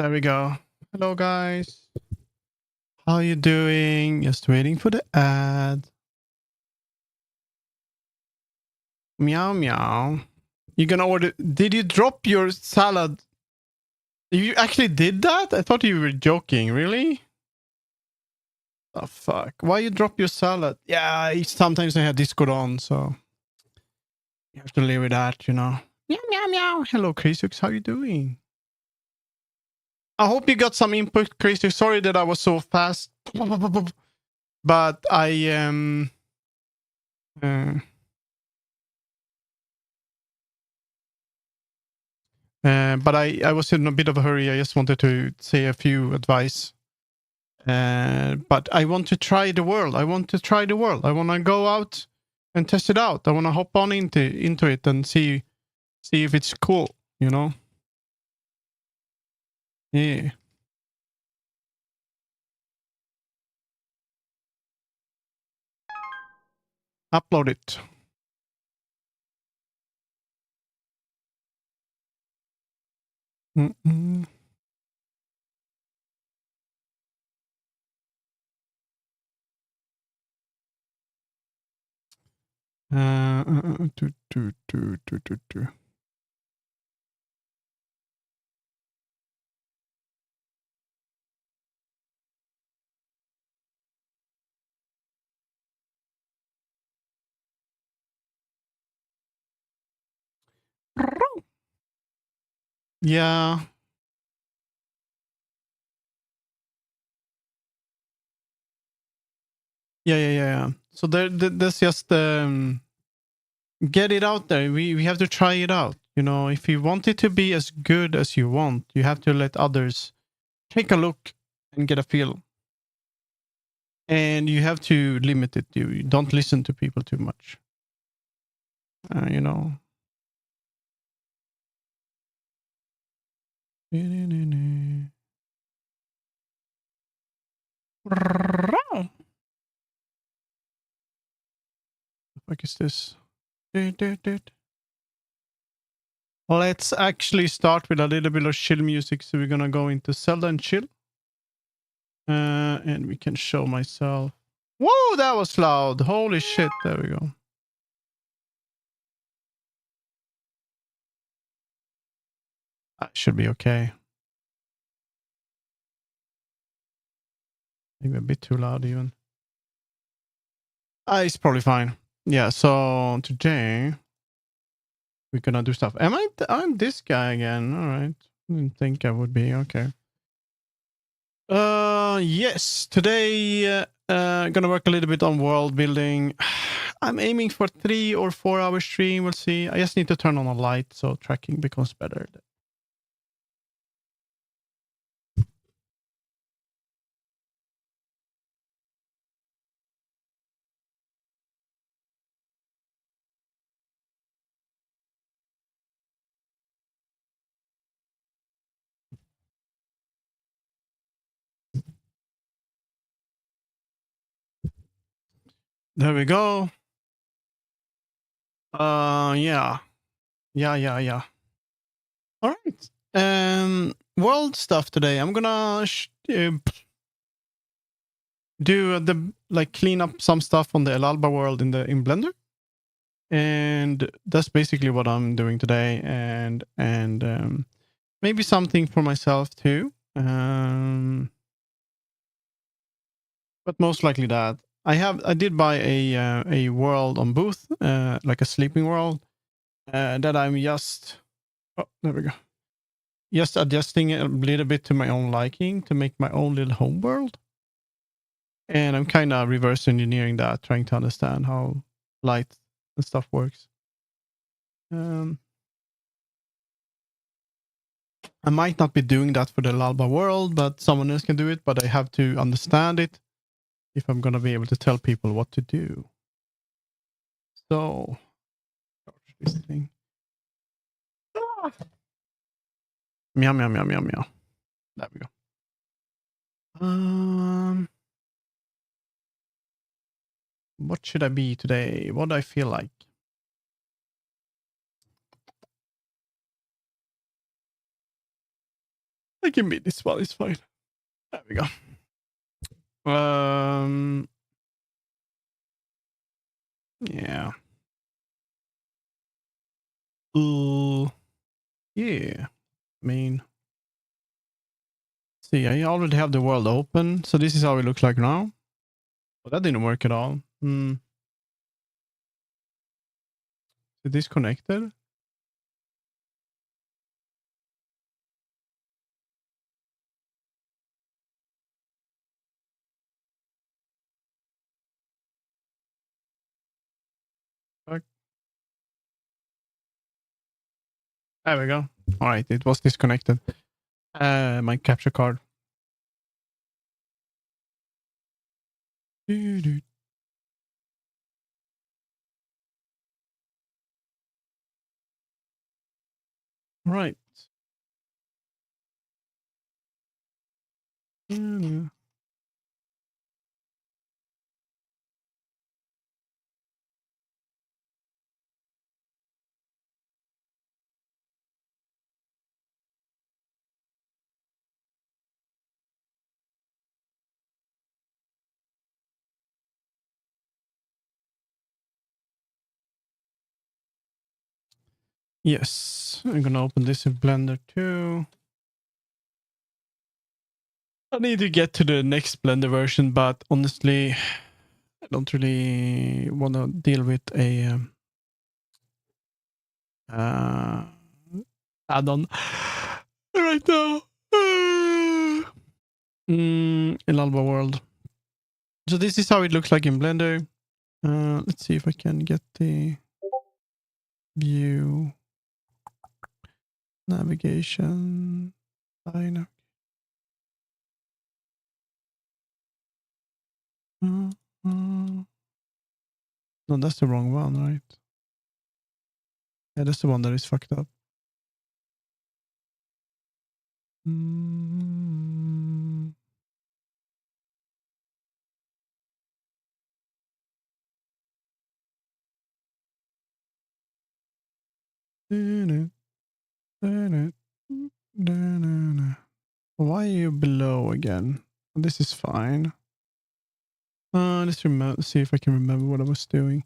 There we go. Hello, guys. How you doing? Just waiting for the ad. Meow, meow. You gonna order... Did you drop your salad? You actually did that? I thought you were joking. Really? Oh, fuck. Why you drop your salad? Yeah, sometimes I have Discord on, so... You have to live with that, you know. Meow, meow, meow. Hello, Crazux. How you doing? I hope you got some input, Crazux. Sorry that I was so fast. But I... but I was in a bit of a hurry. I just wanted to say a few advice. But I want to try the world. I want to go out and test it out. I want to hop on into it and see if it's cool, you know? Yeah. Upload it. Mm-mm. Do. Yeah. Yeah. So there's just get it out there. We have to try it out. You know, if you want it to be as good as you want, you have to let others take a look and get a feel. And you have to limit it. You don't listen to people too much. You know. What the fuck is this? Let's actually start with a little bit of chill music. So we're gonna go into Zelda and chill. And we can show myself. Whoa, that was loud. Holy shit. There we go. That should be okay. Maybe a bit too loud even. It's probably fine. Yeah, so today we're gonna do stuff. I'm this guy again. All right. Didn't think I would be. Okay. Yes. Today gonna work a little bit on world building. I'm aiming for 3 or 4 hour stream. We'll see. I just need to turn on a light so tracking becomes better. There we go. Yeah. All right. World stuff today. I'm gonna do the clean up some stuff on the El Alba world in Blender, and that's basically what I'm doing today. And maybe something for myself too. But most likely that I did buy a world on Booth, like a sleeping world, that I'm just there we go. Just adjusting it a little bit to my own liking to make my own little home world. And I'm kind of reverse engineering that, trying to understand how light and stuff works. I might not be doing that for the Lalba world, but someone else can do it. But I have to understand it if I'm going to be able to tell people what to do. So, this thing. Ah. Meow, meow, meow, meow, meow. There we go. What should I be today? What do I feel like? I can beat this one. It's fine. There we go. Yeah. Yeah. I mean, see, I already have the world open, so this is how it looks like now. Well, that didn't work at all. Is it disconnected? Fuck. There we go. All right, it was disconnected. My capture card. Right. Yes, I'm gonna open this in Blender too. I need to get to the next Blender version, but honestly, I don't really want to deal with a add-on right now. In Alba World. So this is how it looks like in Blender. Let's see if I can get the view navigation. No, that's the wrong one, right? Yeah, that's the one that is fucked up. Why are you below again? This is fine. Let's see if I can remember what I was doing.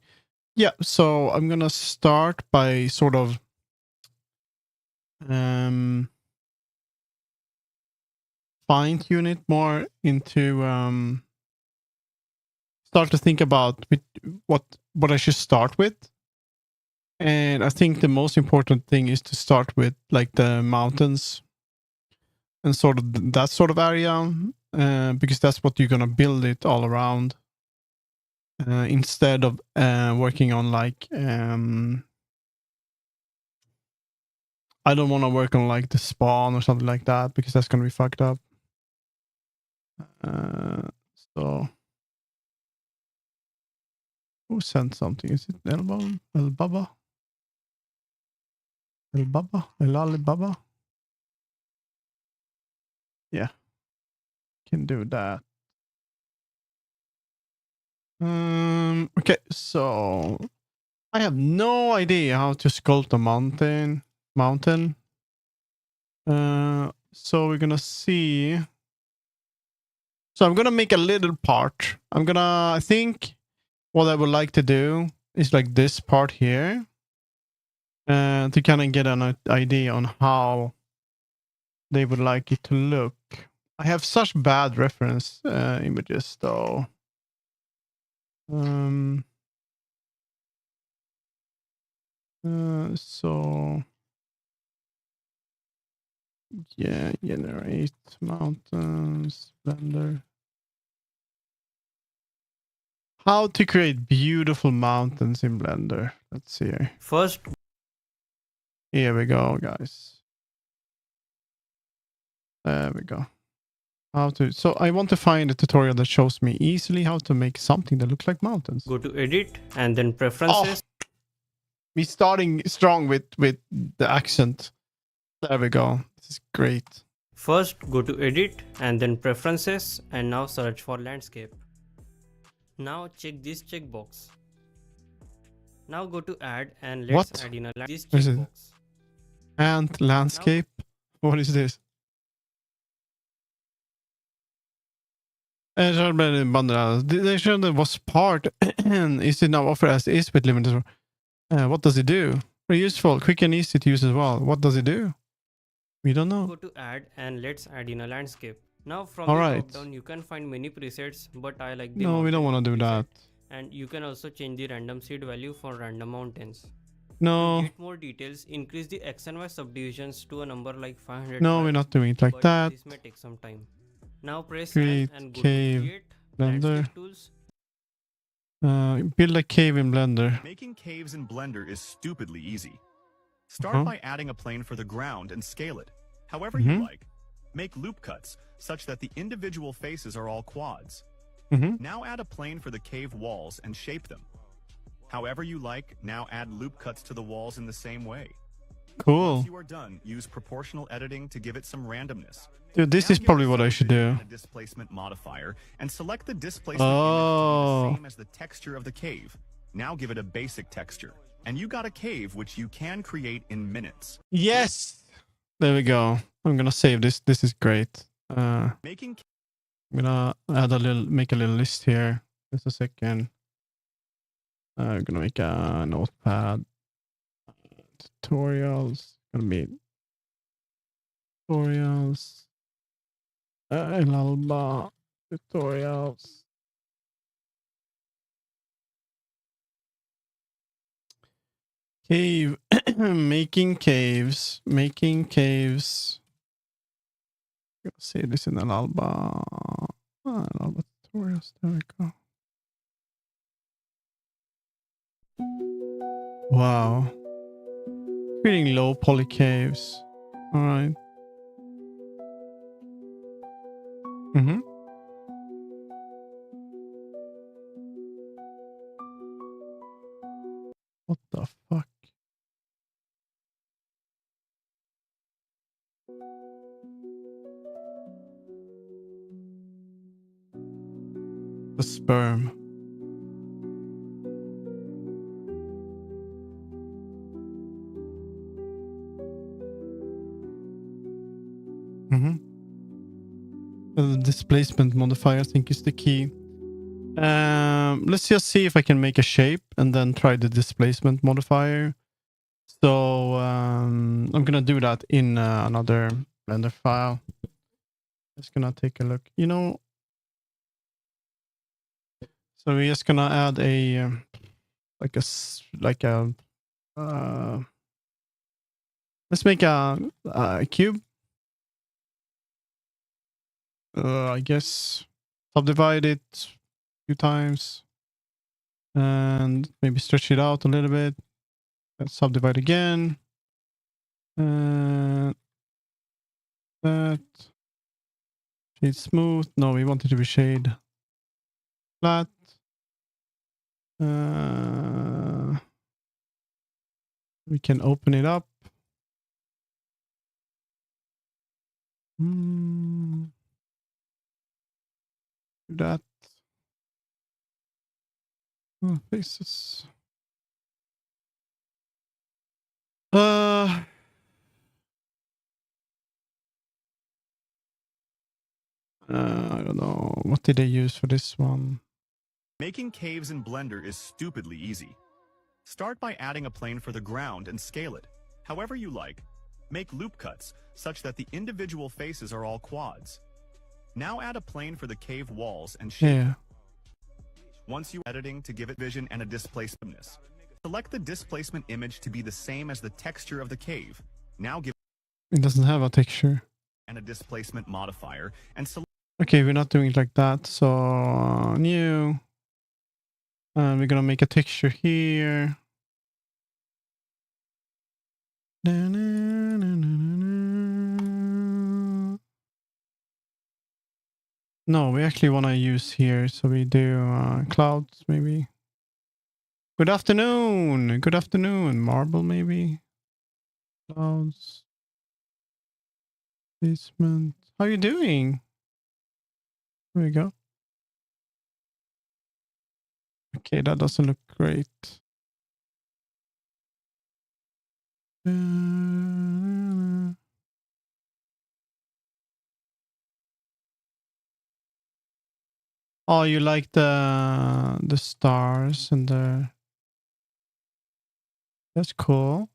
Yeah, so I'm gonna start by sort of fine-tune it more into start to think about what I should start with. And I think the most important thing is to start with like the mountains and sort of that sort of area, because that's what you're gonna build it all around. Instead of working on like I don't want to work on like the spawn or something like that because that's gonna be fucked up. So who sent something? Is it Elbaba? Elbaba? Elbaba? Elalibaba? Yeah, can do that. Okay, so I have no idea how to sculpt a mountain. So we're gonna see. So I'm gonna make a little part. I think what I would like to do is like this part here. To kind of get an idea on how they would like it to look. I have such bad reference images though. So yeah, generate mountains, Blender. How to create beautiful mountains in Blender. Let's see here. First, here we go, guys. There we go. So I want to find a tutorial that shows me easily how to make something that looks like mountains. go to edit and then preferences. Oh, we starting strong with the accent. There we go. This is great. First, go to edit and then preferences and now search for landscape. Now check this checkbox. Now go to add and let's add in this checkbox. And landscape. What is this? They showed that was part is it now offered as is with limited. What does it do? Very useful, quick and easy to use as well. What does it do? We don't know. Go to add and let's add in a landscape. Now from All the right. drop down you can find many presets, but I like the No, we don't mountain want to do preset. that. And you can also change the random seed value for random mountains. No, To get more details, increase the X and Y subdivisions to a number like 505. no, we're not doing it like but that. this may take some time. Now press N Create and go to cave, create, Blender. landscape tools. Build a cave in Blender. Making caves in Blender is stupidly easy. Start by adding a plane for the ground and scale it, however you like. Make loop cuts such that the individual faces are all quads. Now add a plane for the cave walls and shape them. However you like, now add loop cuts to the walls in the same way. Cool. Once you are done, use proportional editing to give it some randomness. Dude, this is probably what I should do. A displacement modifier and select the displacement image to be the same as the texture of the cave. Now give it a basic texture. And you got a cave which you can create in minutes. Yes. There we go. I'm gonna save this. This is great. Making I'm gonna make a little list here. Just a second. I'm gonna make a notepad. Tutorials. Gonna be tutorials. Alba tutorials. Cave. Making caves. Making caves. I'm gonna save this in an Alba. Alba tutorials. There we go. Wow. Creating low poly caves. All right. What the fuck? The sperm. The displacement modifier, I think, is the key. Let's just see if I can make a shape and then try the displacement modifier. So I'm gonna do that in another Blender file. Just gonna take a look. You know, so we're just gonna add a let's make a cube. I guess subdivide it a few times and maybe stretch it out a little bit. Let's subdivide again. And that shade smooth. No, we want it to be shade flat. We can open it up. Do that. Oh, faces. I don't know. What did they use for this one? Making caves in Blender is stupidly easy. Start by adding a plane for the ground and scale it, however you like. Make loop cuts such that the individual faces are all quads. Now add a plane for the cave walls and shape. Yeah. Once you editing to give it vision and a displacement. Select the displacement image to be the same as the texture of the cave. Now give it doesn't have a texture and a displacement modifier and select. Okay, we're not doing it like that. So new. We're gonna make a texture here. No, we actually want to use here. So we do clouds maybe. Good afternoon. Good afternoon. Marble maybe. Clouds. Basement. How you doing? There we go. Okay, that doesn't look great. Oh, you like the stars and the... That's cool.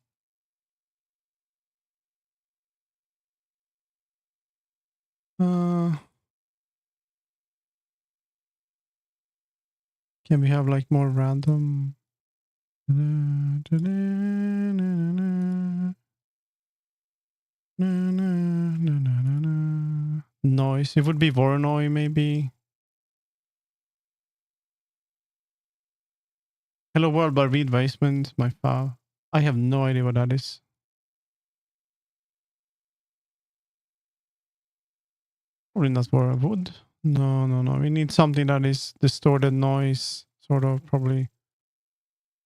Can we have like more random noise? It would be Voronoi maybe. Hello World by Reed Weisman, my file. I have no idea what that is. Probably not wood. No. We need something that is distorted noise, sort of, probably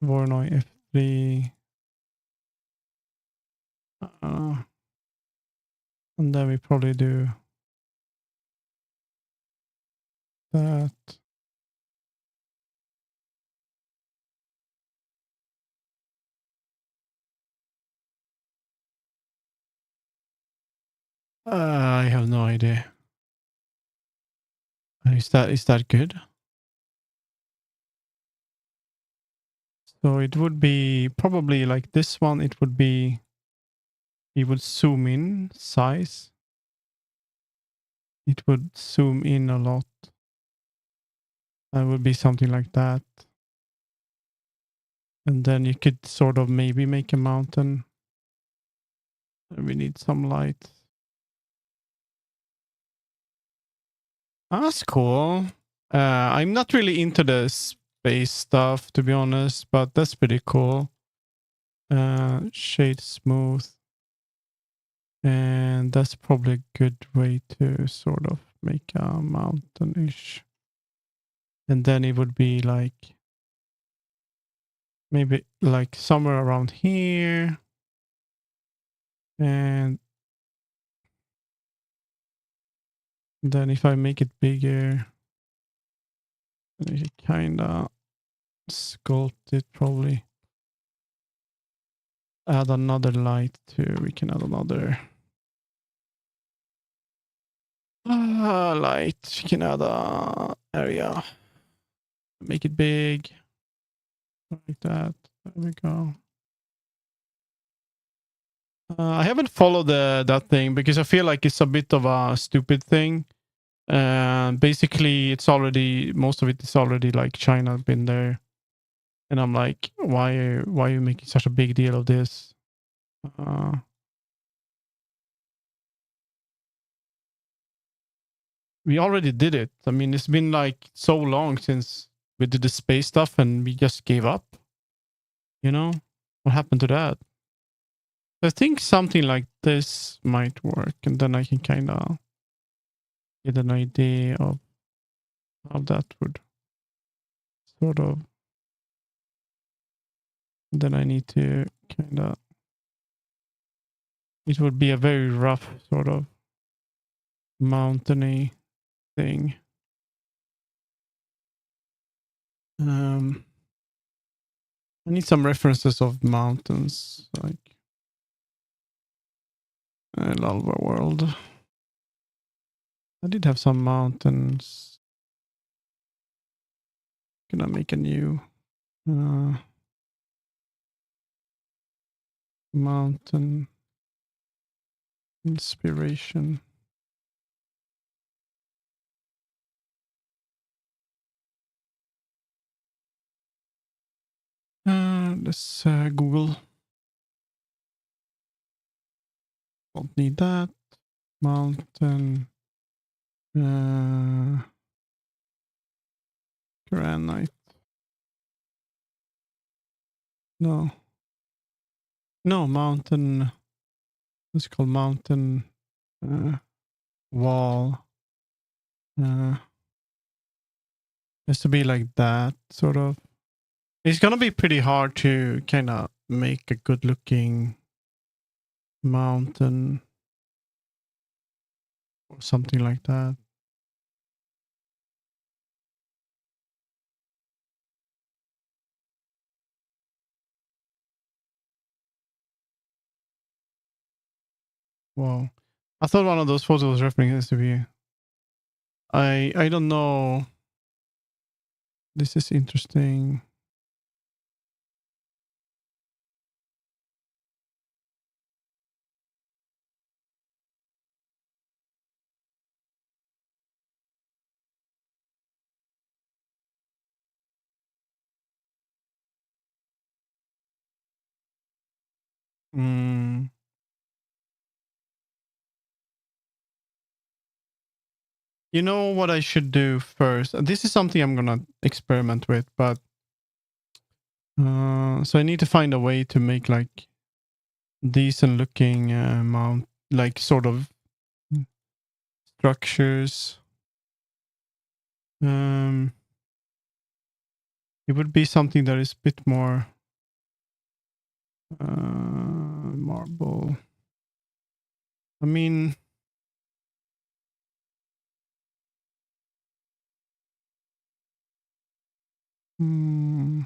Voronoi F3. And then we probably do that. I have no idea. Is that good? So it would be probably like this one. It would be, you would zoom in size. It would zoom in a lot. That would be something like that. And then you could sort of maybe make a mountain. We need some light. That's cool. I'm not really into the space stuff, to be honest, but that's pretty cool. Shade smooth. And that's probably a good way to sort of make a mountain-ish. And then it would be like, maybe like somewhere around here. And then if I make it bigger, I can kind of sculpt it, probably. Add another light too. We can add another light. We can add a area. Make it big. Like that. There we go. I haven't followed that thing because I feel like it's a bit of a stupid thing. Basically, it's already, most of it is already like China been there, and I'm like, why are you making such a big deal of this? We already did it. I mean, it's been like so long since we did the space stuff, and we just gave up. You know, what happened to that? I think something like this might work, and then I can kind of get an idea of how that would sort of. Then I need to kind of. It would be a very rough sort of mountainy thing. I need some references of mountains, like Lalva World. I did have some mountains. Gonna make a new mountain inspiration. Let's Google. Don't need that. Mountain granite. No, mountain. It's called mountain wall. Has to be like that, sort of. It's gonna be pretty hard to kind of make a good looking mountain or something like that. Wow. I thought one of those photos was referencing this to be. I don't know. This is interesting. Mm. You know what I should do first? This is something I'm gonna experiment with, but so I need to find a way to make like decent looking mount, like sort of structures. It would be something that is a bit more marble. I mean, hmm.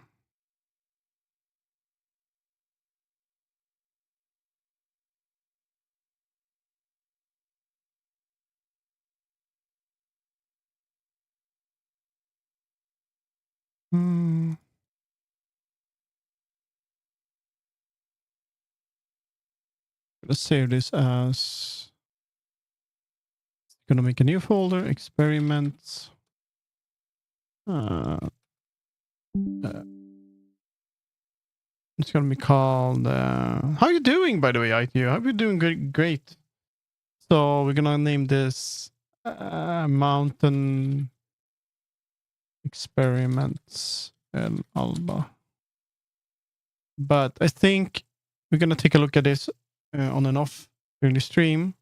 Hmm. Let's save this as gonna make a new folder, experiments. It's gonna be called. How are you doing, by the way, ITU? How are you doing? Great. So we're gonna name this Mountain Experiments El Alba. But I think we're gonna take a look at this on and off during the stream.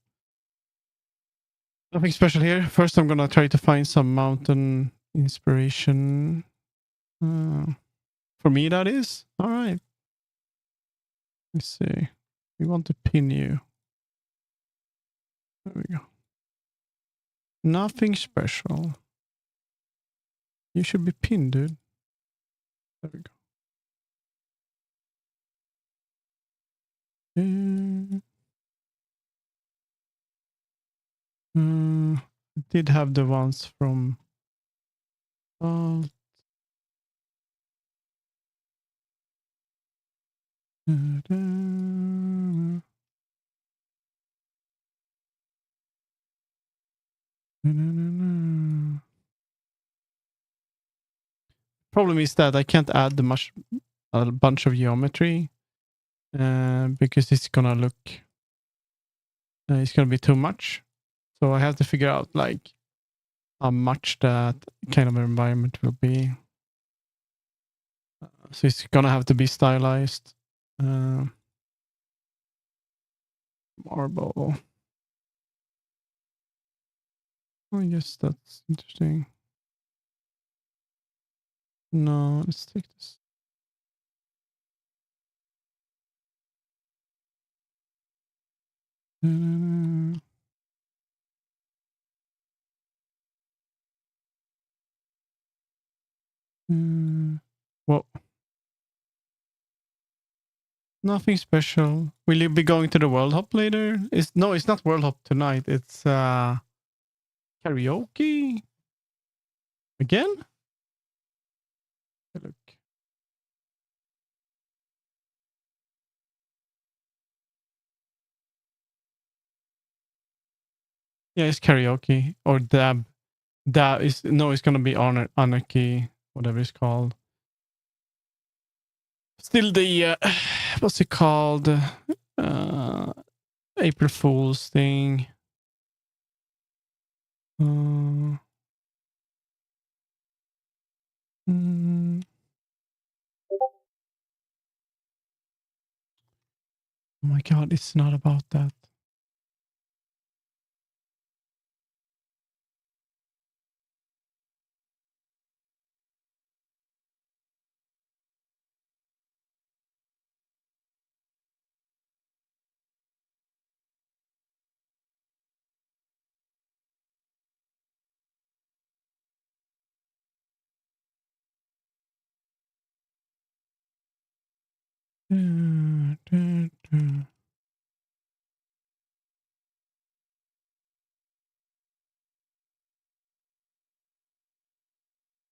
Nothing special here. First, I'm gonna try to find some mountain inspiration. For me, that is all right. Let's see. We want to pin you. There we go. Nothing special. You should be pinned, dude. There we go. I did have the ones from. Problem is that I can't add a bunch of geometry because it's gonna look. It's gonna be too much. So I have to figure out like how much that kind of environment will be. So it's gonna have to be stylized. Marble. I guess that's interesting. No, let's take this. Well, nothing special. Will you be going to the World Hop later? It's not World Hop tonight. It's karaoke again. Look. Yeah, it's karaoke or dab. Dab is no. It's gonna be anarchy, whatever it's called. Still the what's it called? April Fool's thing. Mm. Oh my god, it's not about that.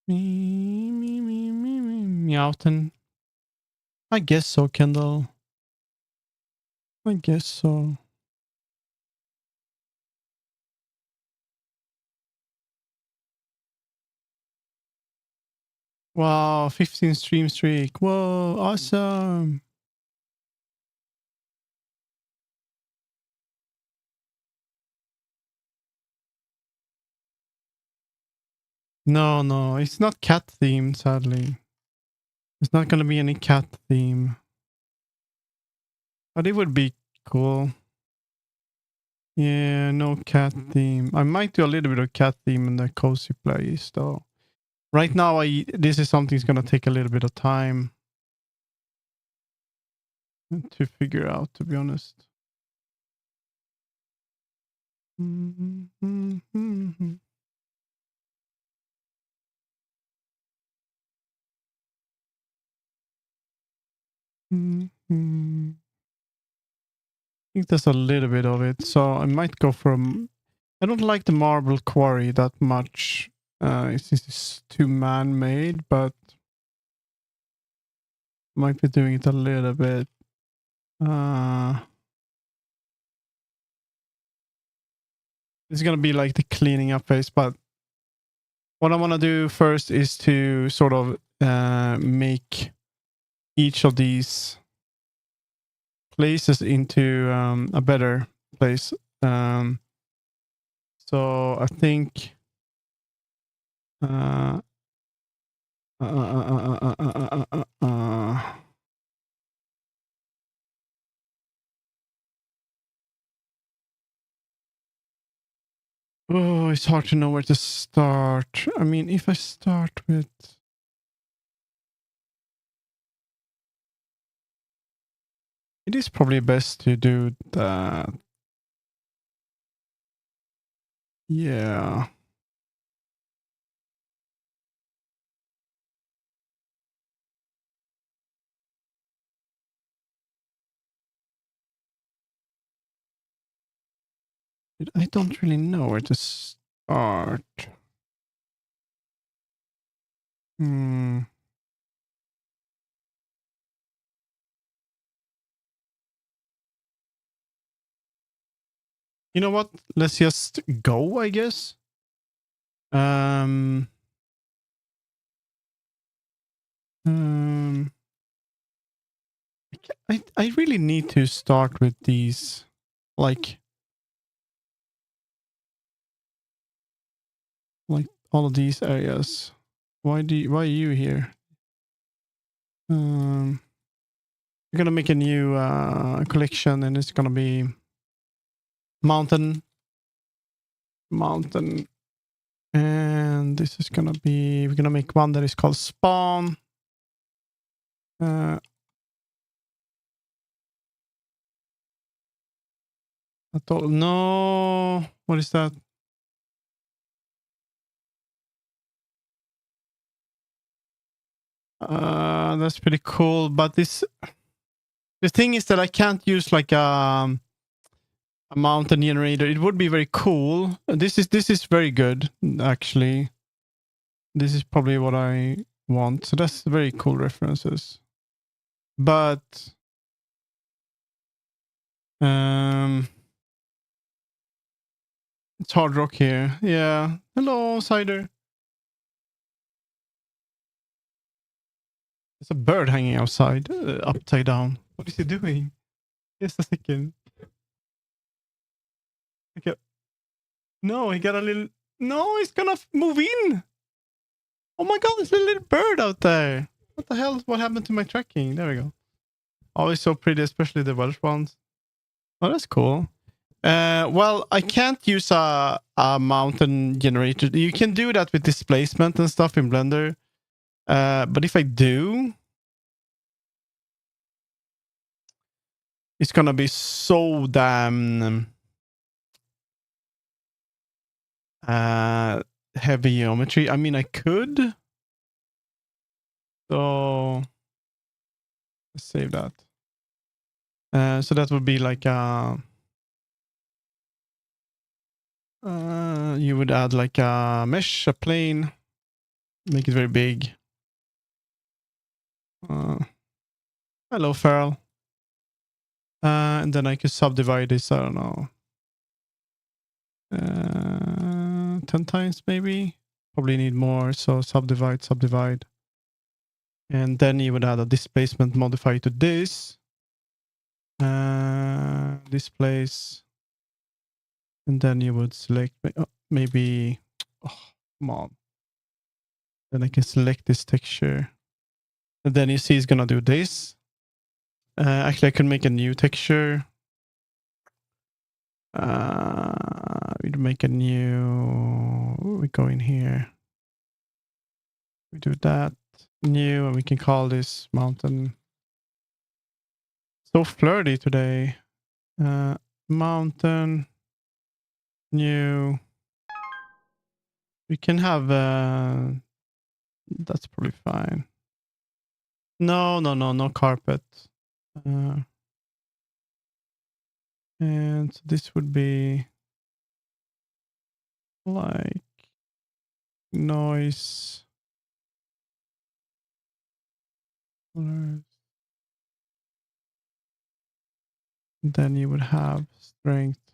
Me, me. Meowton. I guess so, Kendall. I guess so. Wow, 15 stream streak. Whoa, awesome. No, it's not cat themed, sadly. There's not gonna be any cat theme. But it would be cool. Yeah, no cat theme. I might do a little bit of cat theme in the cozy place though. Right now, this is something that's gonna take a little bit of time to figure out, to be honest. I think there's a little bit of it, so I might go for I don't like the marble quarry that much. Since it's too man-made, but might be doing it a little bit. It's gonna be like the cleaning up phase, but what I want to do first is to sort of make each of these places into a better place. So I think oh, it's hard to know where to start. I mean, if I start with it is probably best to do that. Yeah. I don't really know where to start. Hmm. You know what? Let's just go, I guess. Um, I really need to start with these, like all of these areas. Why are you here? We're gonna make a new collection, and it's gonna be mountain, and this is gonna be. We're gonna make one that is called spawn. No, what is that? That's pretty cool, but the thing is that I can't use like a mountain generator. It would be very cool. This is very good, actually. This is probably what I want. So that's very cool references. But it's hard rock here. Yeah. Hello, Cider. There's a bird hanging outside, upside down. What is he doing? Just a second. Okay. No, he got a little. No, he's gonna move in. Oh my god, there's a little bird out there. What the hell? What happened to my tracking? There we go. Always so pretty, especially the Welsh ones. Oh, that's cool. Well, I can't use a mountain generator. You can do that with displacement and stuff in Blender. But if I do, it's gonna be so damn heavy geometry. I mean, I could. So let's save that. So that would be like you would add like a mesh, a plane, make it very big. Hello, Feral. And then I could subdivide this, I don't know, 10 times maybe. Probably need more, so subdivide. And then you would add a displacement modifier to this. Displace. And then you would select maybe, oh, come on. Then I can select this texture. And then you see it's gonna do this. Actually, I could make a new texture. We'd make a new. We go in here. We do that new, and we can call this mountain. So flirty today. Mountain new. We can have. That's probably fine. No carpet. And so this would be like noise. Then you would have strength.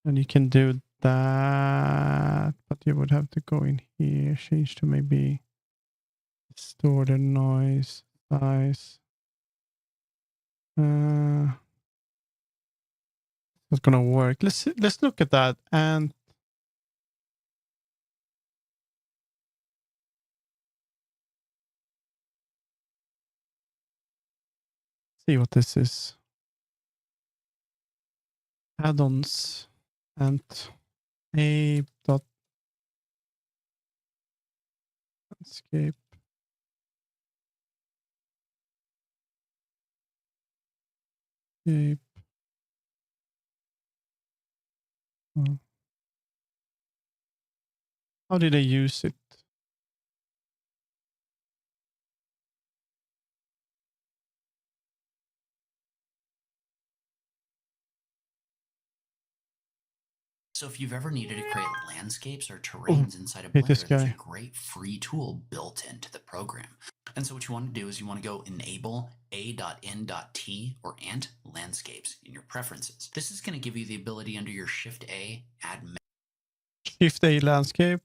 And you can do that, but you would have to go in here, change to maybe store the noise size. It's gonna work. Let's look at that and see what this is. Add-ons and a dot landscape. Shape. Oh. How did I use it? So if you've ever needed to create landscapes or terrains inside of Hate this Blender, there's a guy. great free tool built into the program. And so what you want to do is you want to go enable a.n.t or ant landscapes in your preferences. This is going to give you the ability under your Shift A, add Shift A landscape.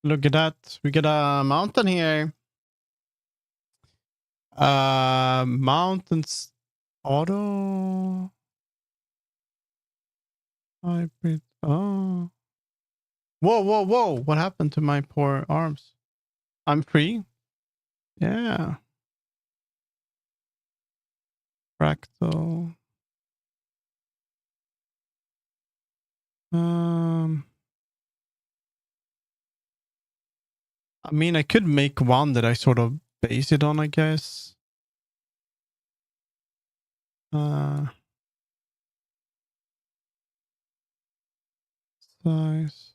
Look at that. We get a mountain here. Mountains auto hybrid. Oh. Whoa. What happened to my poor arms? I'm free. Yeah. Fractal. I mean, I could make one that I sort of base it on, I guess. Size.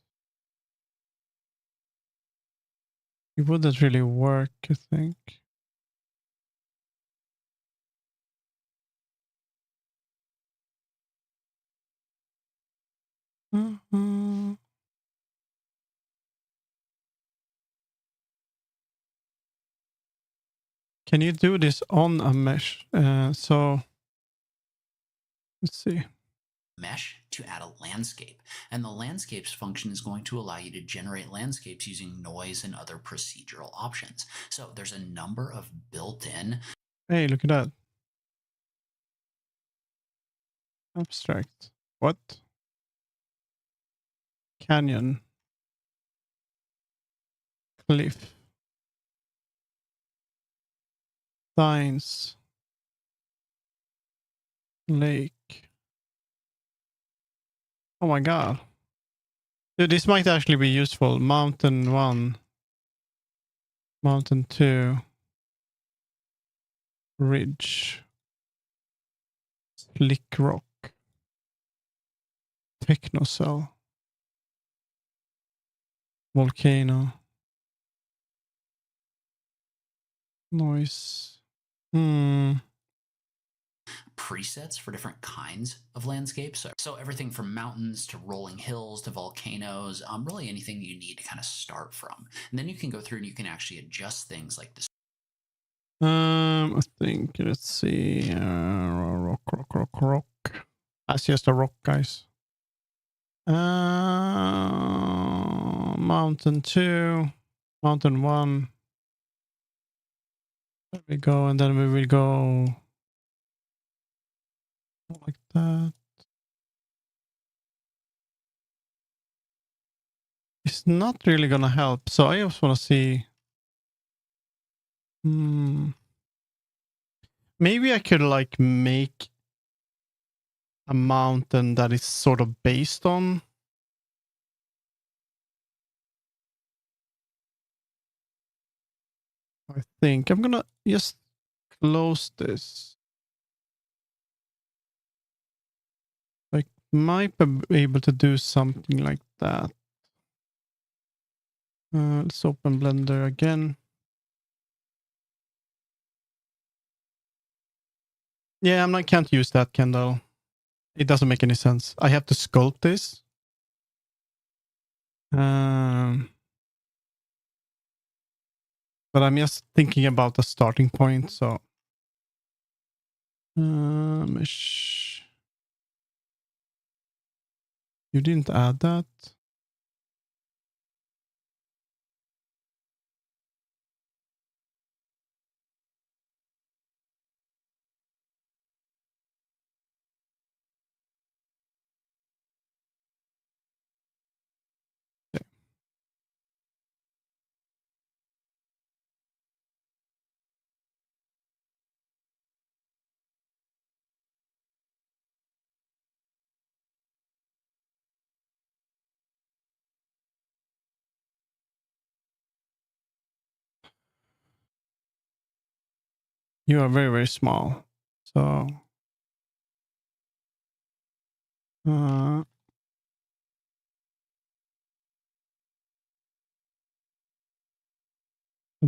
It wouldn't really work, I think. Can you do this on a mesh? So let's see. mesh to add a landscape. And the landscapes function is going to allow you to generate landscapes using noise and other procedural options. So there's a number of built-in. Hey, look at that. Abstract. What? Canyon. Cliff. Signs. Lake. Oh my god. Dude, this might actually be useful. Mountain 1. Mountain 2. Ridge. Slick rock. Technocell. Volcano. Noise. presets for different kinds of landscapes. So everything from mountains to rolling hills to volcanoes, really anything you need to kind of start from. And then you can go through and you can actually adjust things like this. I think, let's see. Rock. That's just a rock, guys. Mountain 2, mountain 1. There we go, and then we will go like that. It's not really gonna help, so I just want to see. Maybe I could like make a mountain that is sort of based on. I think I'm gonna just close this. I might be able to do something like that. Let's open Blender again. Yeah, I can't use that, Kendall. It doesn't make any sense. I have to sculpt this. But I'm just thinking about the starting point, so. Mesh. You didn't add that. Okay. You are very, very small. So. Do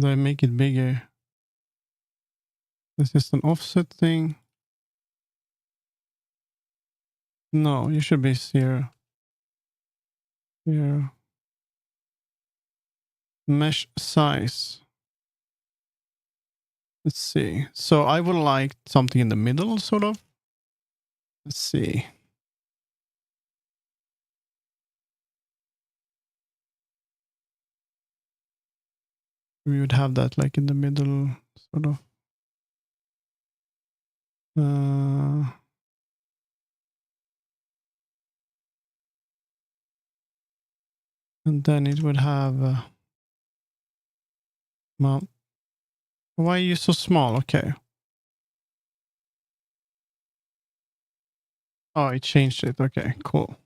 I make it bigger? Is this an offset thing? No, you should be 0. 0. Mesh size. Let's see. So I would like something in the middle, sort of. Let's see. We would have that like in the middle, sort of. And then it would have mount. Why are you so small? Okay. Oh, it changed it. Okay, cool.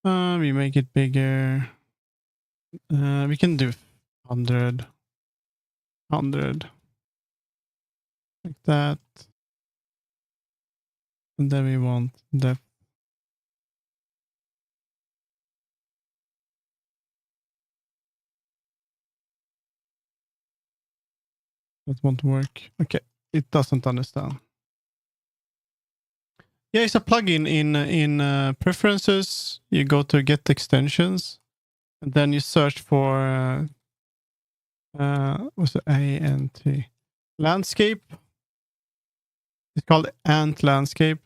We make it bigger. We can do 100. Like that. And then we want depth. That won't work. Okay, it doesn't understand. Yeah, it's a plugin in preferences. You go to get extensions, and then you search for what's the ANT landscape. It's called Ant landscape,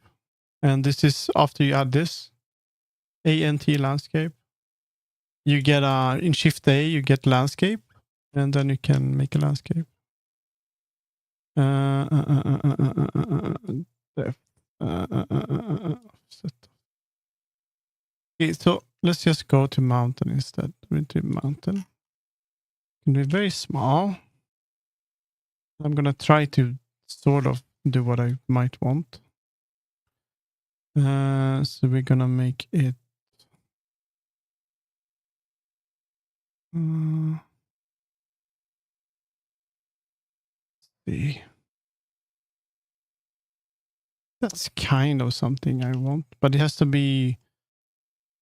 and this is after you add this ANT landscape. You get in Shift A, you get landscape, and then you can make a landscape. Okay, so let's just go to mountain instead. We do mountain. It can be very small. I'm gonna try to sort of do what I might want. So we're gonna make it. See. That's kind of something I want, but it has to be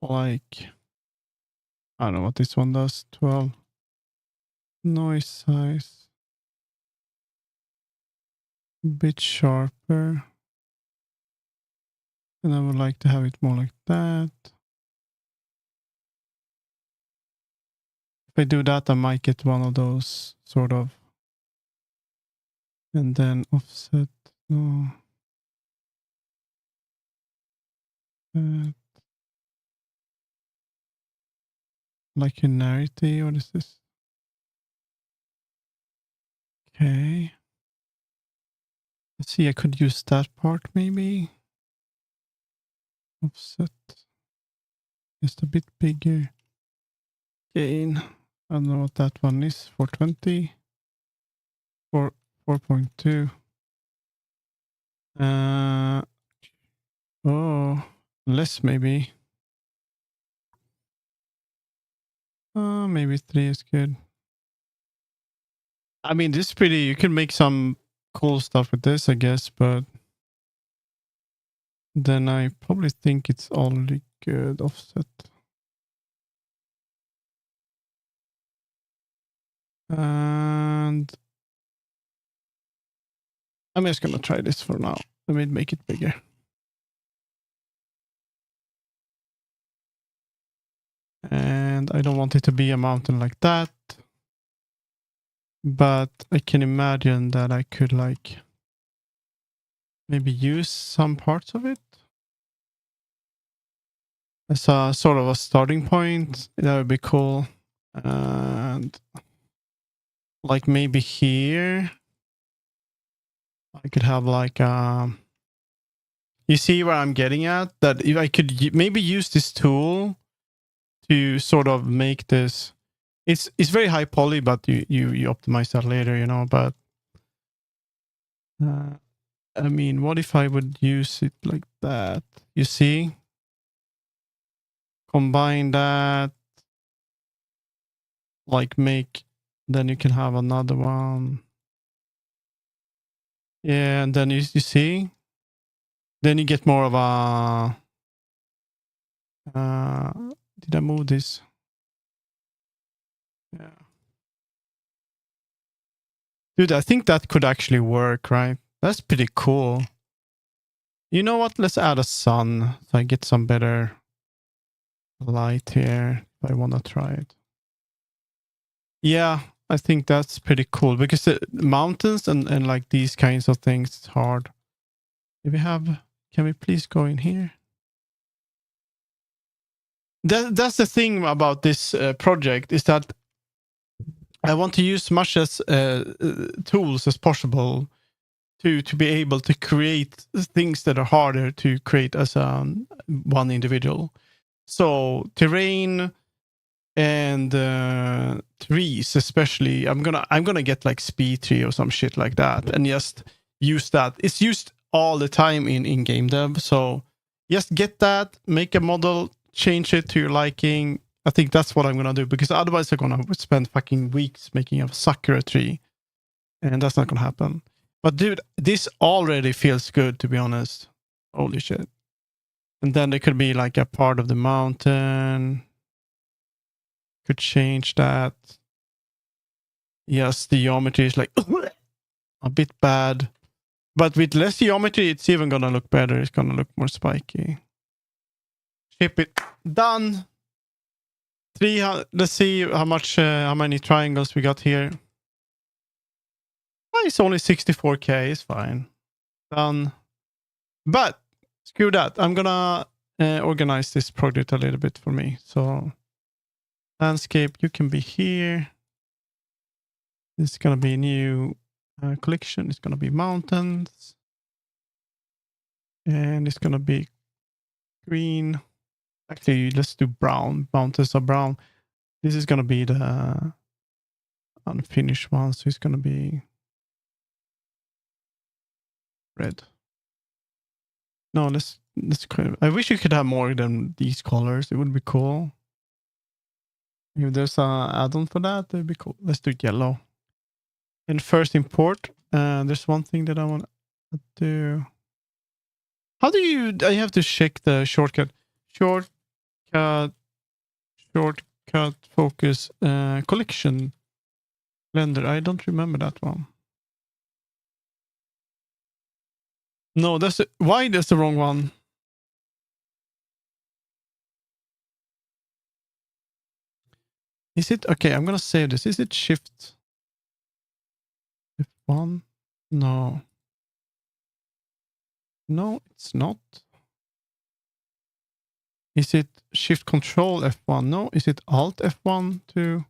like, I don't know what this one does. 12 noise size. a bit sharper. And I would like to have it more like that. If I do that, I might get one of those sort of. And then offset. Oh, like linearity. What is this? Okay. Let's see. I could use that part maybe. Offset. Just a bit bigger. Gain. I don't know what that one is. 420. 4.2. Oh, less maybe. Maybe 3 is good. I mean, this is pretty. You can make some cool stuff with this, I guess, but then I probably think it's already good offset. And I'm just gonna try this for now. Let me make it bigger. And I don't want it to be a mountain like that. But I can imagine that I could like maybe use some parts of it as a sort of a starting point. That would be cool. And like maybe here I could have like you see where I'm getting at? That if I could maybe use this tool to sort of make this. It's very high poly, but you optimize that later, you know. But I mean, what if I would use it like that? You see? Combine that, like make, then you can have another one. Yeah, and then you see? Then you get more of a... did I move this? Yeah. Dude, I think that could actually work, right? That's pretty cool. You know what? Let's add a sun so I get some better light here if I want to try it. Yeah, I think that's pretty cool because the mountains and like these kinds of things, it's hard. If we have, can we please go in here? That's the thing about this project is that I want to use much as tools as possible to be able to create things that are harder to create as one individual. So terrain and trees, especially, I'm gonna get like speed tree or some shit like that, and just use that. It's used all the time in game dev, so just get that, make a model, change it to your liking. I think that's what I'm gonna do because otherwise I'm gonna spend fucking weeks making a Sakura tree, and that's not gonna happen. But dude, this already feels good, to be honest. Holy shit. And then there could be like a part of the mountain. Could change that. Yes, the geometry is like a bit bad. But with less geometry, it's even gonna look better. It's gonna look more spiky. Ship it. Done. 300. Let's see how many triangles we got here. Oh, it's only 64k. It's fine. Done. But screw that. I'm gonna organize this project a little bit for me. So landscape, you can be here. This is gonna be a new collection. It's gonna be mountains, and it's gonna be green. Actually, let's do brown. Mountains are brown. This is gonna be the unfinished one, so it's gonna be red. No, let's I wish you could have more than these colors. It would be cool. If there's a add-on for that, it'd be cool. Let's do yellow. And first import. There's one thing that I want to do. How do you? I have to check the shortcut. Shortcut focus collection blender. I don't remember that one. No, that's why that's the wrong one. Is it okay? I'm gonna save this. Is it shift F1? No. No, it's not. Is it shift control F1? No. Is it alt F1 to?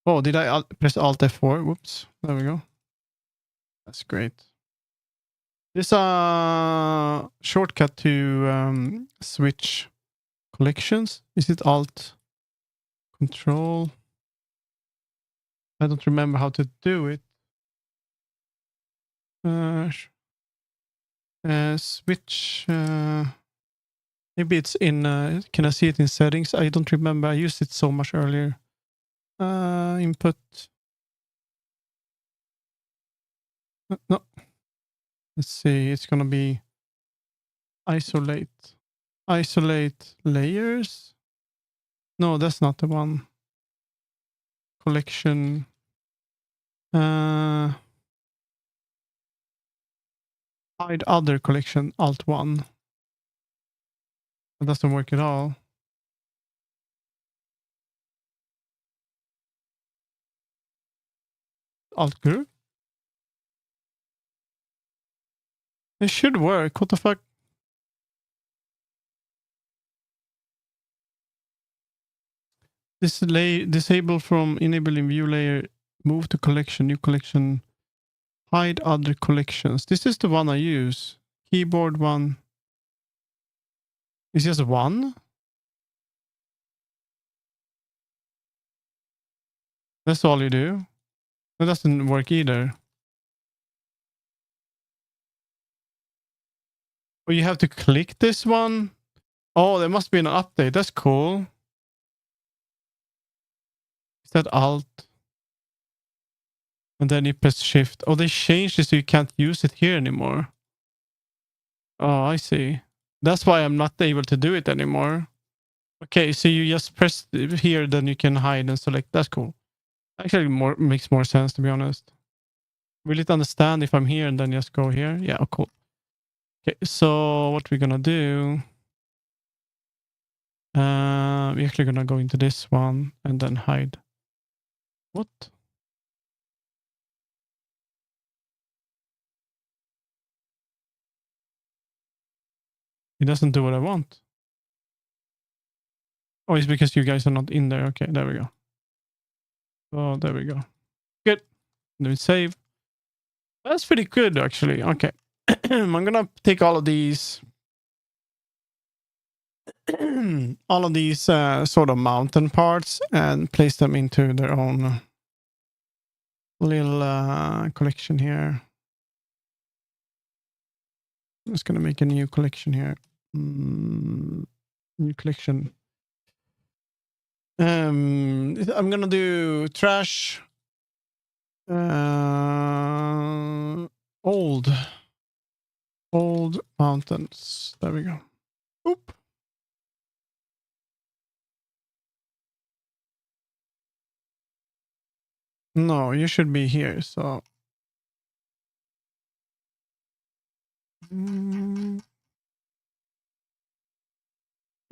Oh, did I press alt F4? Whoops. There we go. That's great. This a shortcut to switch collections. Is it alt control? I don't remember how to do it. Switch. Maybe it's in. Can I see it in settings? I don't remember. I used it so much earlier. Input. No. Let's see. It's gonna be isolate. Isolate layers. No, that's not the one. Collection. Hide other collection. Alt 1. That doesn't work at all. Alt group. It should work. What the fuck? Disable from enabling view layer. Move to collection. New collection. Hide other collections. This is the one I use. Keyboard one. It's just one. That's all you do. That doesn't work either. Oh, you have to click this one. Oh, there must be an update. That's cool. Is that alt? And then you press shift. Oh, they changed it so you can't use it here anymore. Oh, I see. That's why I'm not able to do it anymore. Okay, so you just press here, then you can hide and select. That's cool. Actually, makes more sense, to be honest. Will it understand if I'm here and then just go here? Yeah, oh, cool. Okay, so what we're gonna do? We're actually gonna go into this one and then hide. What? It doesn't do what I want. Oh, it's because you guys are not in there. Okay, there we go. Oh, there we go. Good. Let me save. That's pretty good, actually. Okay. I'm gonna take all of these all of these sort of mountain parts and place them into their own little collection here. I'm just gonna make a new collection here. New collection. I'm gonna do trash. Old mountains. There we go. Oop. No, you should be here. So you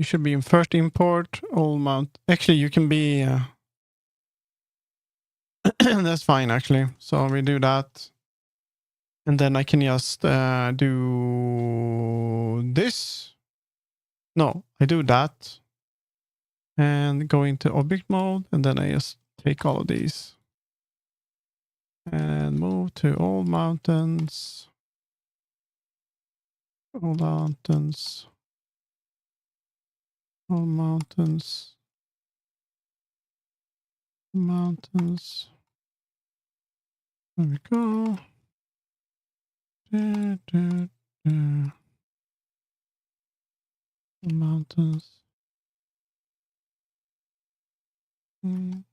should be in first import old mount. Actually, you can be. That's fine, actually. So we do that, and then I can just do this. No, I do that, and go into object mode, and then I just take all of these and move to all mountains. All mountains. All mountains. Mountains. There we go. Mountains. Mm.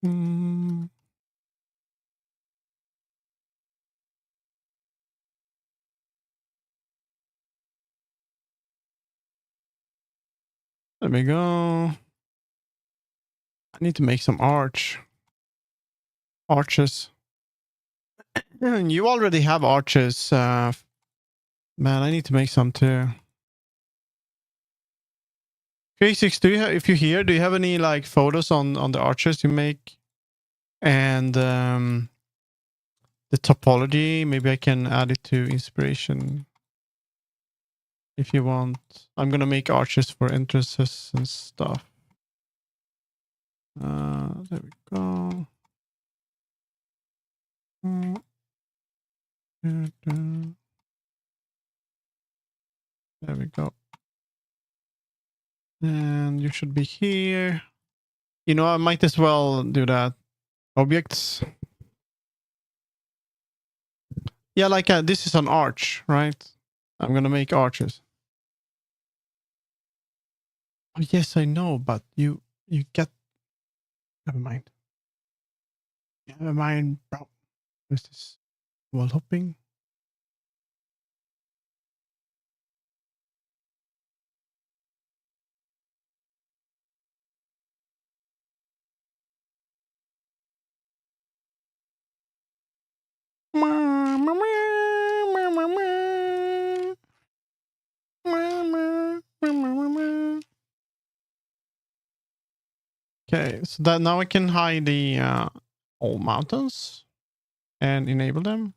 Mm. There we go. I need to make some arch. arches. You already have arches. Man, I need to make some too. K6, if you're here, do you have any like photos on the arches you make? And the topology, maybe I can add it to inspiration if you want. I'm gonna make arches for entrances and stuff. There we go. There we go. And you should be here. You know, I might as well do that. Objects. Yeah, like this is an arch, right? I'm gonna make arches. Oh, yes, I know, but you get. Never mind. Never mind, bro. This is wall hopping. Okay, so that now I can hide the all mountains and enable them.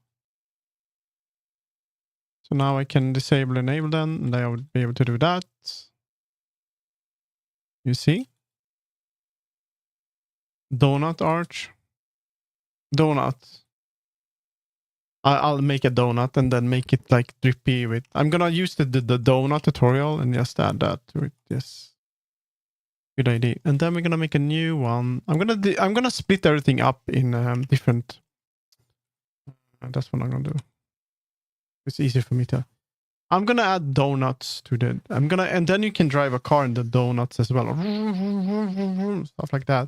So now I can disable and enable them, and I would be able to do that. You see? Donut arch. Donut. I'll make a donut and then make it like drippy with. I'm gonna use the donut tutorial and just add that to it. Yes, good idea. And then we're gonna make a new one. I'm gonna split everything up in different. That's what I'm gonna do. It's easy for me to. I'm gonna add donuts to the. And then you can drive a car in the donuts as well. Stuff like that.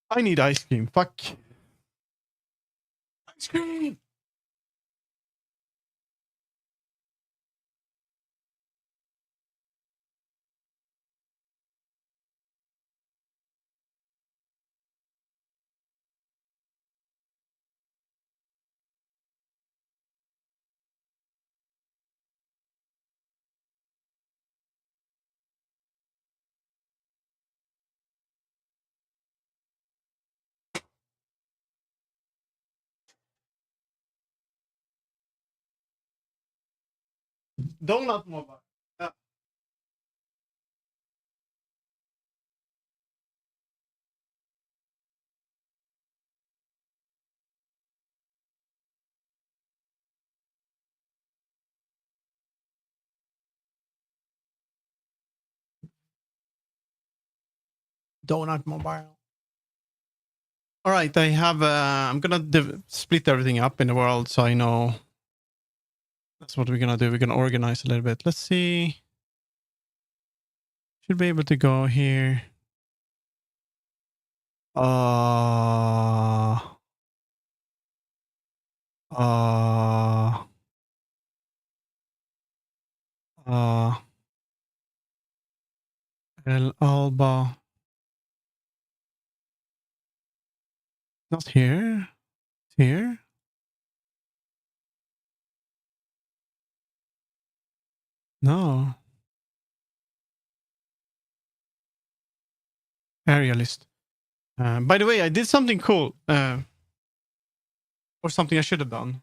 I need ice cream. Fuck. Ice cream. Donut mobile. Yeah. Donut mobile. All right, I have. I'm gonna split everything up in the world, so I know. That's what we're gonna do. We're gonna organize a little bit. Let's see. Should be able to go here. Uh. Uh. Uh. El Alba. Not here. Here. No. Area list. By the way, I did something cool. Or something I should have done.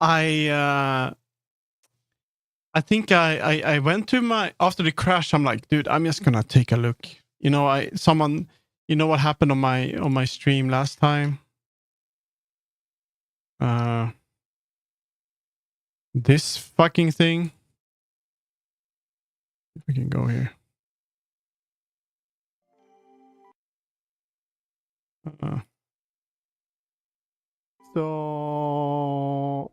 I think I went to my after the crash. I'm like, dude, I'm just gonna take a look. You know, you know what happened on my stream last time. This fucking thing. If we can go here. So,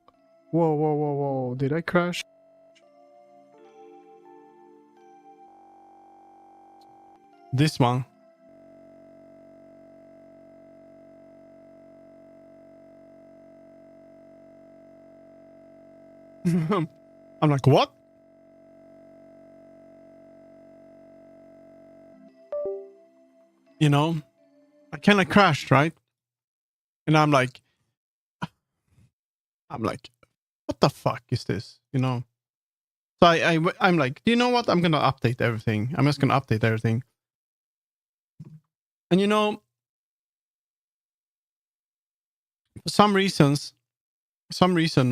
whoa! Did I crash? This one. I'm like, what? you know, I kind of crashed, right? And I'm like, what the fuck is this? You know? So I'm like, you know what? I'm gonna update everything. I'm just gonna update everything. And you know, for some reason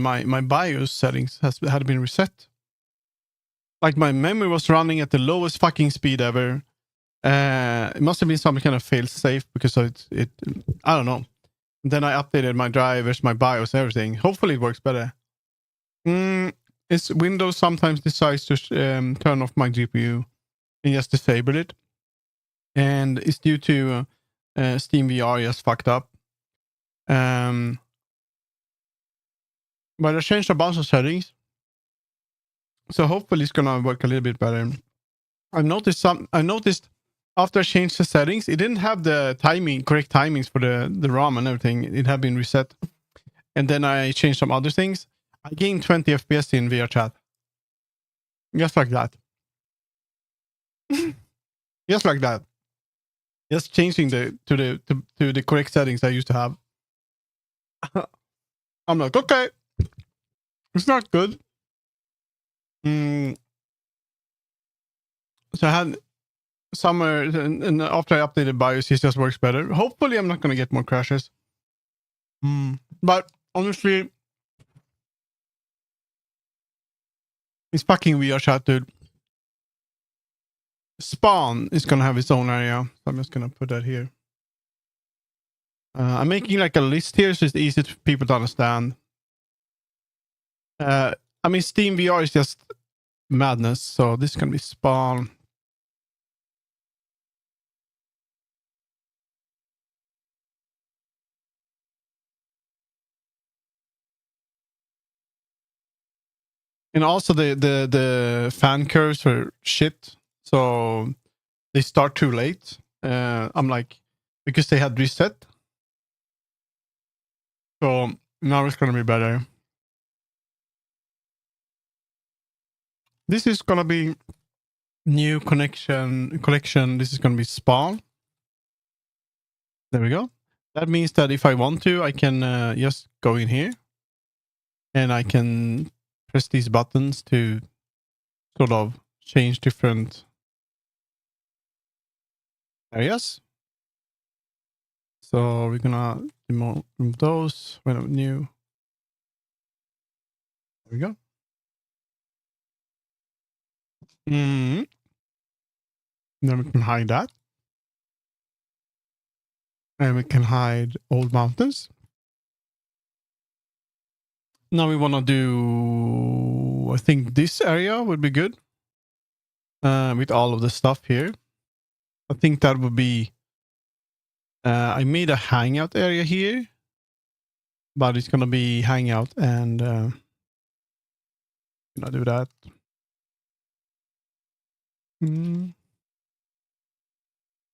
my BIOS settings had been reset. Like my memory was running at the lowest fucking speed ever. It must have been some kind of fail safe because it I don't know. Then I updated my drivers, my BIOS, everything. Hopefully it works better. It's Windows sometimes decides to turn off my GPU and just disable it, and it's due to Steam VR just fucked up. But I changed a bunch of settings, so hopefully it's gonna work a little bit better. I noticed after I changed the settings, it didn't have the correct timings for the ROM and everything. It had been reset, and then I changed some other things. I gained 20 FPS in VRChat, just like that. Just like that. Just changing to the correct settings I used to have. I'm like, okay, it's not good. So I had somewhere, and after I updated BIOS, it just works better. Hopefully, I'm not gonna get more crashes. But honestly, it's fucking VRChat, dude. Spawn is gonna have its own area. So I'm just gonna put that here. I'm making like a list here so it's easy for people to understand. I mean, Steam VR is just madness. So this is gonna be Spawn. And also the fan curves are shit. So they start too late. I'm like, because they had reset. So now it's gonna be better. This is gonna be new collection. This is gonna be Spawn. There we go. That means that if I want to, I can just go in here and I can press these buttons to sort of change different areas. So we're gonna remove those when I'm new. There we go. Then we can hide that. And we can hide old mountains. Now we want to do, I think this area would be good. With all of the stuff here. I think that would be, I made a hangout area here. But it's going to be hangout and gonna do that.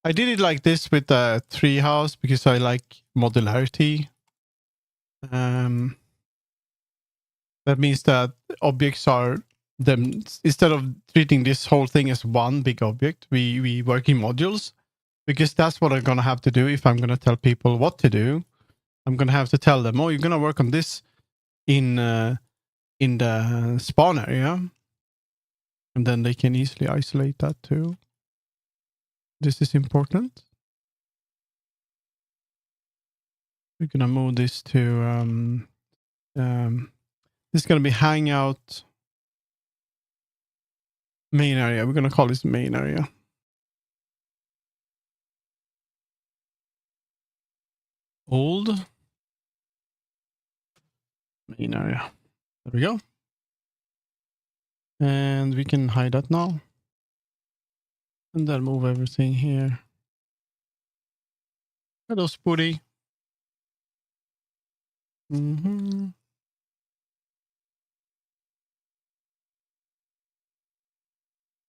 I did it like this with the treehouse because I like modularity. That means that objects are them, instead of treating this whole thing as one big object, we work in modules, because that's what I'm gonna have to do if I'm gonna tell people what to do. I'm gonna have to tell them, oh, you're gonna work on this in the spawn area, and then they can easily isolate that too. This is important. We're gonna move this to this is gonna be hangout main area. We're gonna call this main area. Old main area. There we go. And we can hide that now. And then move everything here. Hello, Spooty. Mm-hmm.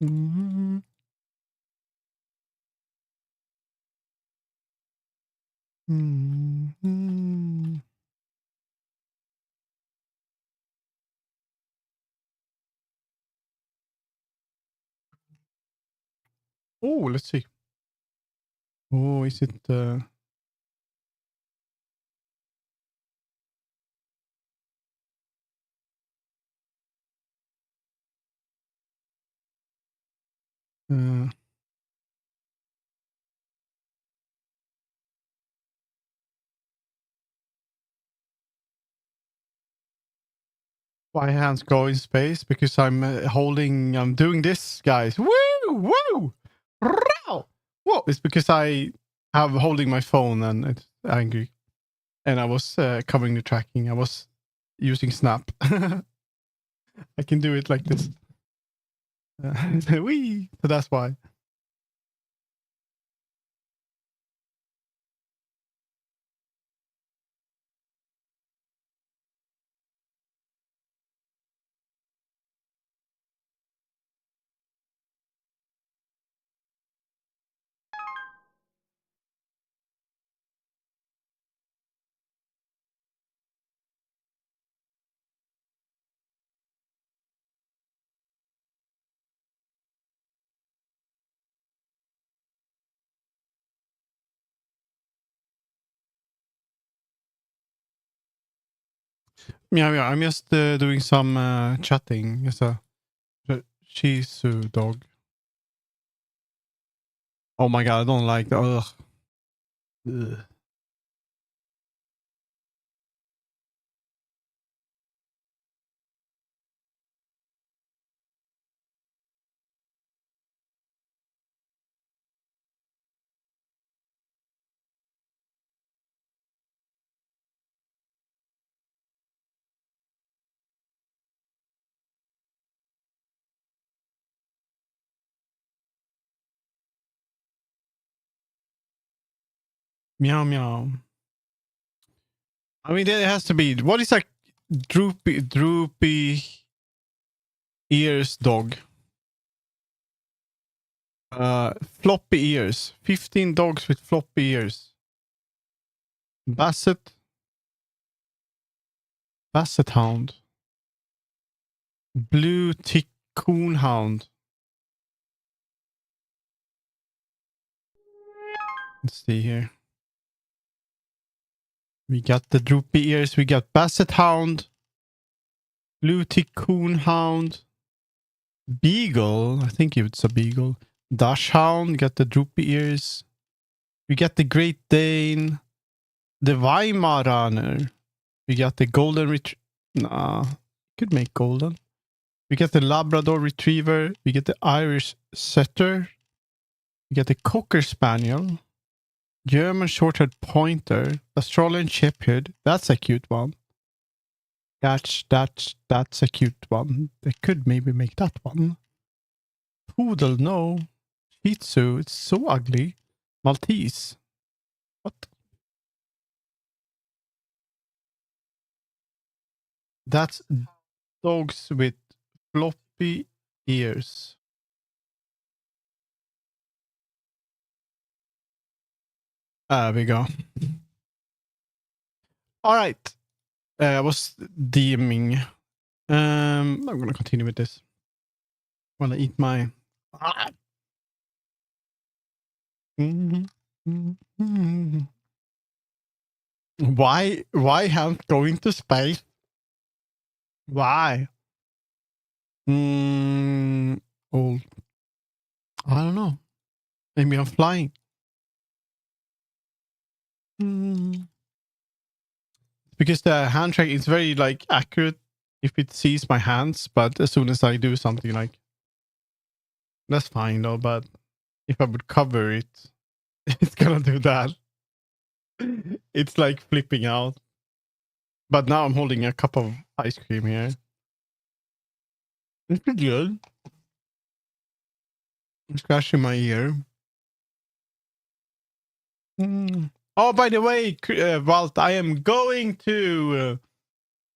Mm-hmm. Mm-hmm. Oh, let's see. Oh, is it? My hands go in space because I'm I'm doing this, guys. Woo! Woo! Row! Whoa! It's because I have holding my phone and it's angry. And I was covering the tracking. I was using Snap. I can do it like this. Wee! So that's why. Yeah, yeah. I'm just doing some chatting. It's a Shih Tzu dog. Oh my god, I don't like that. Ugh. Ugh. Meow meow. I mean, there has to be. What is like droopy ears dog? Floppy ears. 15 dogs with floppy ears. Basset hound. Blue tick coon hound. Let's see here. We got the droopy ears. We got basset hound. Blue tick coon hound. Beagle. I think it's a beagle. Dachshund. Got the droopy ears. We got the Great Dane. The Weimaraner. We got the golden Nah, could make golden. We get the Labrador Retriever. We get the Irish Setter. We get the Cocker Spaniel. German Short-haired Pointer. Australian Shepherd. That's a cute one. That's a cute one. They could maybe make that one. Poodle, no. Shih Tzu, it's so ugly. Maltese. What? That's dogs with floppy ears. There we go. All right. I was DMing. I'm gonna continue with this. Wanna eat my. Why Hank going to space? Why? Oh, I don't know. Maybe I'm flying. Because the hand track is very like accurate if it sees my hands, but as soon as I do something like that's fine though, but if I would cover it, it's gonna do that. It's like flipping out. But now I'm holding a cup of ice cream here. It's pretty good. I'm scratching my ear. Oh, by the way, Walt, I am going to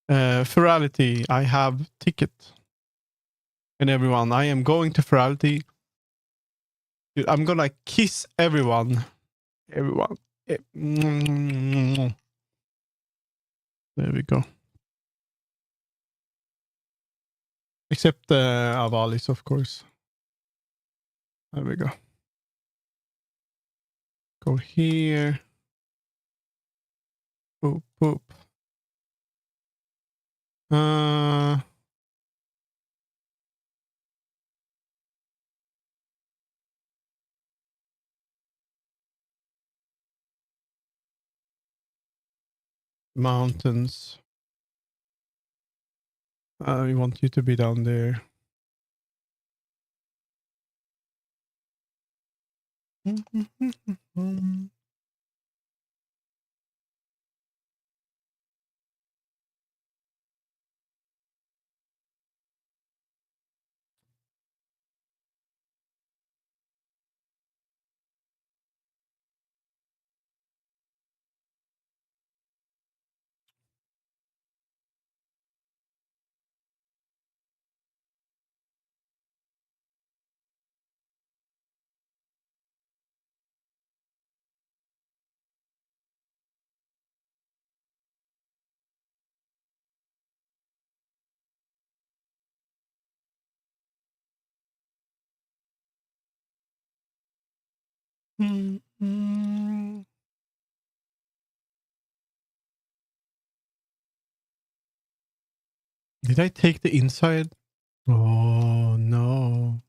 Ferality. I have ticket. And everyone, I am going to Ferality. I'm gonna kiss everyone. Everyone. There we go. Except Avalis, of course. There we go. go here. Boop, boop. Mountains. We want you to be down there. Did I take the inside? Oh no.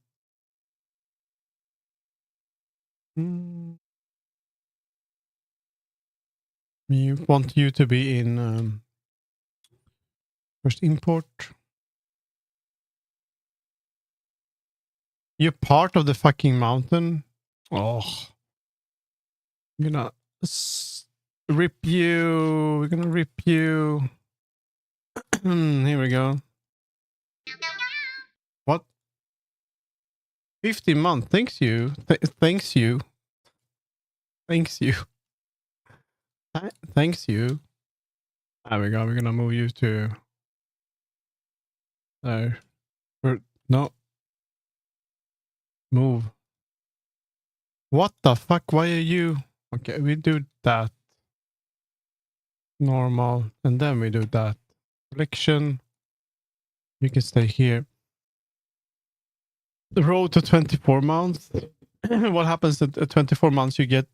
We want you to be in first import. You're part of the fucking mountain. Oh, I'm gonna rip you. We're gonna rip you. Here we go. What? 15 months. Thanks you. Thanks you. Thanks you. Thanks you. There we go. We're gonna move you to there. No. Move. What the fuck? Why are you? Okay, we do that. Normal. And then we do that. Selection. You can stay here. The road to 24 months. What happens at 24 months? You get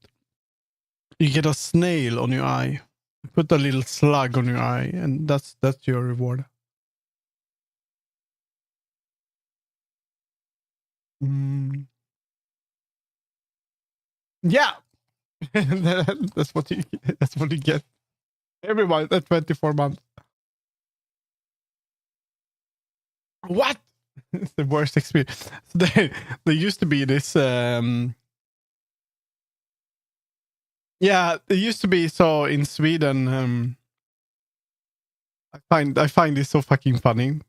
a snail on your eye. You put a little slug on your eye, and that's your reward. Yeah. that's what you get. Everyone at 24 months. What? It's the worst experience. There used to be this yeah, there used to be, so in Sweden I find this so fucking funny.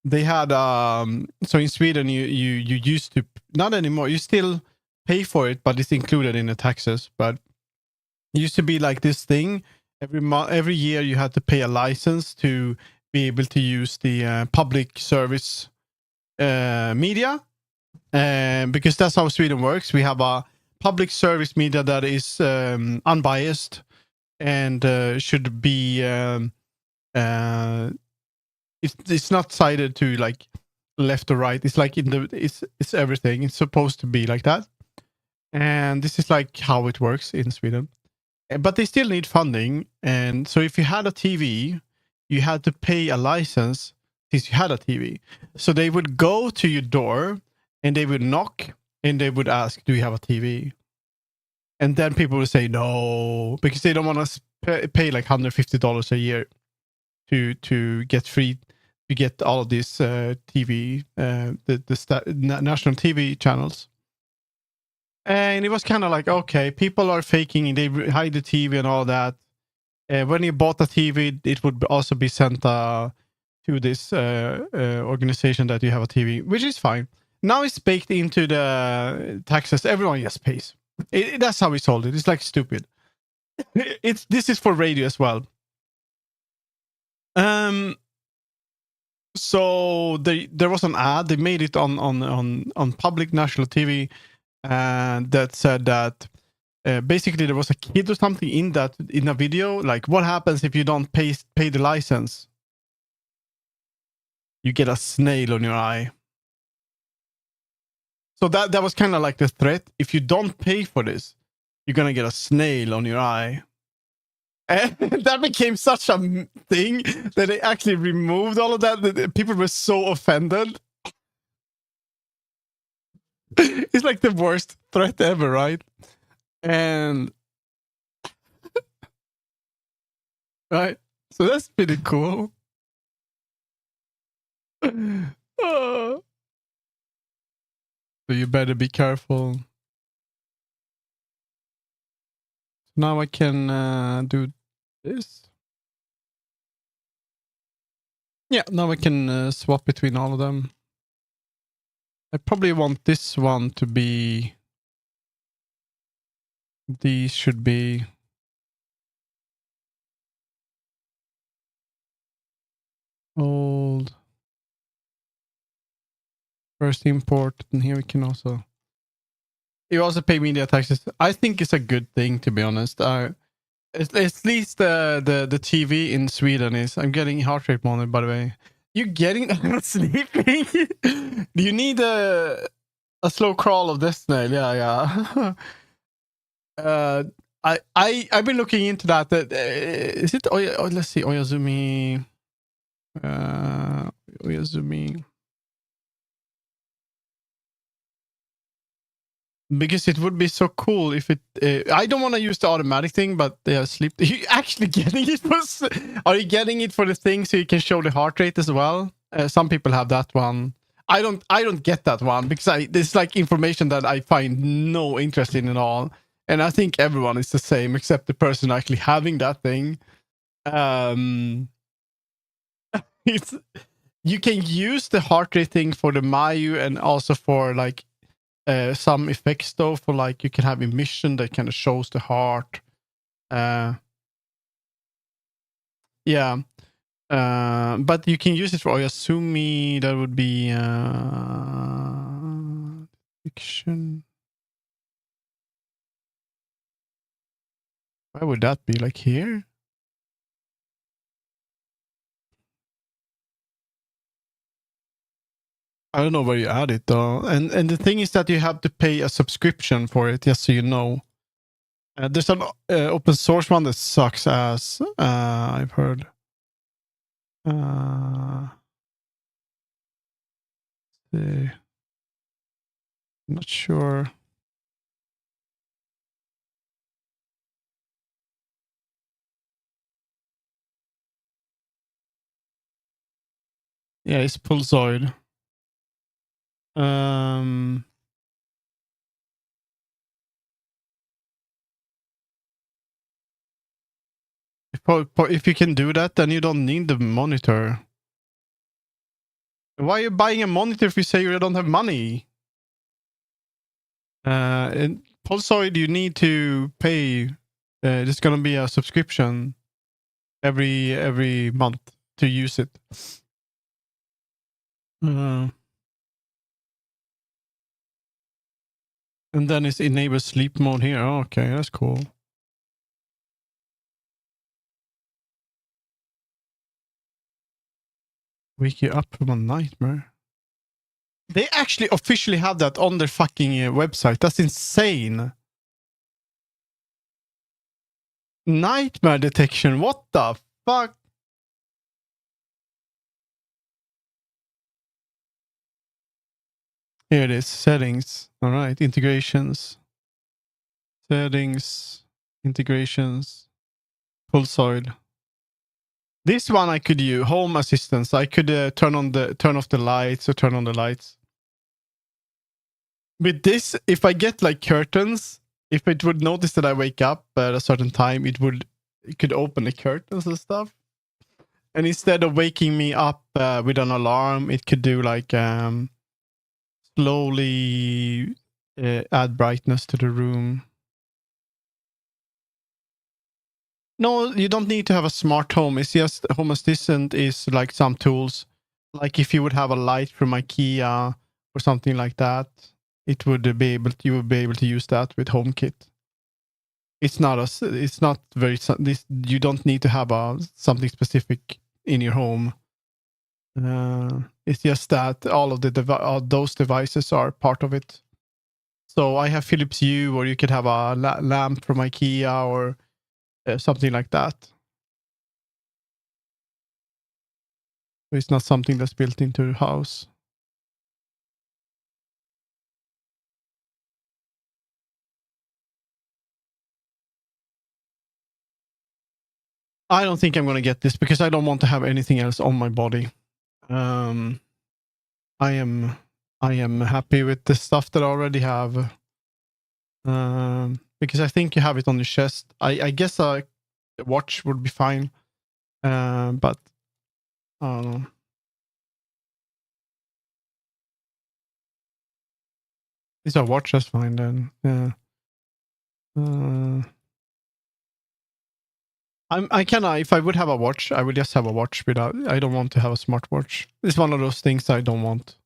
They had so in Sweden you used to, not anymore, you still pay for it, but it's included in the taxes. But it used to be like this thing, every year you had to pay a license to be able to use the public service media, because that's how Sweden works. We have a public service media that is unbiased and should be it's not sided to like left or right. It's like it's everything. It's supposed to be like that, and this is like how it works in Sweden. But they still need funding, and so if you had a TV, you had to pay a license since you had a TV. So they would go to your door and they would knock and they would ask, "Do you have a TV?" And then people would say no, because they don't want to pay like $150 a year to get free, to get all of these TV, national TV channels. And it was kind of like, okay, people are faking, they hide the TV and all that. When you bought a TV, it would also be sent to this organization that you have a TV, which is fine. Now it's baked into the taxes. Everyone just pays. That's how we sold it. It's like stupid. This is for radio as well. So there was an ad. They made it on public national TV, and that said that basically there was a kid or something in a video. Like, what happens if you don't pay the license? You get a snail on your eye. So that was kind of like the threat. If you don't pay for this, you're gonna get a snail on your eye. And that became such a thing that they actually removed all of that. People were so offended. It's like the worst threat ever, right? And right, so that's pretty cool. So you better be careful. Now I can do this. Yeah, now I can swap between all of them. I probably want this one to be... These should be... old. First import, and here we can also... You also pay media taxes. I think it's a good thing, to be honest. At least the TV in Sweden is... I'm getting heart rate monitor, by the way. You're getting sleeping? Do you need a slow crawl of this snail? Yeah. I've been looking into that. Is it let's see, Oyazumi. Oyazumi. Because it would be so cool if it... I don't want to use the automatic thing, but sleep... Are you actually getting it for... Are you getting it for the thing so you can show the heart rate as well? Some people have that one. I don't get that one because it's like information that I find no interest in at all. And I think everyone is the same except the person actually having that thing. It's... You can use the heart rate thing for the Mayu and also for like some effects though, for like you can have emission that kind of shows the heart. Yeah. But you can use it for Oyasumi. That would be fiction. Why would that be? Like here? I don't know where you add it though. And the thing is that you have to pay a subscription for it, just so you know. There's an open source one that sucks ass, I've heard. I'm not sure. Yeah, it's Pulsoid. If you can do that, then you don't need the monitor. Why are you buying a monitor if you say you don't have money? In Pulsoid, you need to pay. There's gonna be a subscription every month to use it. And then it's enable sleep mode here. Oh, okay, that's cool. Wake you up from a nightmare. They actually officially have that on their fucking website. That's insane. Nightmare detection. What the fuck? Here it is. Settings. All right. Integrations. Settings. Integrations. Pulsoid. This one I could use. Home assistance. I could turn off the lights or turn on the lights. With this, if I get like curtains, if it would notice that I wake up at a certain time, it could open the curtains and stuff. And instead of waking me up with an alarm, it could do like slowly add brightness to the room. No, you don't need to have a smart home. It's just Home Assistant is like some tools. Like if you would have a light from IKEA or something like that, you would be able to use that with HomeKit. It's not very... you don't need to have something specific in your home. It's just that all of those devices are part of it. So I have Philips Hue, or you could have a lamp from IKEA or something like that. It's not something that's built into the house. I don't think I'm going to get this because I don't want to have anything else on my body. I am happy with the stuff that I already have. Because I think you have it on your chest. I guess a watch would be fine. But I don't know. It's a watch, that's fine then. Yeah. I cannot. If I would have a watch, I would just have a watch without. I don't want to have a smartwatch. It's one of those things I don't want.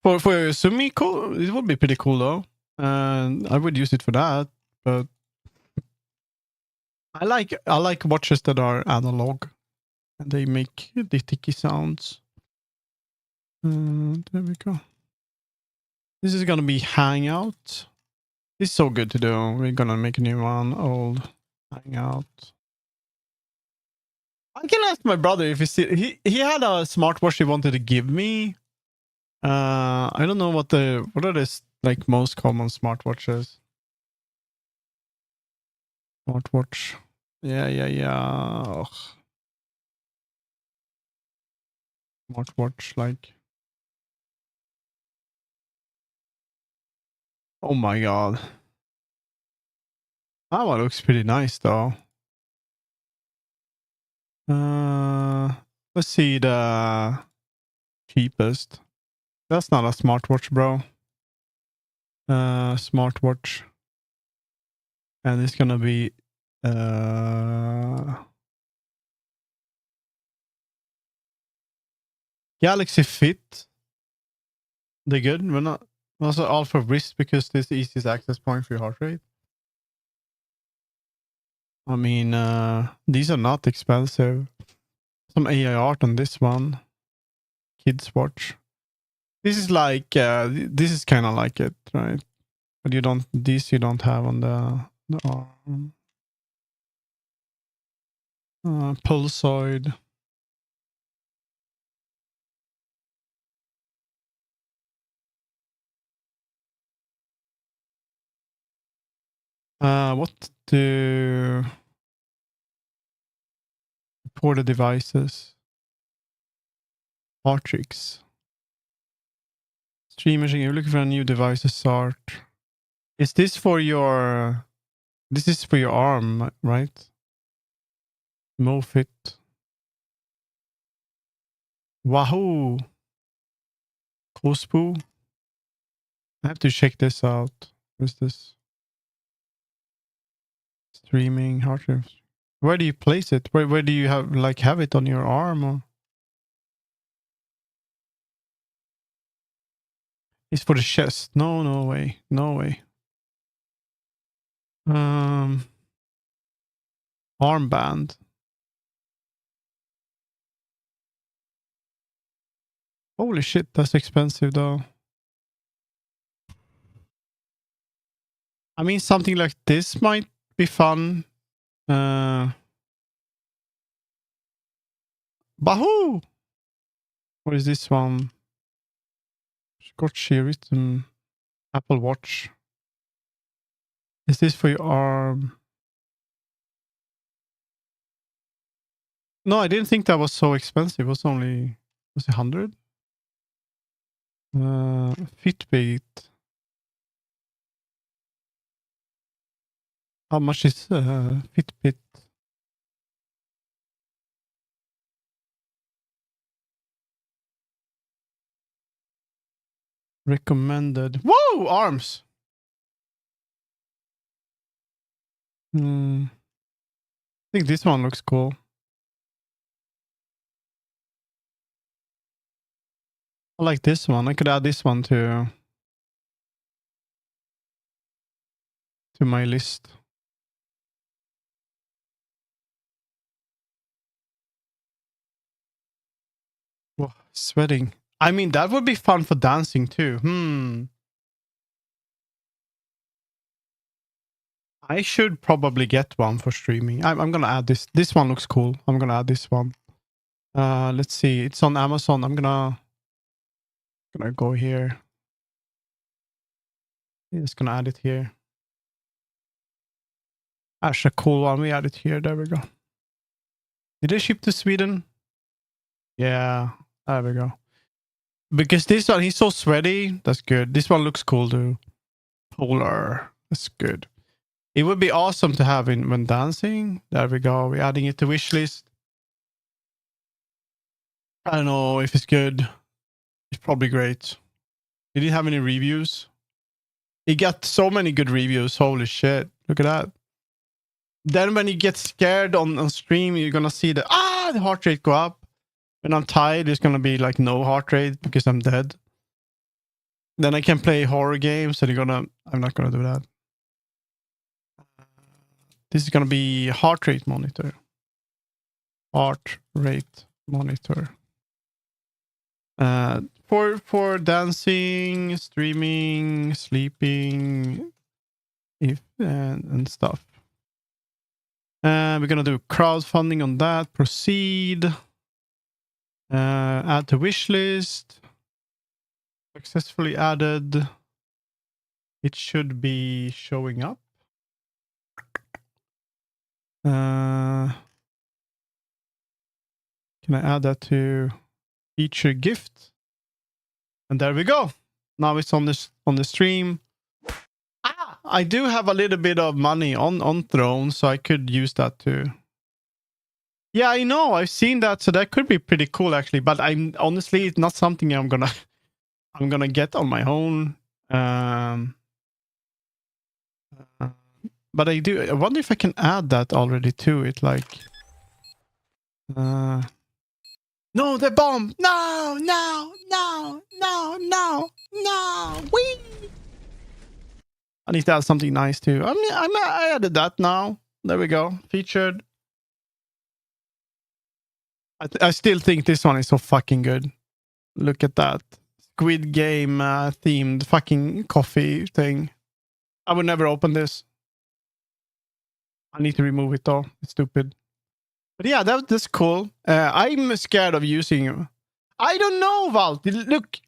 For Sumi, cool. It would be pretty cool though, and I would use it for that. But I like watches that are analog, and they make the ticky sounds. There we go. This is gonna be Hangout. It's so good to do. We're gonna make a new one. Old Hangout. I can ask my brother if he had a smartwatch he wanted to give me. I don't know what are the like most common smartwatches. Smartwatch. Yeah. Ugh. Smartwatch, like. Oh my god. That one looks pretty nice though. Let's see the cheapest. That's not a smartwatch, bro. Smartwatch. And it's gonna be Galaxy Fit. They're good. We're not also all for wrist because this is the easiest access point for your heart rate. I mean, these are not expensive. Some AI art on this one. Kids watch. This is like this is kind of like it, right? But you don't have on the arm. Pulsoid. What do reported devices? Artrix. Streamers, you're looking for a new device to start. Is this for your? This is for your arm, right? MoFit. Wahoo! Cospo. I have to check this out. What is this? Streaming heart rate. Where do you place it? Where do you have it on your arm or? It's for the chest. No way. No way. Armband. Holy shit, that's expensive though. I mean, something like this might be fun. Bahoo! What is this one? Scotchy written Apple Watch. Is this for your arm? No, I didn't think that was so expensive. It was only it 100? Fitbit. How much is Fitbit? Recommended. Whoa! Arms! I think this one looks cool. I like this one. I could add this one to my list. Whoa, sweating. I mean, that would be fun for dancing too. I should probably get one for streaming. I'm gonna add this. This one looks cool. I'm gonna add this one. Let's see. It's on Amazon. I'm gonna go here. Just gonna add it here. That's a cool one. We add it here. There we go. Did they ship to Sweden? Yeah. There we go. Because this one, he's so sweaty. That's good. This one looks cool too. Polar. That's good. It would be awesome to have in when dancing. There we go. We're adding it to wishlist. I don't know if it's good. It's probably great. Did it have any reviews? He got so many good reviews. Holy shit. Look at that. Then when you get scared on stream, you're going to see the heart rate go up. When I'm tired, it's going to be like no heart rate because I'm dead. Then I can play horror games and I'm not going to do that. This is going to be heart rate monitor. Heart rate monitor. For dancing, streaming, sleeping, and stuff. We're gonna do crowdfunding on that. Proceed. Add to wish list. Successfully added. It should be showing up. Can I add that to feature gift? And there we go. Now it's on the stream. I do have a little bit of money on Throne, so I could use that too. Yeah, I know. I've seen that, so that could be pretty cool actually. But I'm honestly, it's not something I'm gonna get on my own. But I wonder if I can add that already to it, like. No, the bomb! No! Whee! I need to add something nice too. I added that now. There we go. Featured. I still think this one is so fucking good. Look at that. Squid Game themed fucking coffee thing. I would never open this. I need to remove it though. It's stupid. But yeah, that's cool. I'm scared of using. I don't know, Walt. Look.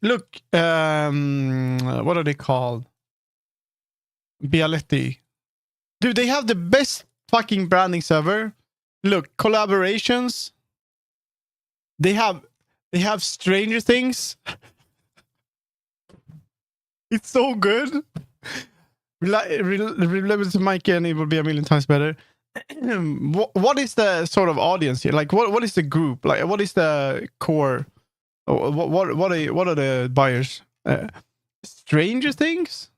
What are they called? Bialetti. Dude, they have the best fucking branding ever. Look, collaborations. They have Stranger Things. It's so good. Reliable to Mike and it will be a million times better. What is the sort of audience here? Like, what is the group? Like, what is the core? What are the buyers? Stranger Things?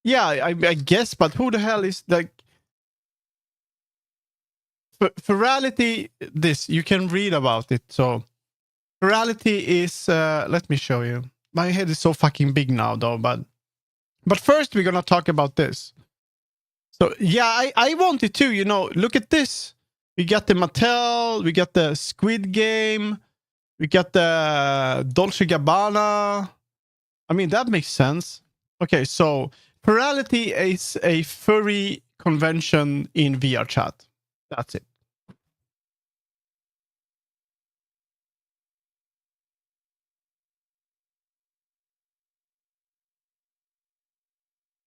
Yeah, I guess, but who the hell is like? Virality, this you can read about it. So, virality is. Let me show you. My head is so fucking big now, though. But first, we're gonna talk about this. So yeah, I want it too. You know, look at this. We got the Mattel. We got the Squid Game. We got the Dolce Gabbana. I mean, that makes sense. Okay, so Virality is a furry convention in VRChat. That's it.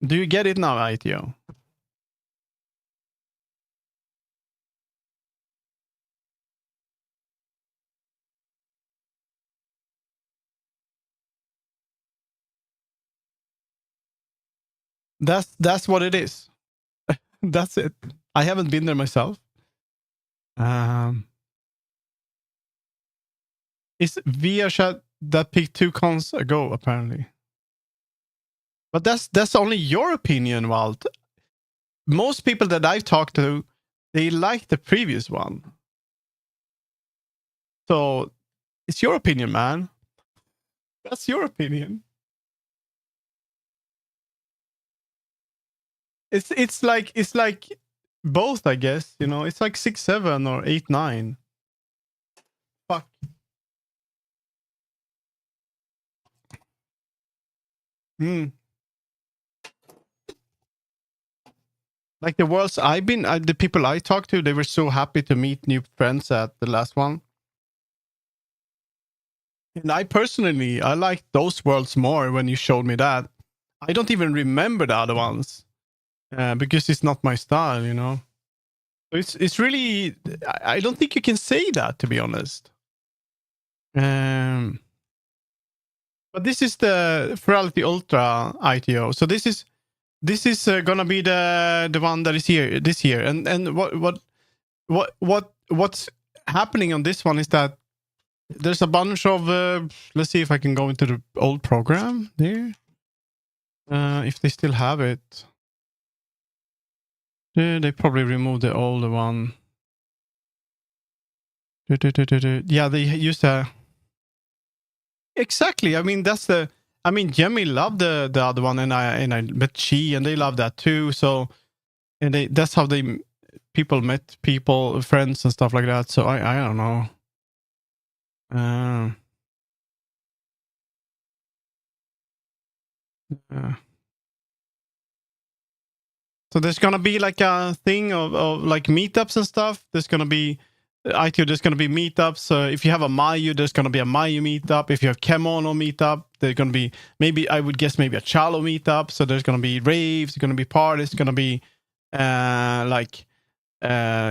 Do you get it now, ITO? That's what it is. That's it. I haven't been there myself. It's VRChat that picked 2 cons ago, apparently. But that's only your opinion, Walt. Most people that I've talked to, they like the previous one. So it's your opinion, man. That's your opinion. It's like both, I guess. You know, it's like 6, 7 or 8, 9. Fuck. Mm. Like the worlds I've been, the people I talked to, they were so happy to meet new friends at the last one. And I personally, I like those worlds more when you showed me that. I don't even remember the other ones because it's not my style, you know. It's really, I don't think you can say that, to be honest. But this is the Ferality Ultra ITO. So this is gonna be the one that is here this year. And what's happening on this one is that there's a bunch of let's see if I can go into the old program there. If they still have it. They probably removed the older one. Yeah, they used a exactly. I mean, that's the. I mean, Jemmy loved the other one, and I met she, and they love that too. So, and that's how people met people, friends, and stuff like that. So I don't know. So there's gonna be like a thing of like meetups and stuff. There's gonna be ITO. There's gonna be meetups. If you have a Mayu, there's gonna be a Mayu meetup. If you have Kemono meetup, there's gonna be maybe I would guess maybe a Chalo meetup. So there's gonna be raves. There's gonna be parties. There's gonna be like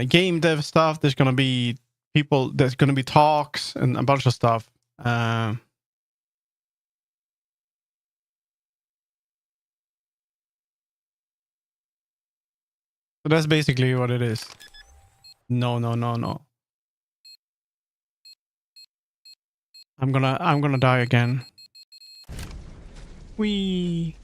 game dev stuff. There's gonna be people. There's gonna be talks and a bunch of stuff. So that's basically what it is. No. I'm gonna die again. Whee.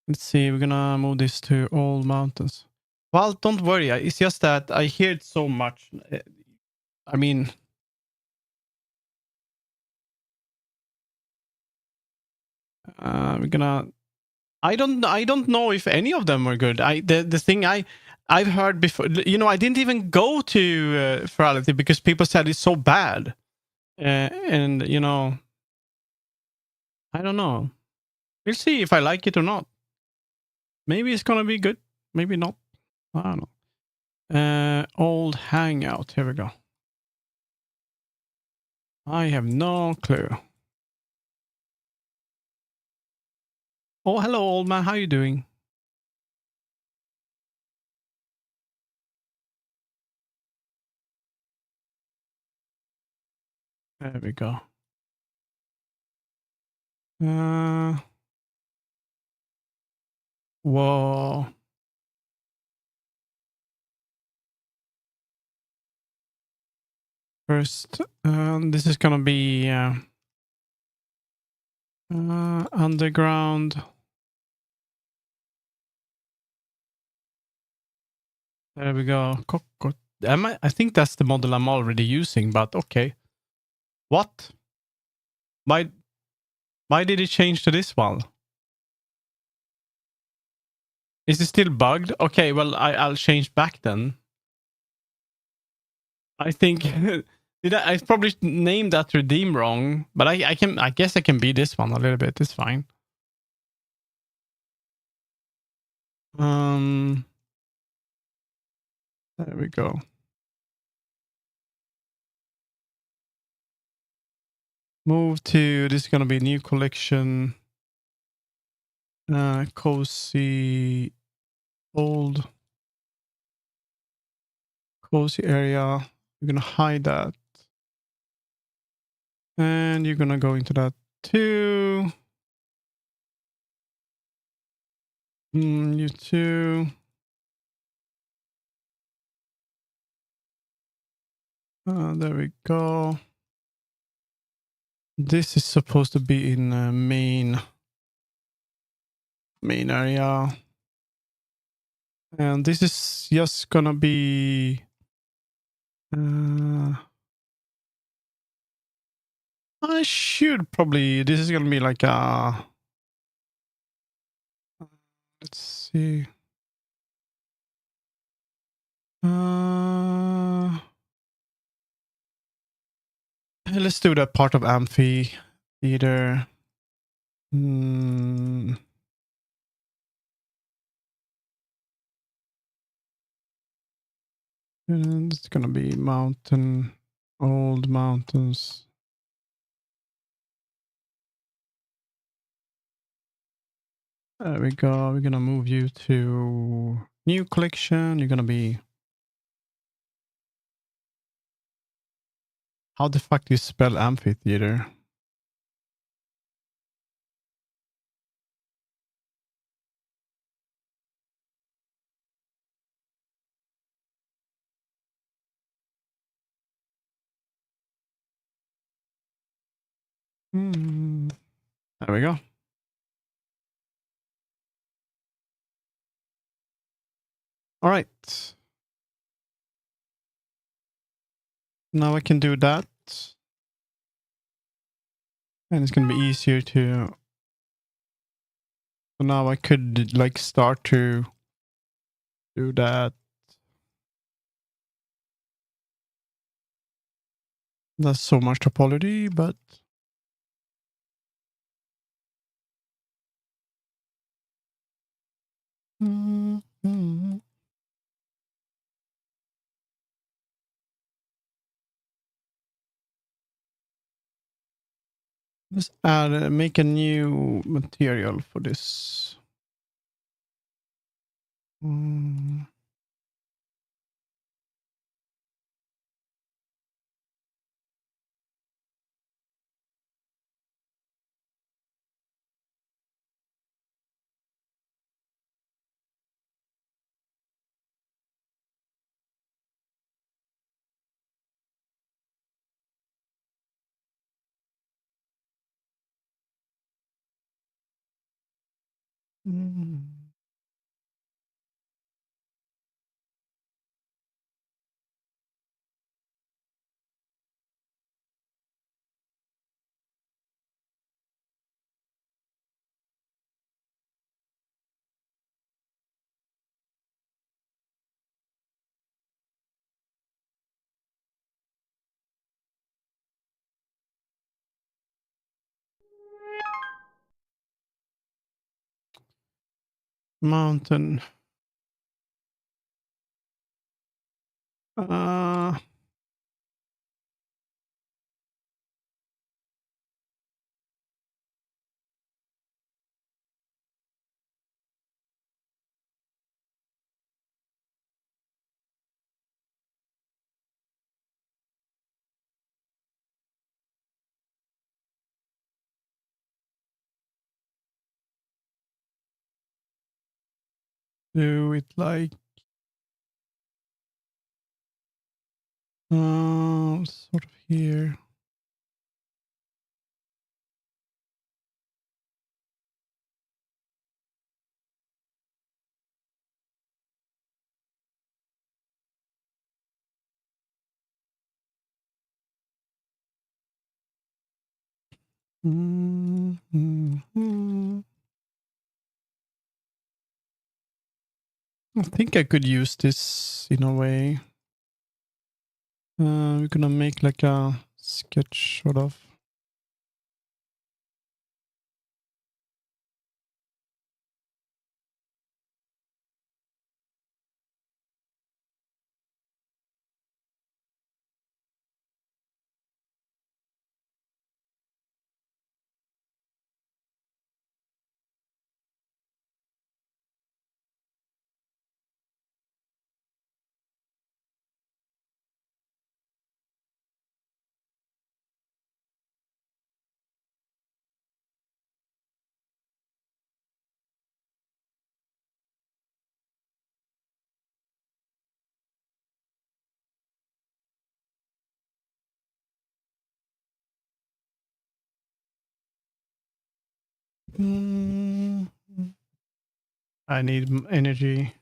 Let's see, we're gonna move this to all mountains. Well, don't worry. It's just that I hear it so much. I mean, we're gonna. I don't know if any of them were good. The thing I've heard before. You know, I didn't even go to Ferality because people said it's so bad, and you know, I don't know. We'll see if I like it or not. Maybe it's gonna be good. Maybe not. I don't know. Old Hangout. Here we go. I have no clue. Oh, hello, old man. How you doing? There we go. Whoa. First, this is gonna be underground. There we go. I think that's the model I'm already using, but okay. What? Why did it change to this one? Is it still bugged? Okay, well I'll change back then. I think I probably named that redeem wrong, but I guess I can be this one a little bit. It's fine. There we go. Move to, this is going to be new collection. Cozy, old, cozy area. You're going to hide that. And you're going to go into that too. You too. There we go. This is supposed to be in main area. And this is just gonna be I should probably, this is gonna be like a, let's see, let's do that part of amphitheater. And it's gonna be mountain, old mountains. There we go. We're gonna move you to new collection. You're gonna be. How the fuck do you spell amphitheater? There we go. All right. Now I can do that. And it's going to be easier to... So now I could like start to do that. That's so much topology, but... Let's add, make a new material for this. Mountain. Do it like... sort of here. I think I could use this in a way. We're gonna make like a sketch sort of. I need energy.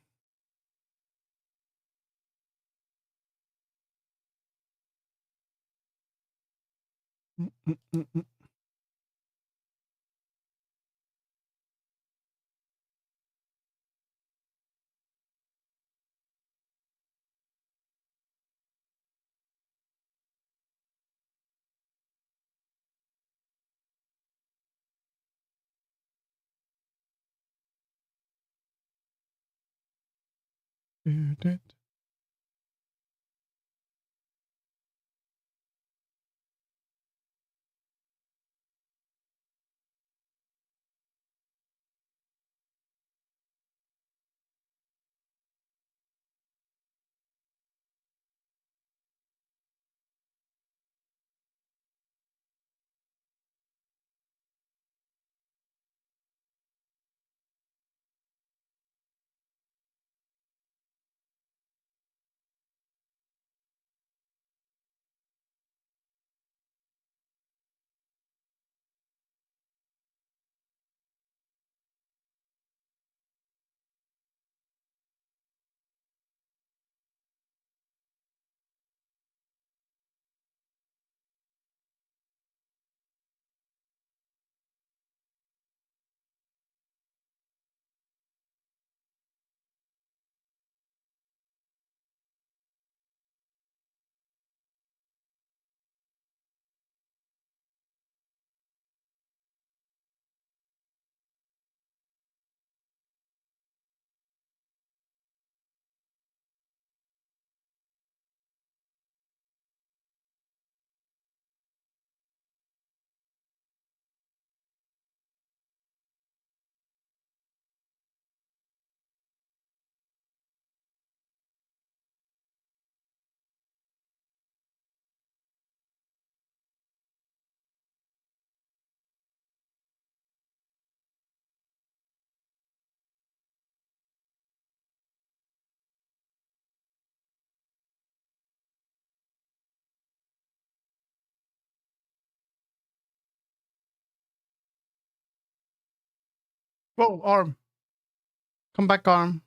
Whoa, arm. Come back, arm.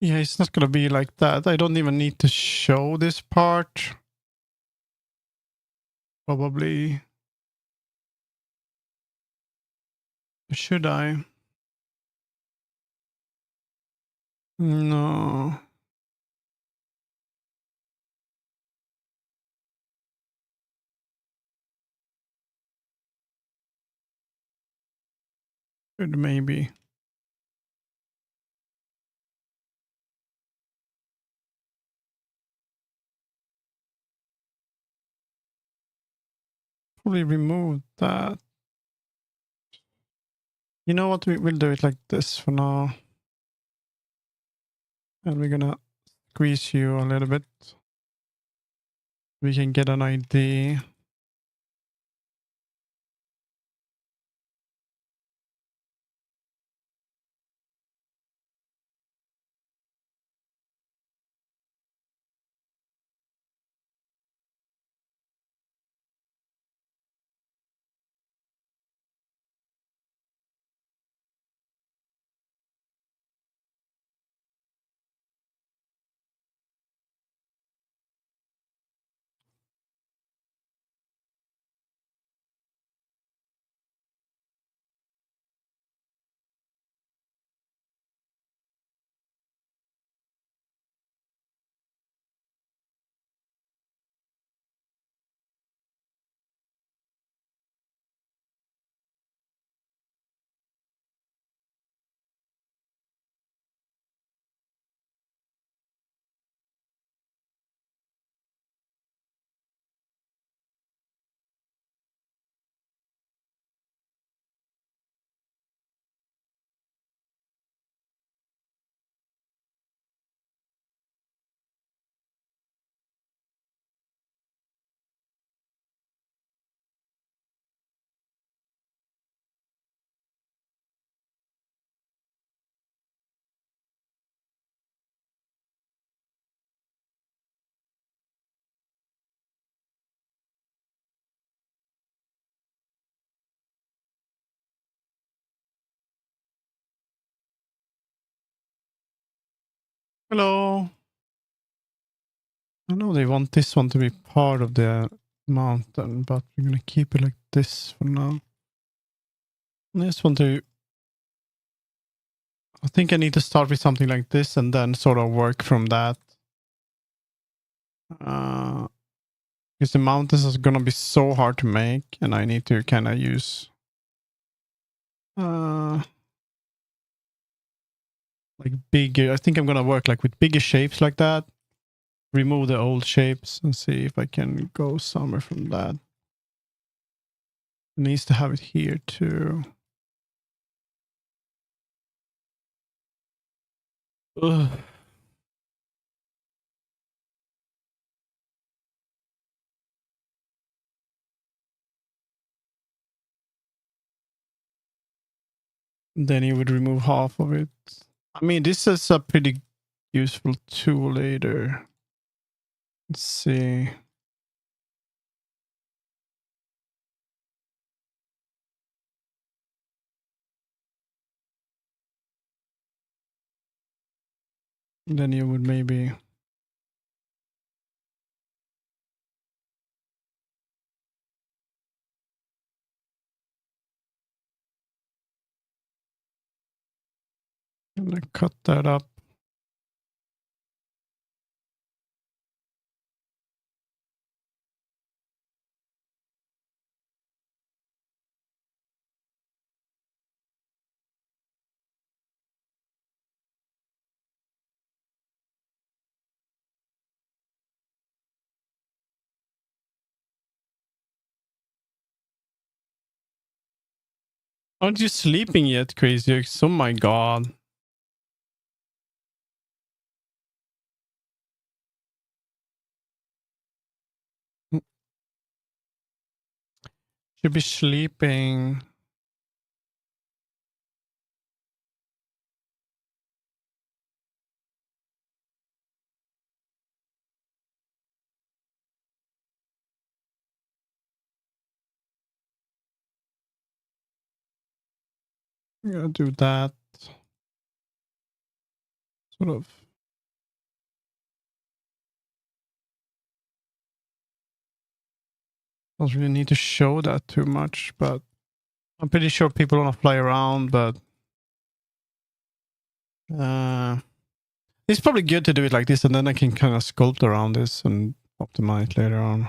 Yeah, it's not gonna be like that. I don't even need to show this part. Probably. Should I? No. Should maybe. Probably remove that. You know what? We'll do it like this for now. And we're gonna squeeze you a little bit. We can get an idea. Hello. I know they want this one to be part of the mountain, but we're gonna keep it like this for now. This one to... I think I need to start with something like this and then sort of work from that. Because the mountains is gonna be so hard to make, and I need to kind of use like bigger... I think I'm gonna work like with bigger shapes like that. Remove the old shapes and see if I can go somewhere from that. It needs to have it here too. Ugh. Then you would remove half of it. I mean, this is a pretty useful tool later. Let's see. Then you would maybe... gonna cut that up. Aren't you sleeping yet, Crazy X? Oh my god. Should be sleeping. I'm gonna do that. Sort of. Don't really need to show that too much, but I'm pretty sure people wanna fly around, but it's probably good to do it like this, and then I can kind of sculpt around this and optimize later on.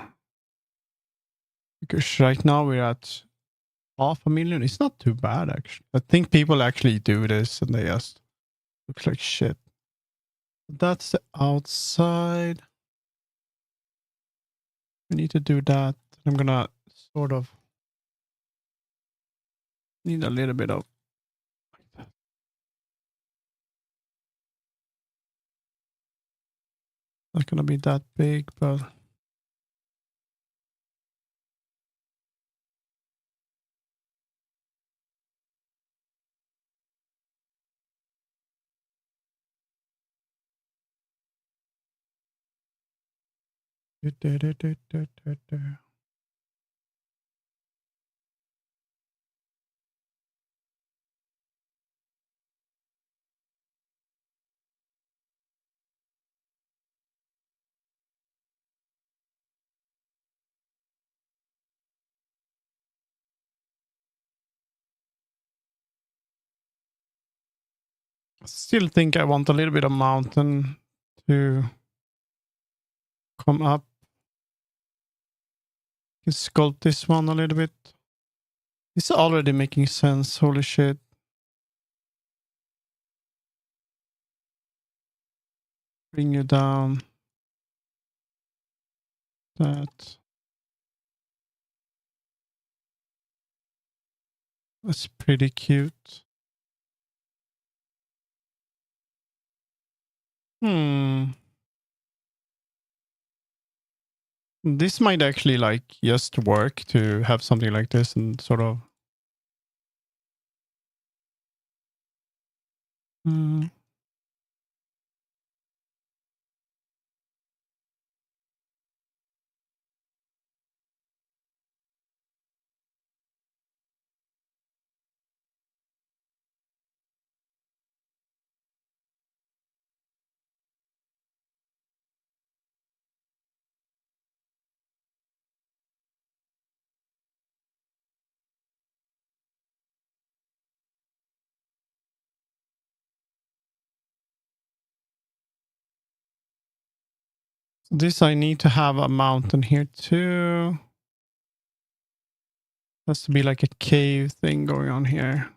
Because right now we're at 500,000. It's not too bad, actually. I think people actually do this and they just look like shit. That's the outside. We need to do that. I'm gonna sort of need a little bit of... Not gonna be that big, but... Still think I want a little bit of mountain to come up. Can sculpt this one a little bit. It's already making sense. Holy shit. Bring you down. That. That's pretty cute. This might actually like just work to have something like this and sort of... This I need to have a mountain here too. Has to be like a cave thing going on here.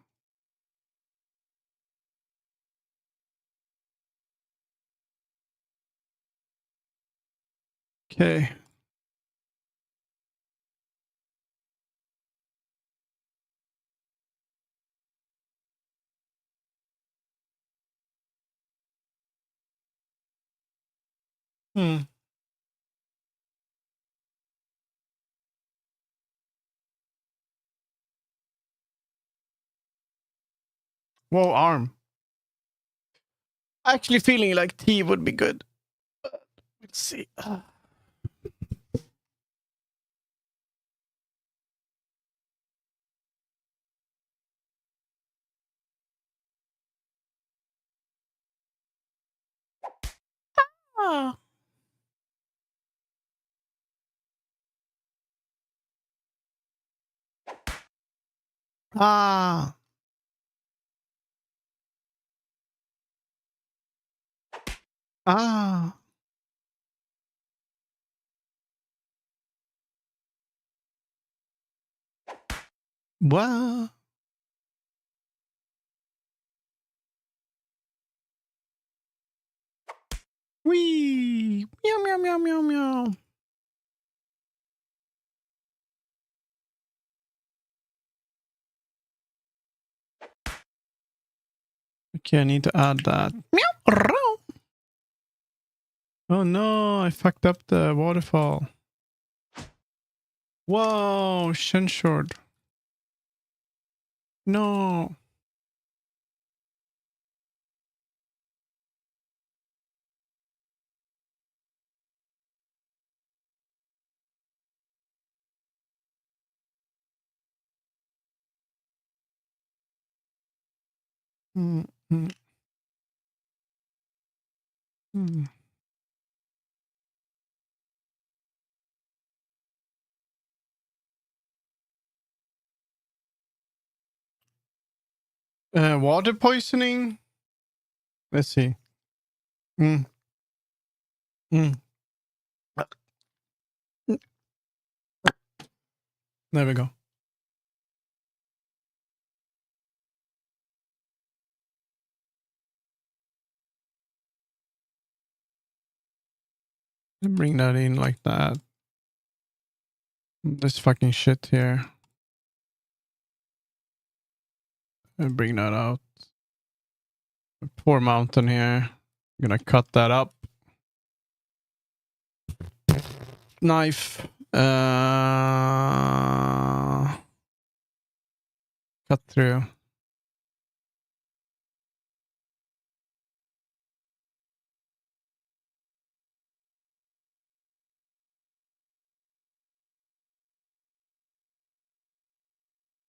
Okay. Hmm. Whoa, arm. Actually feeling like tea would be good. Let's see. Ah. Ah. Ah. Wow. Wee. Meow, meow, meow, meow, meow. Okay, I need to add that. Meow. Oh no, I fucked up the waterfall. Whoa, censored. No. Mm, mm, mm. Water poisoning? Let's see. Mm, mm. There we go. Bring that in like that. This fucking shit here. Bring that out. Poor mountain here. I'm gonna cut that up. Knife. Cut through.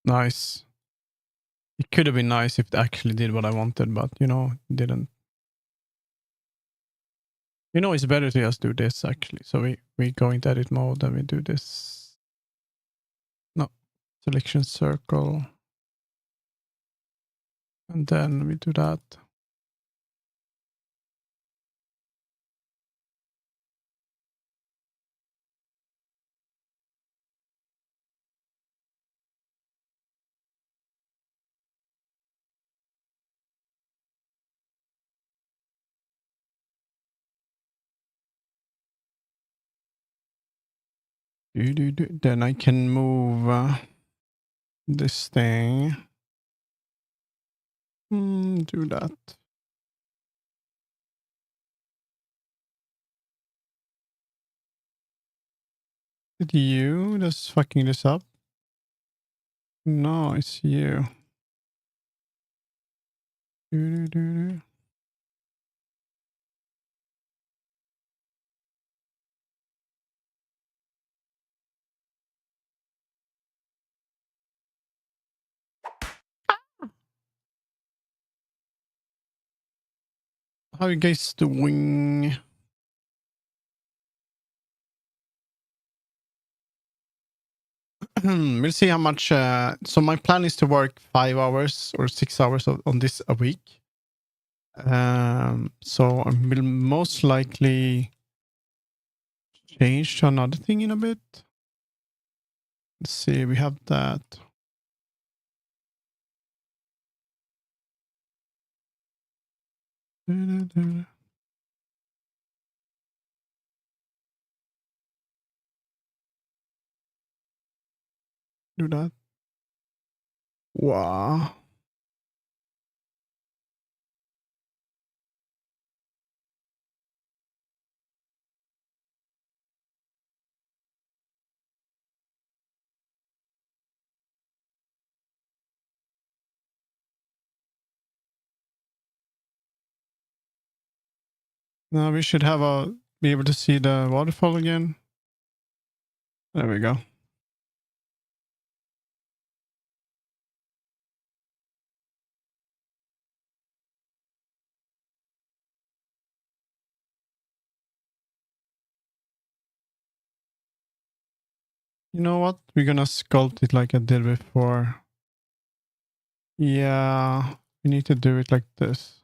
Nice. It could have been nice if it actually did what I wanted, but you know, it didn't. You know, it's better to just do this actually. So we go into edit mode and we do this. No, selection circle. And then we do that. Then I can move this thing. Do that. Did you just fucking this up? No, it's you. How you guys doing? We'll see how much. So my plan is to work 5 hours or 6 hours on this a week. So I will most likely change to another thing in a bit. Let's see, we have that. Do that. Wow. Now we should have be able to see the waterfall again. There we go. You know what? We're gonna sculpt it like I did before. Yeah, we need to do it like this.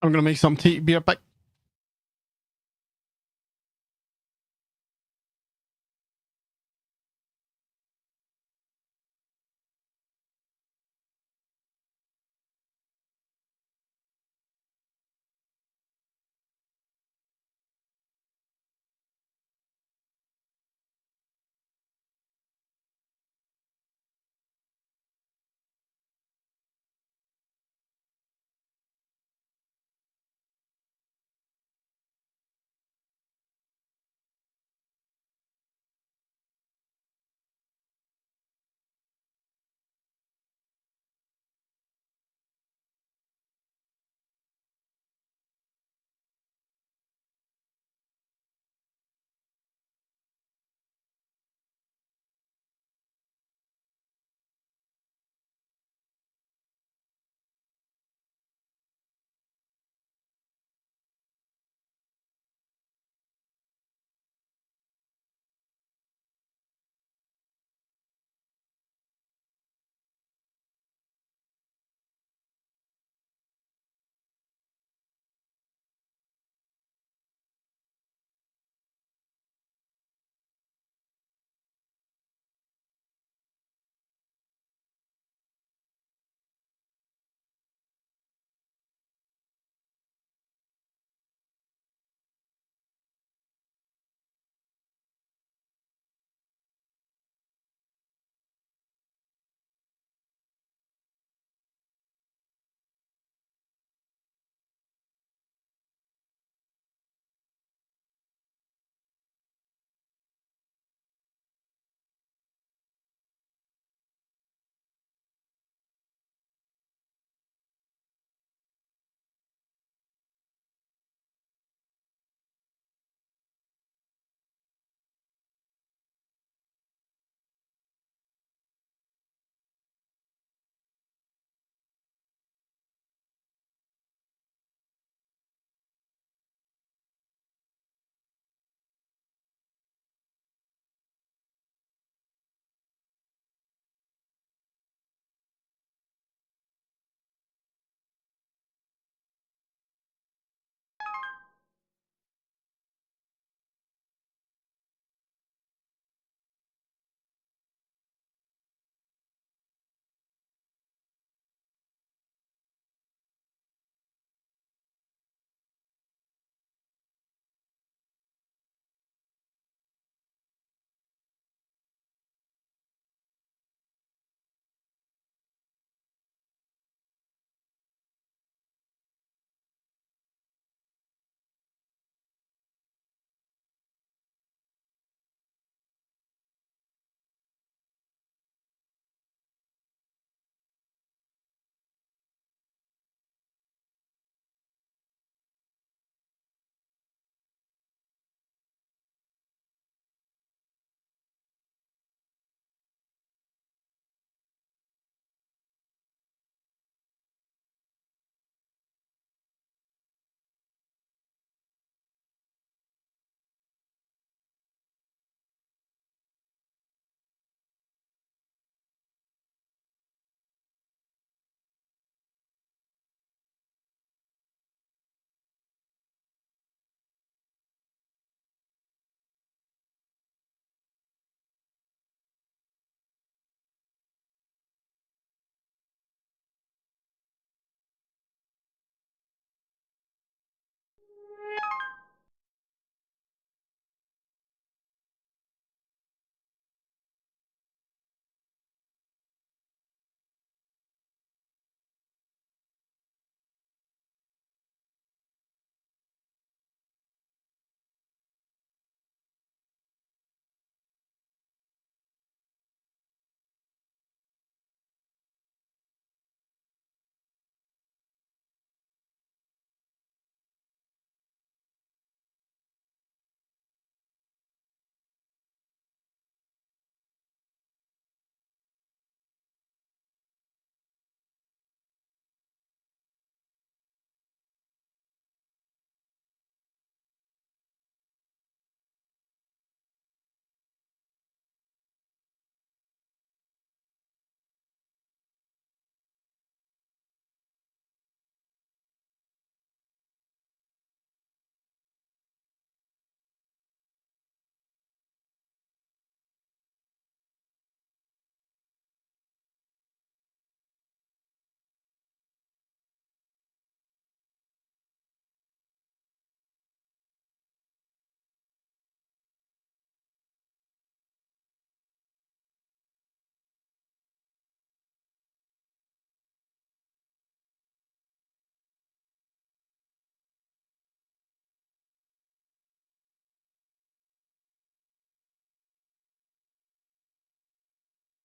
I'm gonna make some tea. Be right back.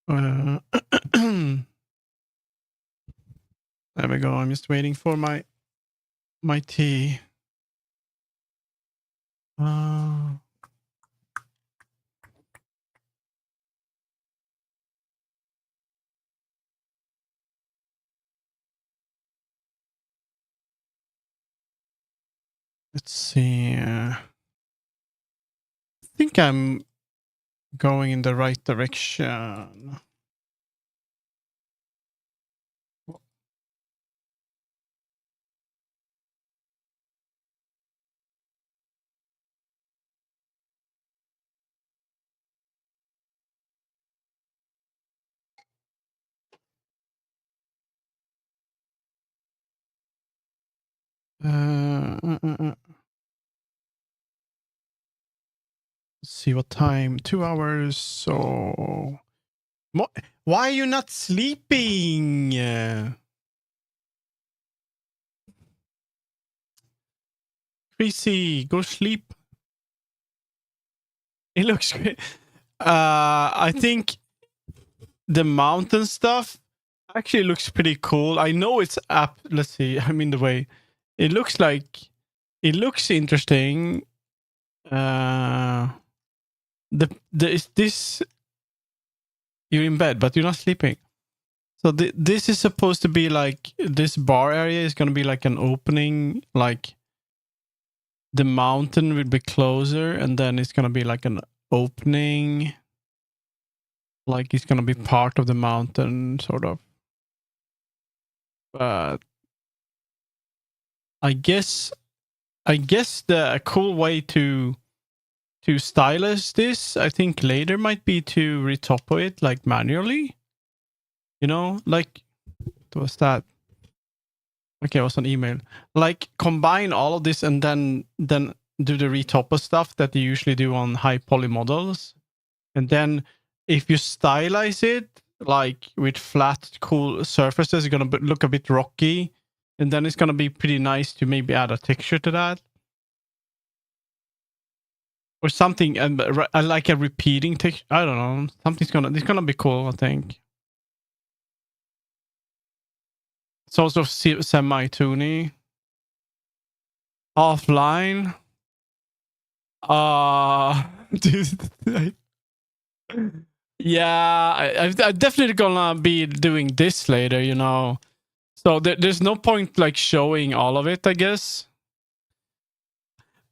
there we go. I'm just waiting for my tea. Let's see. I think I'm going in the right direction. Let's see what time. 2 hours. So, why are you not sleeping? Chrissy, go sleep. It looks great. I think the mountain stuff actually looks pretty cool. I know it's up. Let's see. I'm in the way. It looks interesting. Is this you're in bed, but you're not sleeping. So this is supposed to be like this bar area is going to be like an opening, like the mountain will be closer, and then it's going to be like an opening, like it's going to be part of the mountain, sort of. But I guess the cool way to stylish this, I think later might be to retopo it like manually. You know, like what was that? Okay, it was an email. Like combine all of this and then do the retopo stuff that you usually do on high poly models. And then if you stylize it like with flat, cool surfaces, it's gonna look a bit rocky. And then it's gonna be pretty nice to maybe add a texture to that. Or something, and like a repeating texture. I don't know. It's gonna be cool, I think. It's also semi-toony. Offline. Dude, yeah, I'm definitely gonna be doing this later, you know. So there's no point like showing all of it, I guess.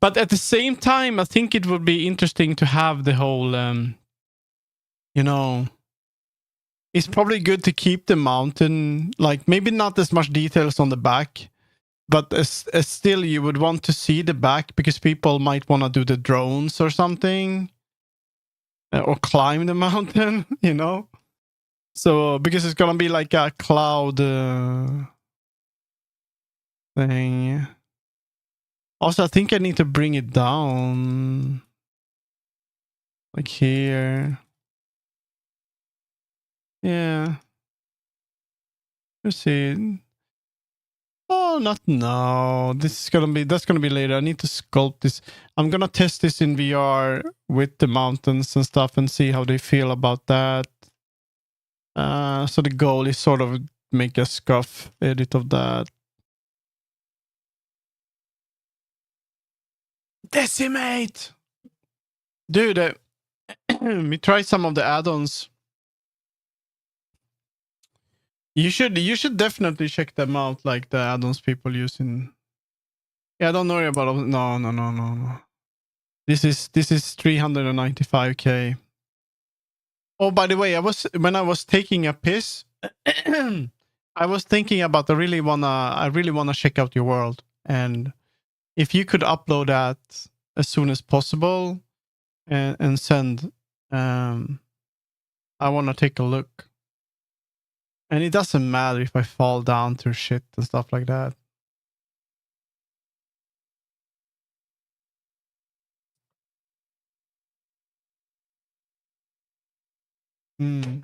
But at the same time, I think it would be interesting to have the whole, you know, it's probably good to keep the mountain, like maybe not as much details on the back, but as still you would want to see the back because people might want to do the drones or something. Or climb the mountain, you know? So, because it's gonna be like a cloud thing. Also, I think I need to bring it down. Like here. Yeah. Let's see. Oh, not now. That's gonna be later. I need to sculpt this. I'm gonna test this in VR with the mountains and stuff and see how they feel about that. So the goal is sort of make a scuff edit of that. Decimate! Dude, we tried some of the add-ons. You should definitely check them out, like the add-ons people using. Yeah, don't worry about it. No. This is 395k. Oh, by the way, when I was taking a piss, I was thinking about I really wanna check out your world, and if you could upload that as soon as possible and send, I wanna take a look. And it doesn't matter if I fall down through shit and stuff like that. Hmm.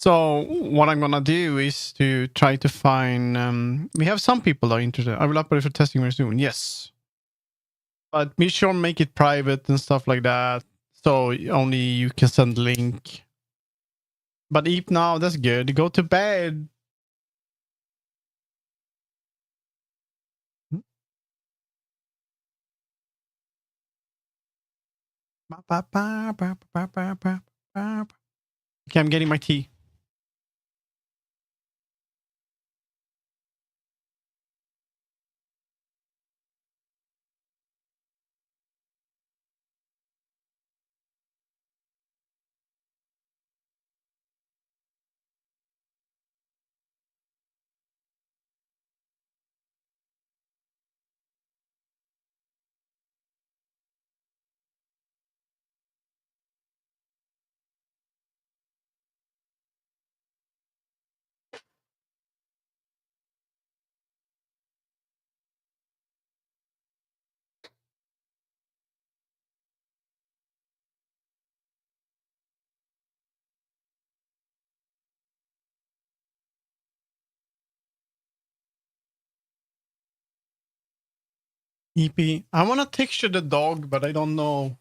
So what I'm gonna do is to try to find. We have some people that are interested. I will upload it for testing very soon. Yes, but be sure to make it private and stuff like that, so only you can send link. But eat now. That's good. Go to bed. Okay, I'm getting my tea. EP. I want to texture the dog, but I don't know.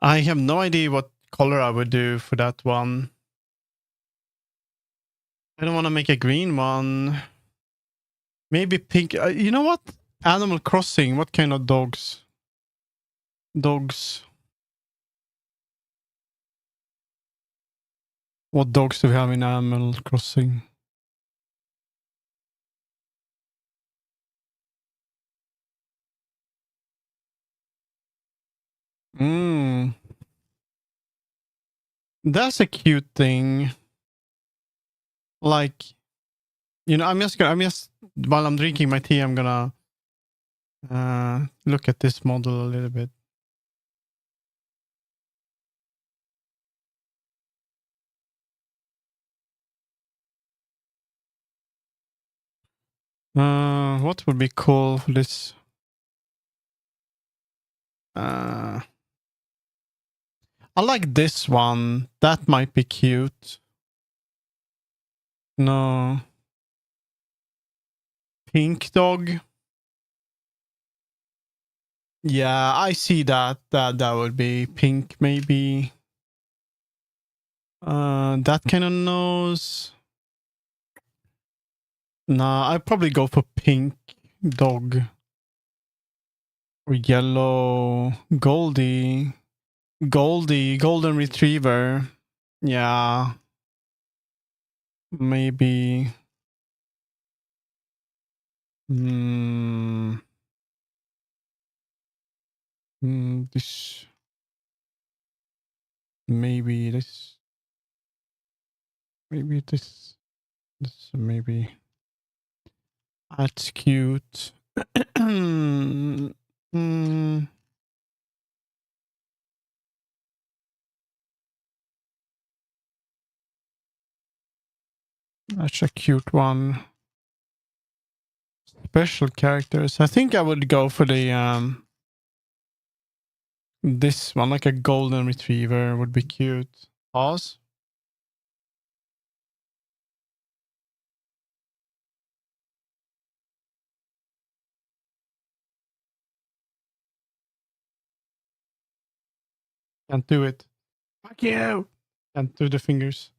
I have no idea what color I would do for that one. I don't want to make a green one. Maybe pink. You know what? Animal Crossing. What kind of dogs? Dogs. What dogs do we have in Animal Crossing? Mm. That's a cute thing. Like, I'm just while I'm drinking my tea, I'm gonna look at this model a little bit. What would be cool for this? I like this one. That might be cute. No. Pink dog. Yeah, I see that. That would be pink, maybe. That kind of nose. Nah, I'd probably go for pink dog. Or yellow. Goldie. Golden retriever. Yeah. Maybe. This. Maybe this. Maybe this. This maybe. That's cute. mm, that's a cute one. Special characters. I think I would go for the this one, like a golden retriever would be cute. Pause. Can't do it. Fuck you. Can't do the fingers.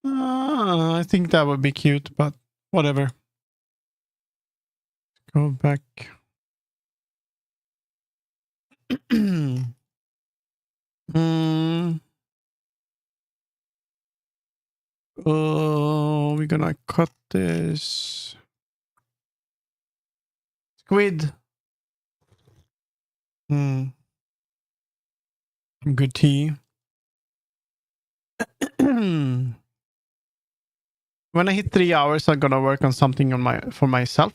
I think that would be cute, but whatever. Go back. Oh, we're gonna cut this. Squid. Good tea. When I hit 3 hours, I'm gonna work on something for myself.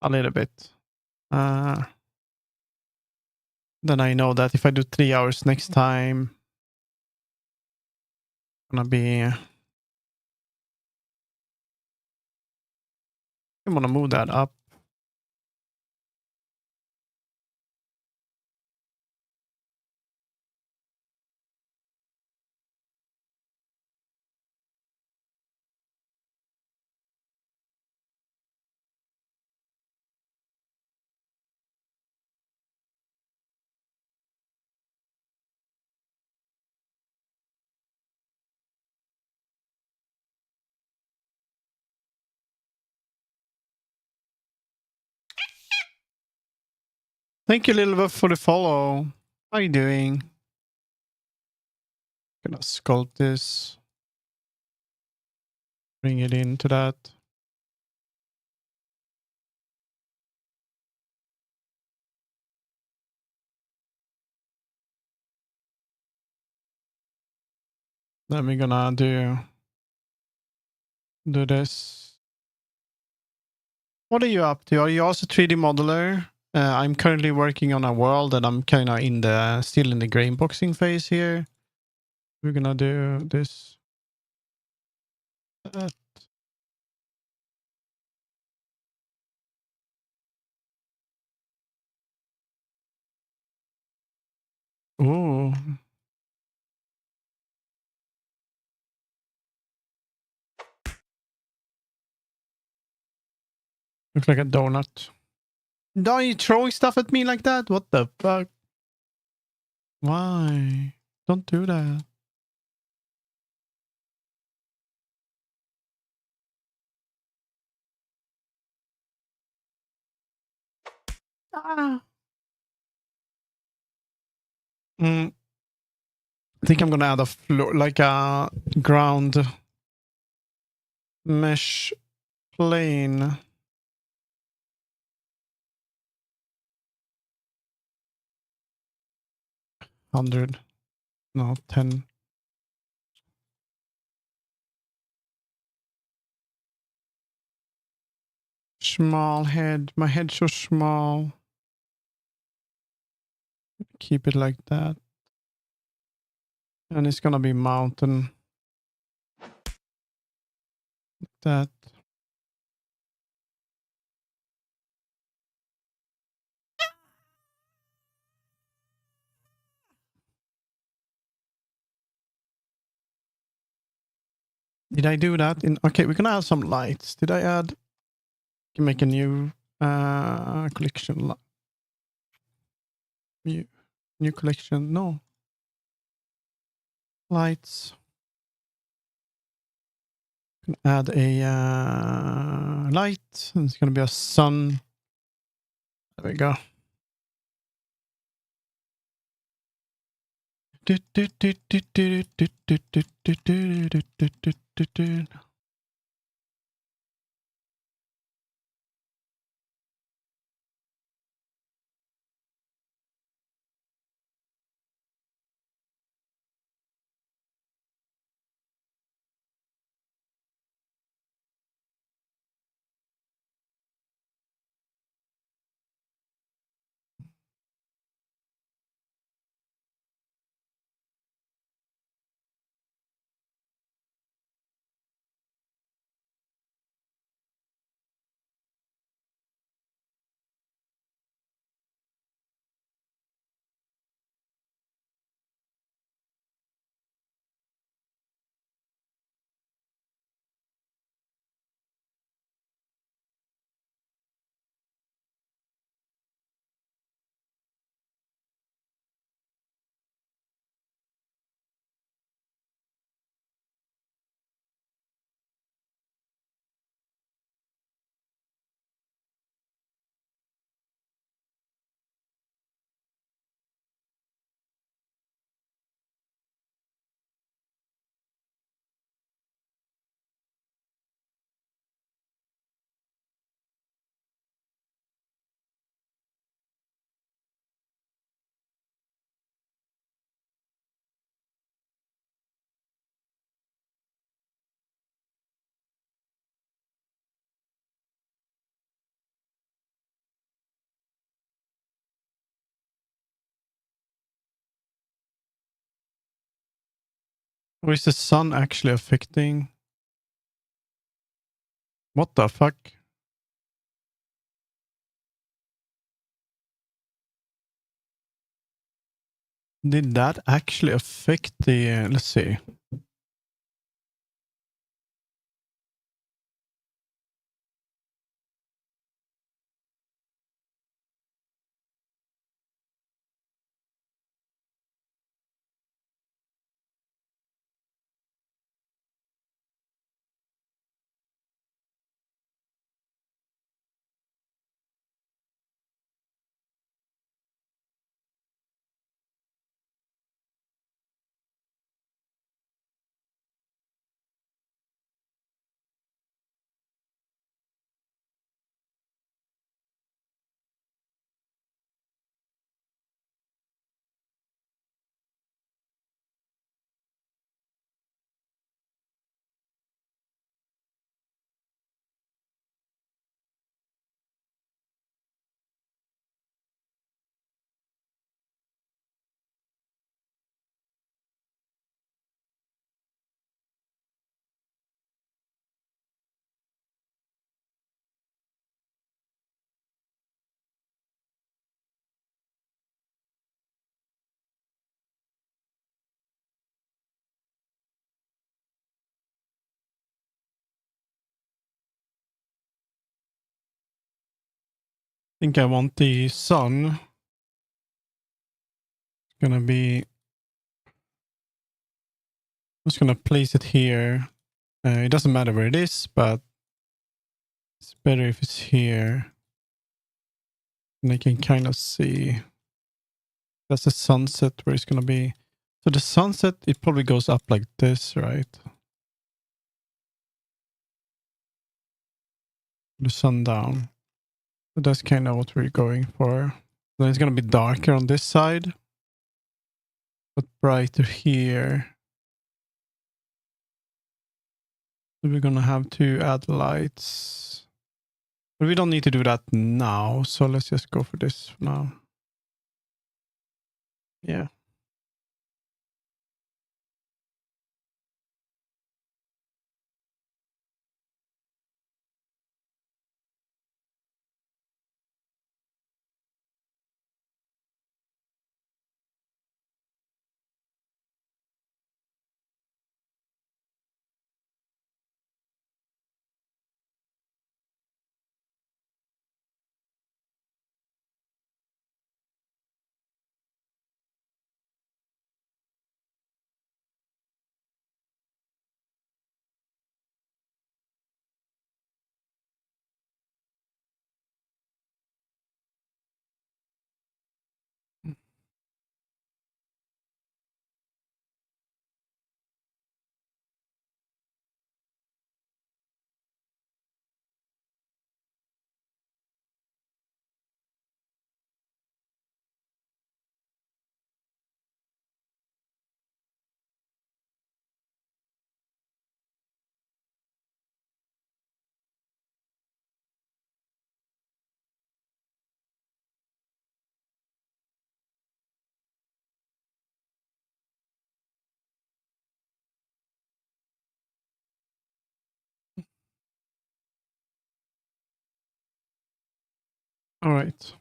A little bit. Then I know that if I do 3 hours next time, gonna be. I'm gonna move that up. Thank you, Lilva, for the follow. How are you doing? Gonna sculpt this. Bring it into that. Then we're gonna do this. What are you up to? Are you also 3D modeler? I'm currently working on a world and I'm kind of still in the grain boxing phase here. We're gonna do this. Ooh. Looks like a donut. Are you throwing stuff at me like that? What the fuck? Why? Don't do that. Ah. I think I'm gonna add a floor, like a ground mesh plane. 100. No, 10. Small head. My head's so small. Keep it like that. And it's gonna be mountain. Like that. Did I do that? Okay, we're gonna add some lights. Did I add? Can make a new collection. New collection. No. Lights. Can add a light. And it's gonna be a sun. There we go. Or is the sun actually affecting? What the fuck? Did that actually affect the... let's see. think I want the sun. It's gonna be. I'm just gonna place it here. It doesn't matter where it is, but it's better if it's here. And I can kind of see. That's the sunset where it's gonna be. So the sunset, it probably goes up like this, right? The sundown. So that's kind of what we're going for. Then it's gonna be darker on this side, but brighter here. So we're gonna have to add lights. But we don't need to do that now, so let's just go for this for now. Yeah. All right.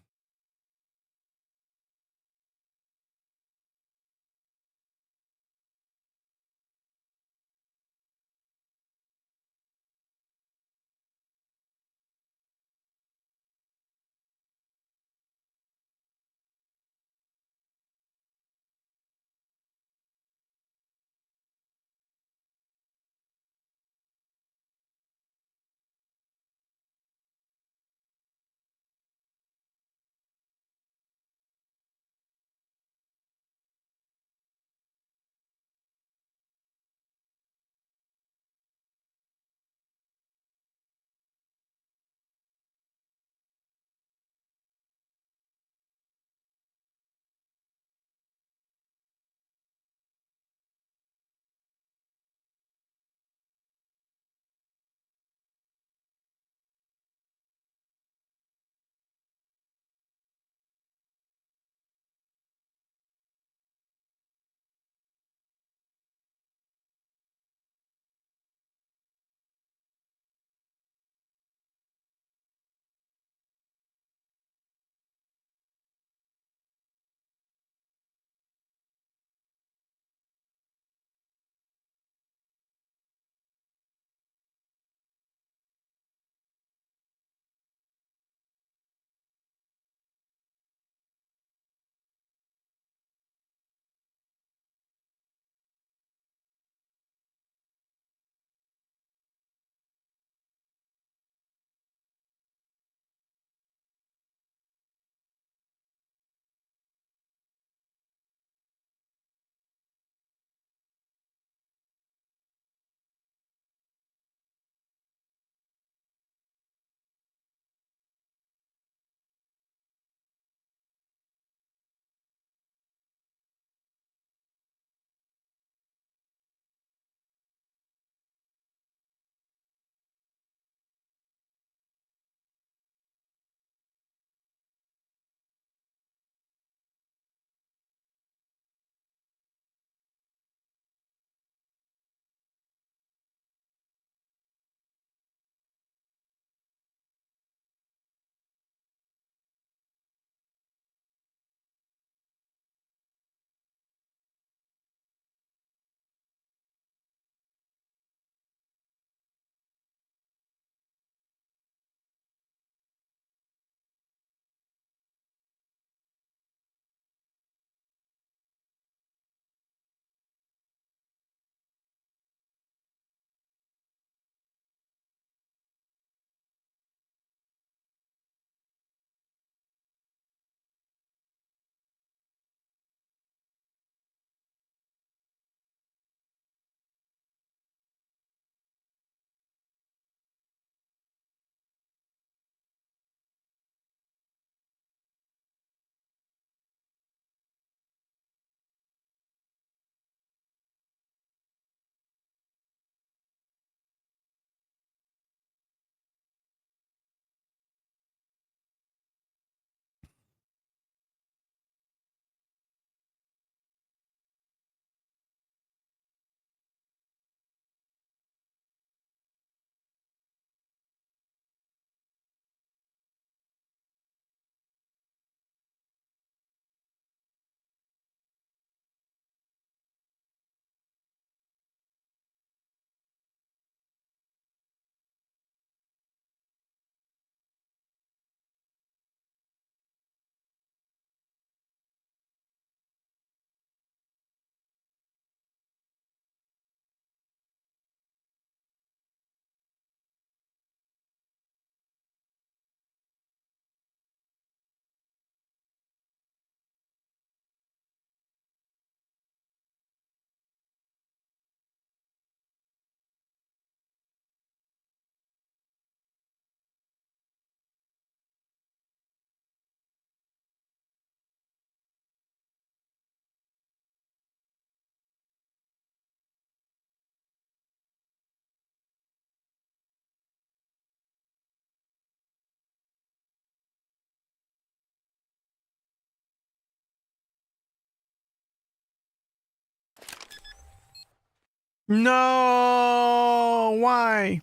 No, why?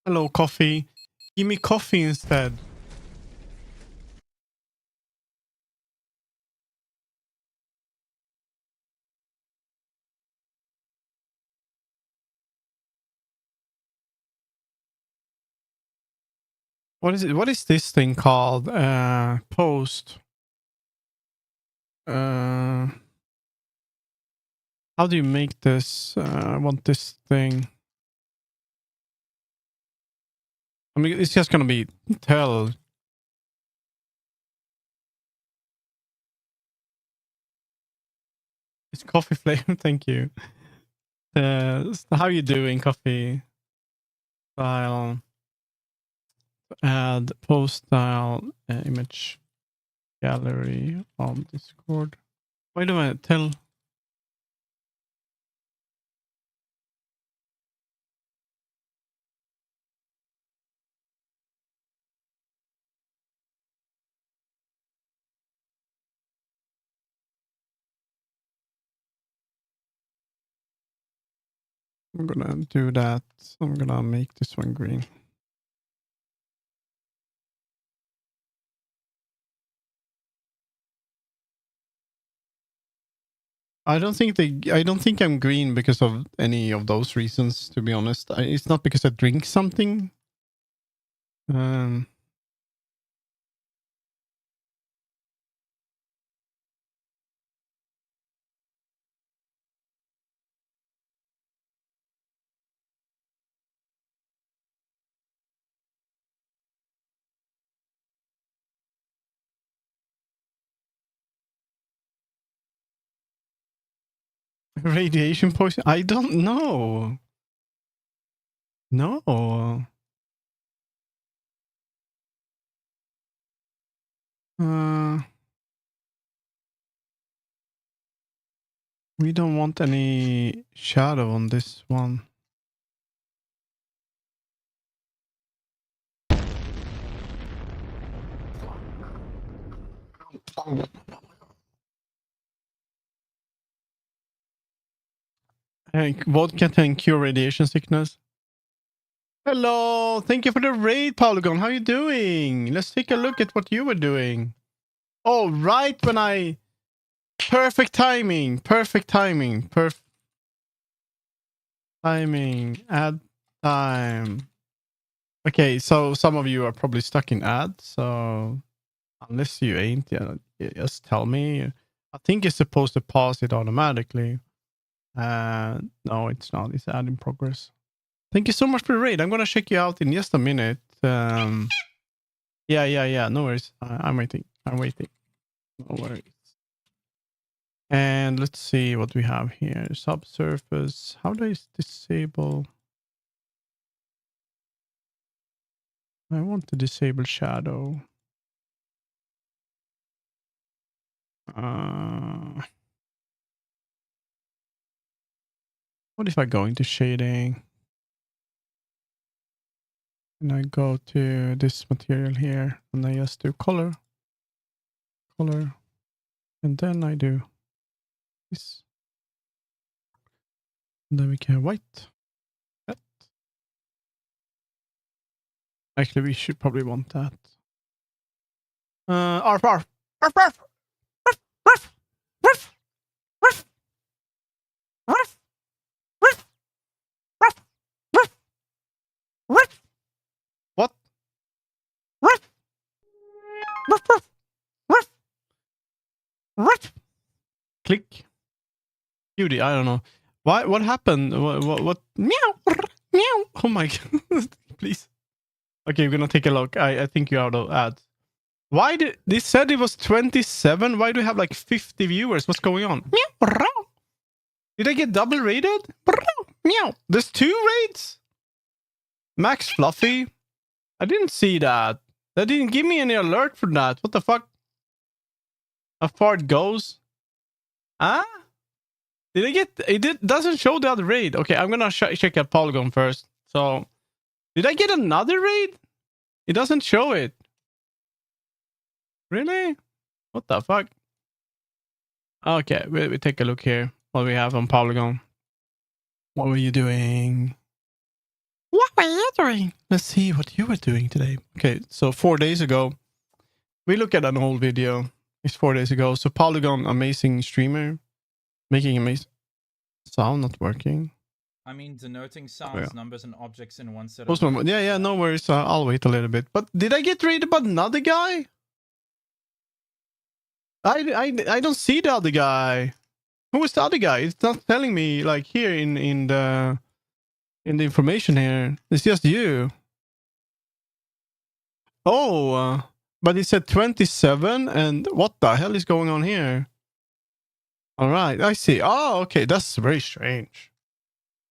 Hello, coffee. Give me coffee instead. What is it? What is this thing called? Post. How do you make this? I want this thing. I mean, it's just gonna be tell. It's coffee flavor. Thank you. How you doing, coffee? Style. Add post style image gallery on Discord. Wait a minute. Tell. I'm gonna do that. I'm gonna make this one green. I don't think I'm green because of any of those reasons, to be honest. It's not because I drink something. Um, radiation poison? I don't know. No. Uh, we don't want any shadow on this one. Vodka can cure radiation sickness. Hello, thank you for the raid, Polygon. How you doing? Let's take a look at what you were doing. Oh, right when I... Perfect timing. Perfect timing. Timing. Add time. Okay, so some of you are probably stuck in add, so... Unless you ain't, yeah, just tell me. I think it's supposed to pause it automatically. No, it's not. It's add in progress. Thank you so much for the raid. I'm gonna check you out in just a minute. Yeah. No worries. I'm waiting. No worries. And let's see what we have here. Subsurface. How do I disable? I want to disable shadow. What if I go into shading? And I go to this material here and I just do color. And then I do this. And then we can have white. That. Actually, we should probably want that. Arf. What? Click. Beauty. I don't know. Why? What happened? What? Meow. Meow. Oh my god. Please. Okay, we're gonna take a look. I think you're out of ads. Why did they said it was 27? Why do we have like 50 viewers? What's going on? Meow. Did I get double rated? Meow. There's 2 raids? Max Fluffy? I didn't see that. That didn't give me any alert for that. What the fuck? How far it goes? Huh? Did I get... It doesn't show the other raid. Okay, I'm gonna check out Polygon first. So, did I get another raid? It doesn't show it. Really? What the fuck? Okay, we take a look here. What we have on Polygon. What were you doing? What were you doing? Let's see what you were doing today. Okay, so 4 days ago, we look at an old video. It's 4 days ago. So Polygon, amazing streamer, making amazing sound not working. I mean, denoting sounds, yeah. numbers, and objects in one set Post of one more. lines. Yeah, no worries. I'll wait a little bit. But did I get raided by another guy? I don't see the other guy. Who is the other guy? It's not telling me like here in the information here. It's just you. Oh, but it said 27, and what the hell is going on here? All right, I see. Oh, okay, that's very strange.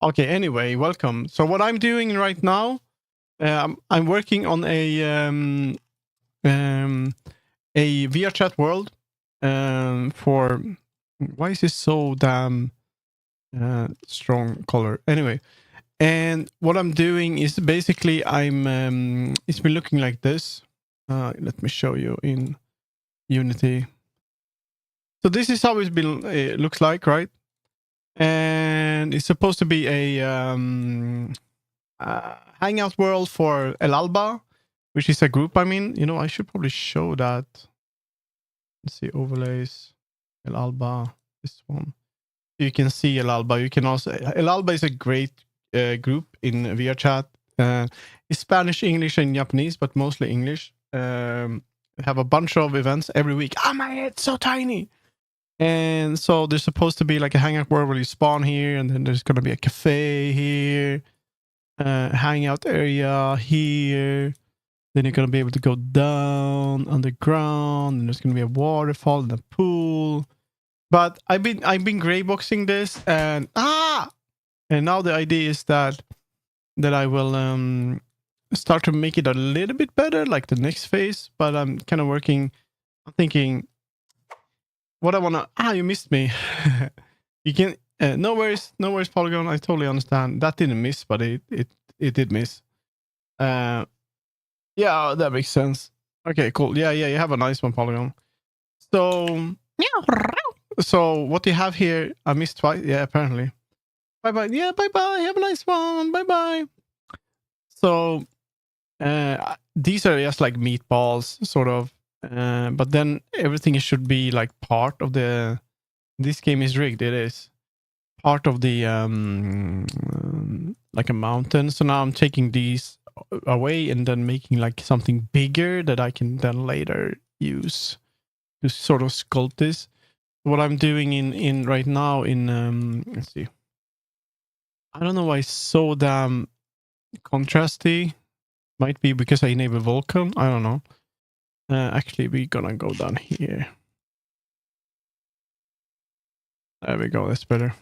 Okay, anyway, welcome. So what I'm doing right now, I'm working on a VRChat world for. Why is this so damn strong color? Anyway, and what I'm doing is basically it's been looking like this. Let me show you in Unity. So this is how it looks like, right? And it's supposed to be a hangout world for El Alba, which is a group. I mean, you know, I should probably show that. Let's see, overlays, El Alba, this one. You can see El Alba. You can also El Alba is a great group in VRChat. It's Spanish, English, and Japanese, but mostly English. Have a bunch of events every week. Ah, my head's so tiny. And so there's supposed to be like a hangout world where you spawn here, and then there's gonna be a cafe here, hangout area here. Then you're gonna be able to go down underground, and there's gonna be a waterfall and a pool. But I've been grayboxing this, and now the idea is that I will start to make it a little bit better, like the next phase. But I'm kind of working. I'm thinking what I wanna. You missed me. You can. No worries, Polygon. I totally understand. That didn't miss, but it did miss. Yeah, that makes sense. Okay, cool. Yeah, you have a nice one, Polygon. So what you have here, I missed twice. Yeah, apparently. Bye. Yeah, bye. Have a nice one. Bye. So these are just like meatballs, sort of. But then everything should be like part of the. This game is rigged. It is part of the like a mountain. So now I'm taking these away and then making like something bigger that I can then later use to sort of sculpt this. What I'm doing in right now in let's see. I don't know why it's so damn contrasty. Might be because I enable Vulkan. I don't know. Actually, we're gonna go down here. There we go. That's better.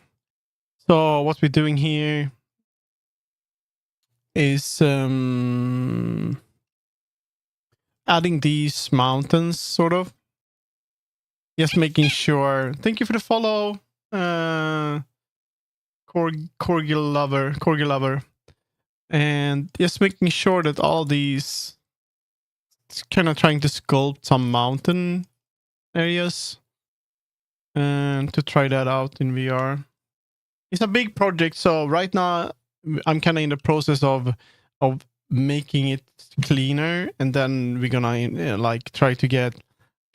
So what we're doing here is adding these mountains, sort of. Just making sure. Thank you for the follow, Corgi lover, and just making sure that all these. It's kind of trying to sculpt some mountain areas, and to try that out in VR. It's a big project, so right now I'm kind of in the process of making it cleaner, and then we're gonna like try to get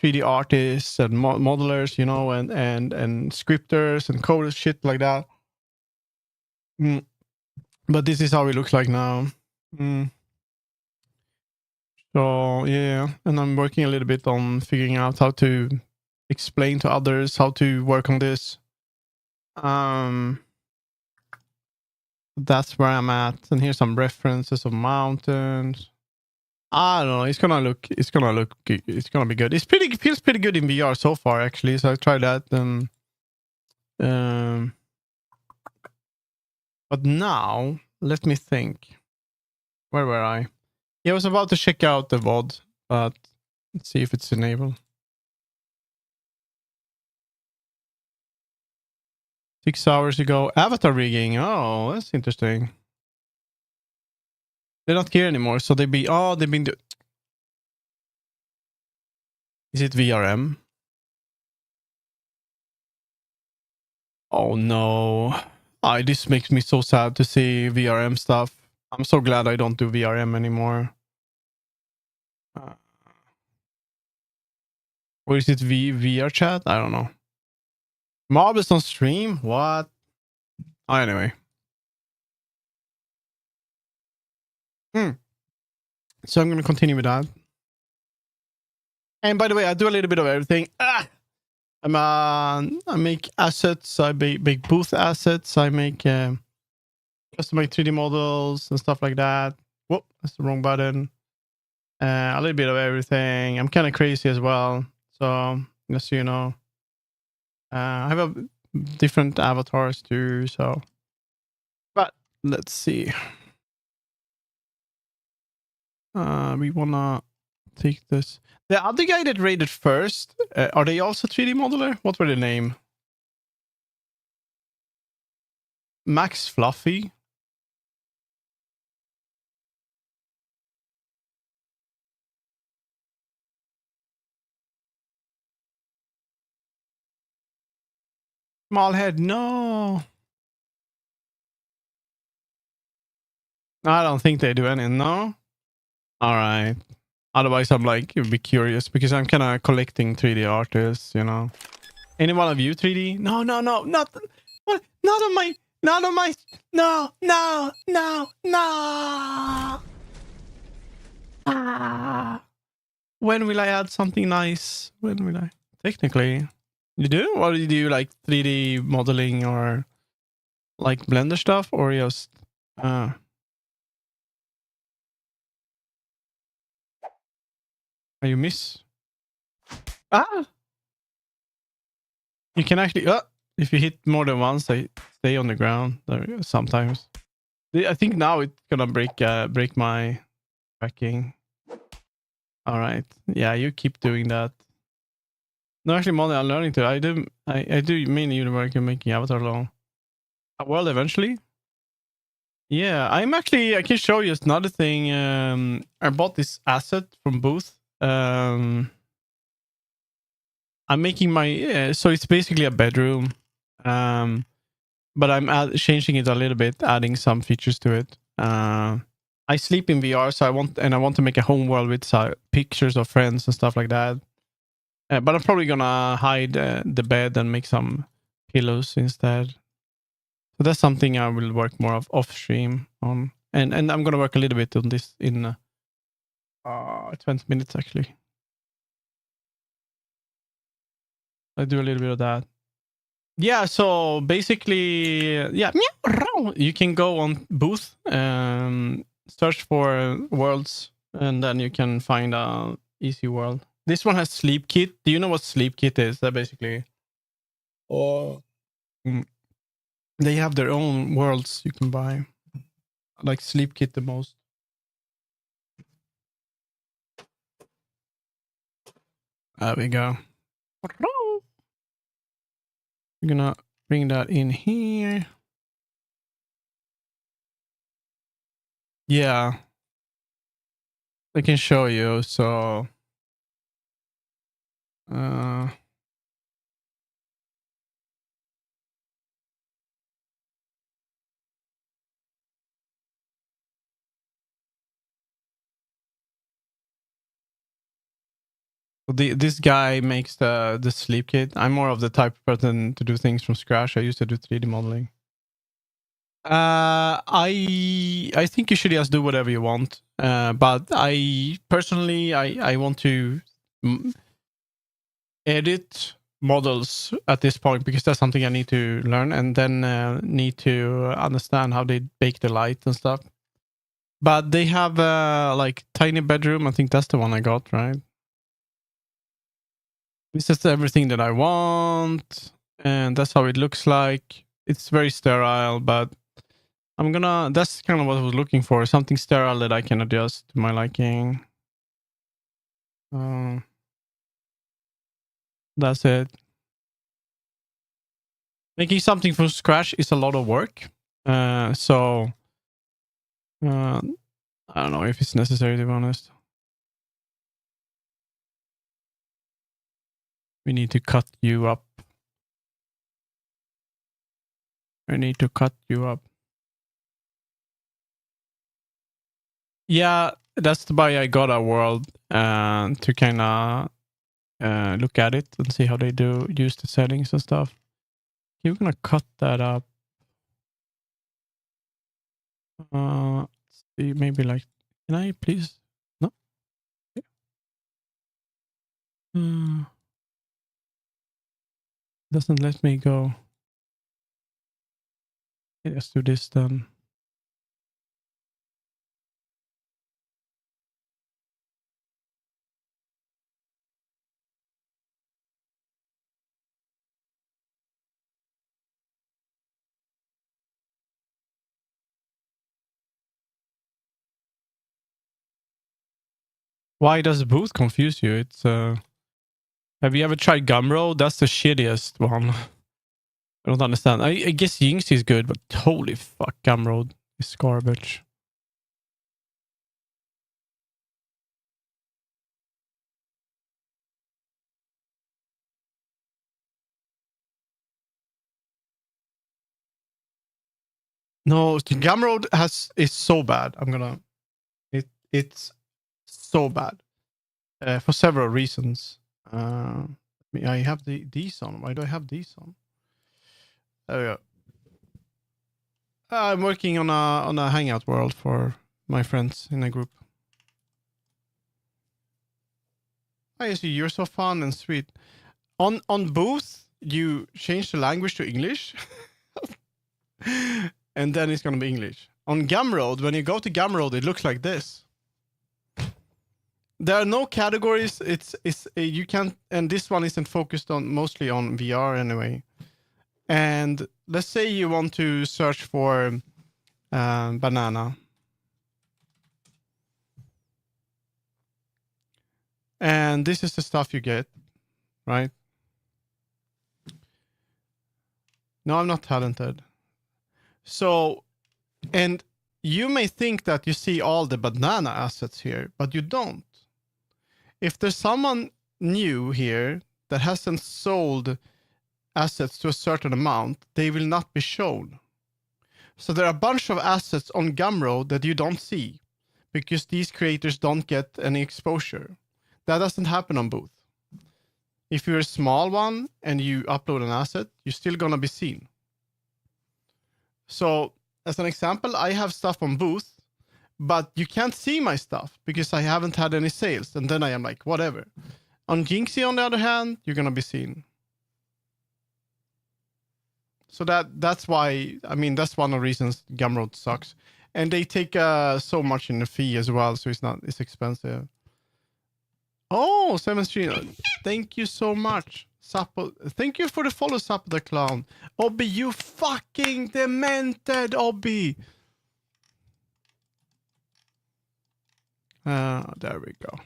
3D artists and modelers, you know, and scripters and coders, shit like that. But this is how it looks like now. So yeah, and I'm working a little bit on figuring out how to explain to others how to work on this. That's where I'm at, and here's some references of mountains. I don't know. It's gonna be good. It feels pretty good in VR so far, actually. So I tried that. But now let me think. Where were I? Yeah, I was about to check out the VOD, but let's see if it's enabled. 6 hours ago, avatar rigging. Oh, that's interesting. They're not here anymore, so they've been. Is it VRM? Oh no. This makes me so sad to see VRM stuff. I'm so glad I don't do VRM anymore. Or is it VRChat? I don't know. Mob is on stream? What? Oh, anyway. So I'm going to continue with that. And by the way, I do a little bit of everything. I make assets. I make booth assets. I make customize 3D models and stuff like that. Whoop, that's the wrong button. A little bit of everything. I'm kind of crazy as well. So just so you know, I have different avatars too. So, but let's see. We wanna take this. The other guy that raided first, are they also 3D modeler? What were the name? Max Fluffy. Small head, no. I don't think they do any, no? Alright. Otherwise, I'm like, you'd be curious because I'm kind of collecting 3D artists, you know. Any one of you 3D? No, not, what? Not on my, no. Ah. When will I add something nice? When will I? Technically. You do? Or do you do like 3D modeling or like Blender stuff or just... Are you miss? You can actually... if you hit more than once, they stay on the ground sometimes. I think now it's gonna break my tracking. All right. Yeah, you keep doing that. No, actually, Molly, I'm learning to. I do mainly work in making avatar long. Well, eventually. Yeah, I can show you another thing. I bought this asset from Booth. I'm making my so it's basically a bedroom, but I'm changing it a little bit, adding some features to it. I sleep in VR, so I want to make a home world with pictures of friends and stuff like that. But I'm probably gonna hide the bed and make some pillows instead. So that's something I will work more of off stream on, and I'm gonna work a little bit on this in 20 minutes actually. I do a little bit of that. Yeah, so basically, yeah, you can go on Booth, search for worlds, and then you can find a easy world. This one has Sleep Kit. Do you know what Sleep Kit is? That basically, they have their own worlds you can buy. I like Sleep Kit the most. There we go. We're gonna bring that in here. Yeah, I can show you. So, this guy makes the sleep kit. I'm more of the type of person to do things from scratch. I used to do 3D modeling. I think you should just do whatever you want. But I personally I want to edit models at this point because that's something I need to learn, and then need to understand how they bake the light and stuff. But they have like tiny bedroom. I think that's the one I got, right? This is everything that I want, and that's how it looks like. It's very sterile, but that's kind of what I was looking for. Something sterile that I can adjust to my liking. That's it. Making something from scratch is a lot of work. So I don't know if it's necessary, to be honest. We need to cut you up. I need to cut you up. Yeah, that's why I got a world to kind of look at it and see how they use the settings and stuff. You're gonna cut that up. Let's see, maybe like, can I please? No. Doesn't let me go. Let's do this then. Why does booth confuse you? It's have you ever tried Gumroad? That's the shittiest one. I don't understand. I guess Jinx is good, but holy fuck, Gumroad is garbage. No, Gumroad is so bad. It's so bad for several reasons. I have these on. Why do I have these on? There we go. I'm working on a hangout world for my friends in a group. I see, you're so fun and sweet. On Booth, you change the language to English, and then it's gonna be English. On Gumroad, when you go to Gumroad, it looks like this. There are no categories. It's you can't, and this one isn't focused on mostly on VR anyway. And let's say you want to search for banana. And this is the stuff you get, right? No, I'm not talented. So, and you may think that you see all the banana assets here, but you don't. If there's someone new here that hasn't sold assets to a certain amount, they will not be shown. So there are a bunch of assets on Gumroad that you don't see because these creators don't get any exposure. That doesn't happen on Booth. If you're a small one and you upload an asset, you're still going to be seen. So as an example, I have stuff on Booth, but you can't see my stuff because I haven't had any sales. And then I am like, whatever. On Jinxie, on the other hand, you're going to be seen. So that's why, I mean, that's one of the reasons Gumroad sucks. And they take so much in the fee as well, so it's expensive. Oh, 7 Street. Thank you so much. Sappo. Thank you for the follow, Sappo the Clown. Obby, you fucking demented, Obby. There we go.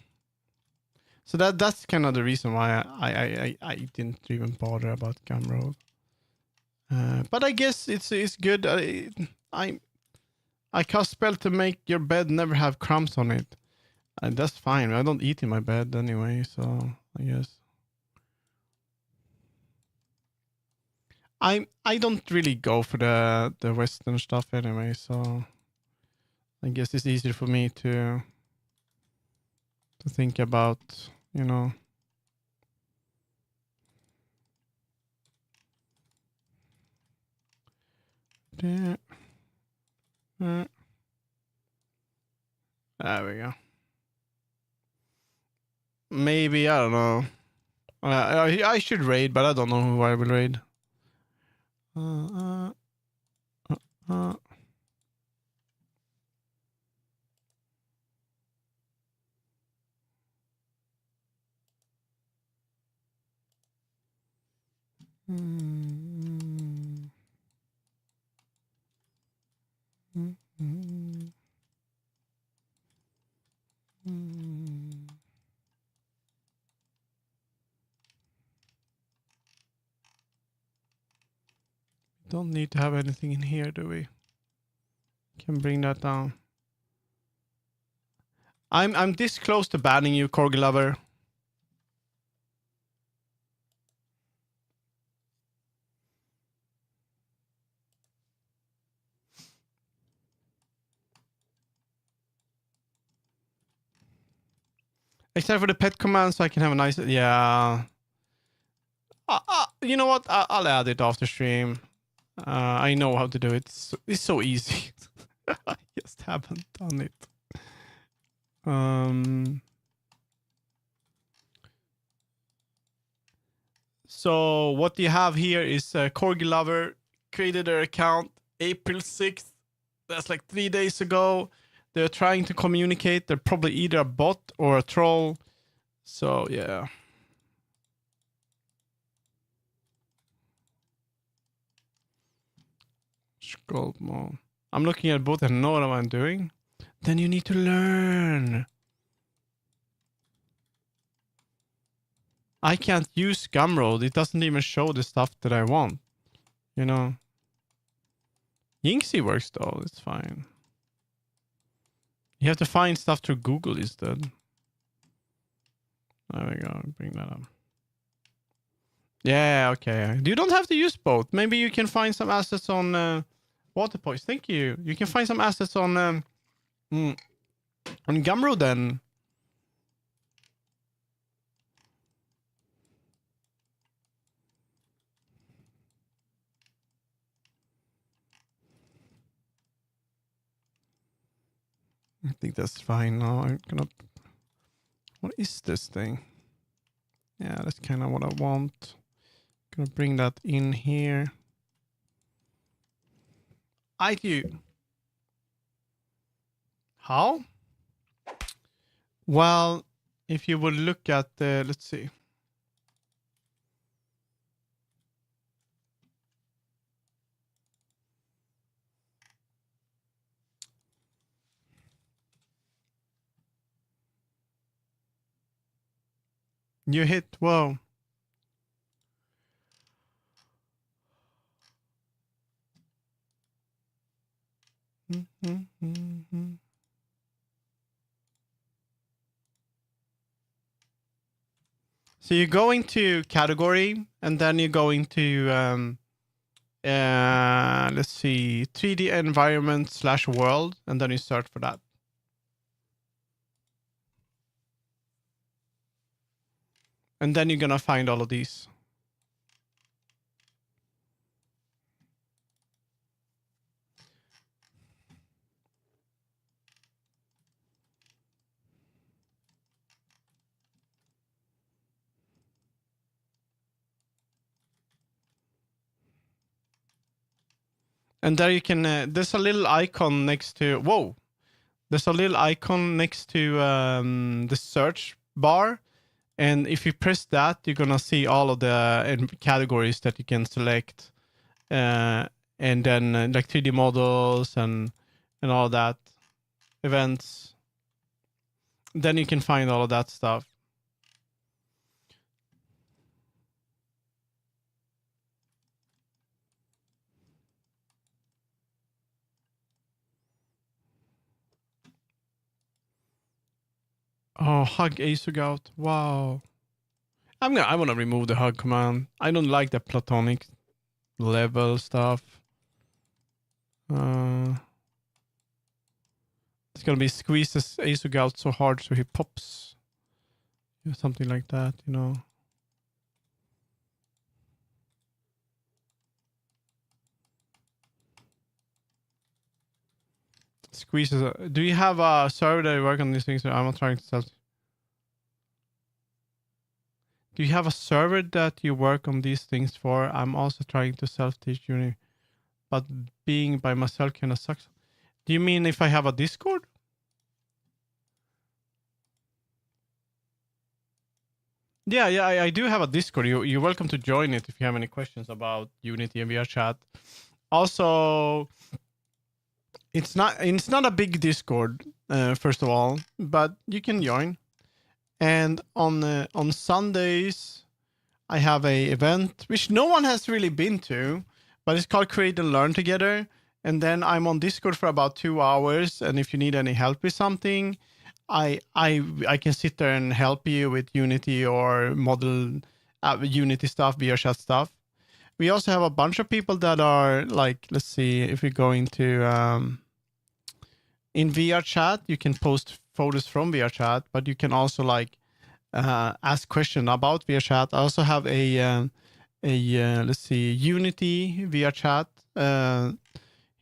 So that's kind of the reason why I didn't even bother about Gumroad. But I guess it's good. I cast spell to make your bed never have crumbs on it. And that's fine. I don't eat in my bed anyway, so I guess. I don't really go for the Western stuff anyway, so I guess it's easier for me to think about, you know. There we go. Maybe, I don't know. I should raid, but I don't know who I will raid. Don't need to have anything in here, do we? Can bring that down. I'm this close to banning you, Corgi Lover. Except for the pet command, so I can have a nice... Yeah. You know what? I'll add it after stream. I know how to do it. It's so easy. I just haven't done it. So what you have here is Corgi Lover created their account April 6th. That's like 3 days ago. They're trying to communicate. They're probably either a bot or a troll. So yeah. Scroll more. I'm looking at both and know what I'm doing. Then you need to learn. I can't use Gumroad. It doesn't even show the stuff that I want. You know. Yinxie works though. It's fine. You have to find stuff through Google instead. There we go. Bring that up. Yeah, okay. You don't have to use both. Maybe you can find some assets on Waterpoise. Thank you. You can find some assets on Gumroad then. I think that's fine now. I'm gonna... What is this thing? Yeah, that's kind of what I want. Gonna bring that in here. I do. How? Well, if you would look at the... Let's see. You hit... Whoa. So you go into category and then you go into let's see, 3D environment / world, and then you search for that. And then you're gonna find all of these. And there you can, there's a little icon next to, whoa. There's a little icon next to the search bar. And if you press that, you're going to see all of the categories that you can select. And then like 3D models and all that. Events. Then you can find all of that stuff. Oh, hug Asugout. Wow. I want to remove the hug command. I don't like the platonic level stuff. It's gonna be squeezes Asugout so hard so he pops. Yeah, something like that, you know. Squeezes. Do you have a server that you work on these things? I'm not trying to tell. Do you have a server that you work on these things for? I'm also trying to self-teach Uni, but being by myself kind of sucks. Do you mean if I have a Discord? Yeah, I do have a Discord. You're welcome to join it if you have any questions about Unity and VRChat. Also, it's not a big Discord, first of all, but you can join. And on Sundays, I have a event which no one has really been to, but it's called Create and Learn Together. And then I'm on Discord for about 2 hours. And if you need any help with something, I can sit there and help you with Unity or model Unity stuff, VRChat stuff. We also have a bunch of people that are like, let's see, if we go into in VRChat, you can post photos from VRChat, but you can also like ask question about VRChat. I also have a let's see, Unity VRChat.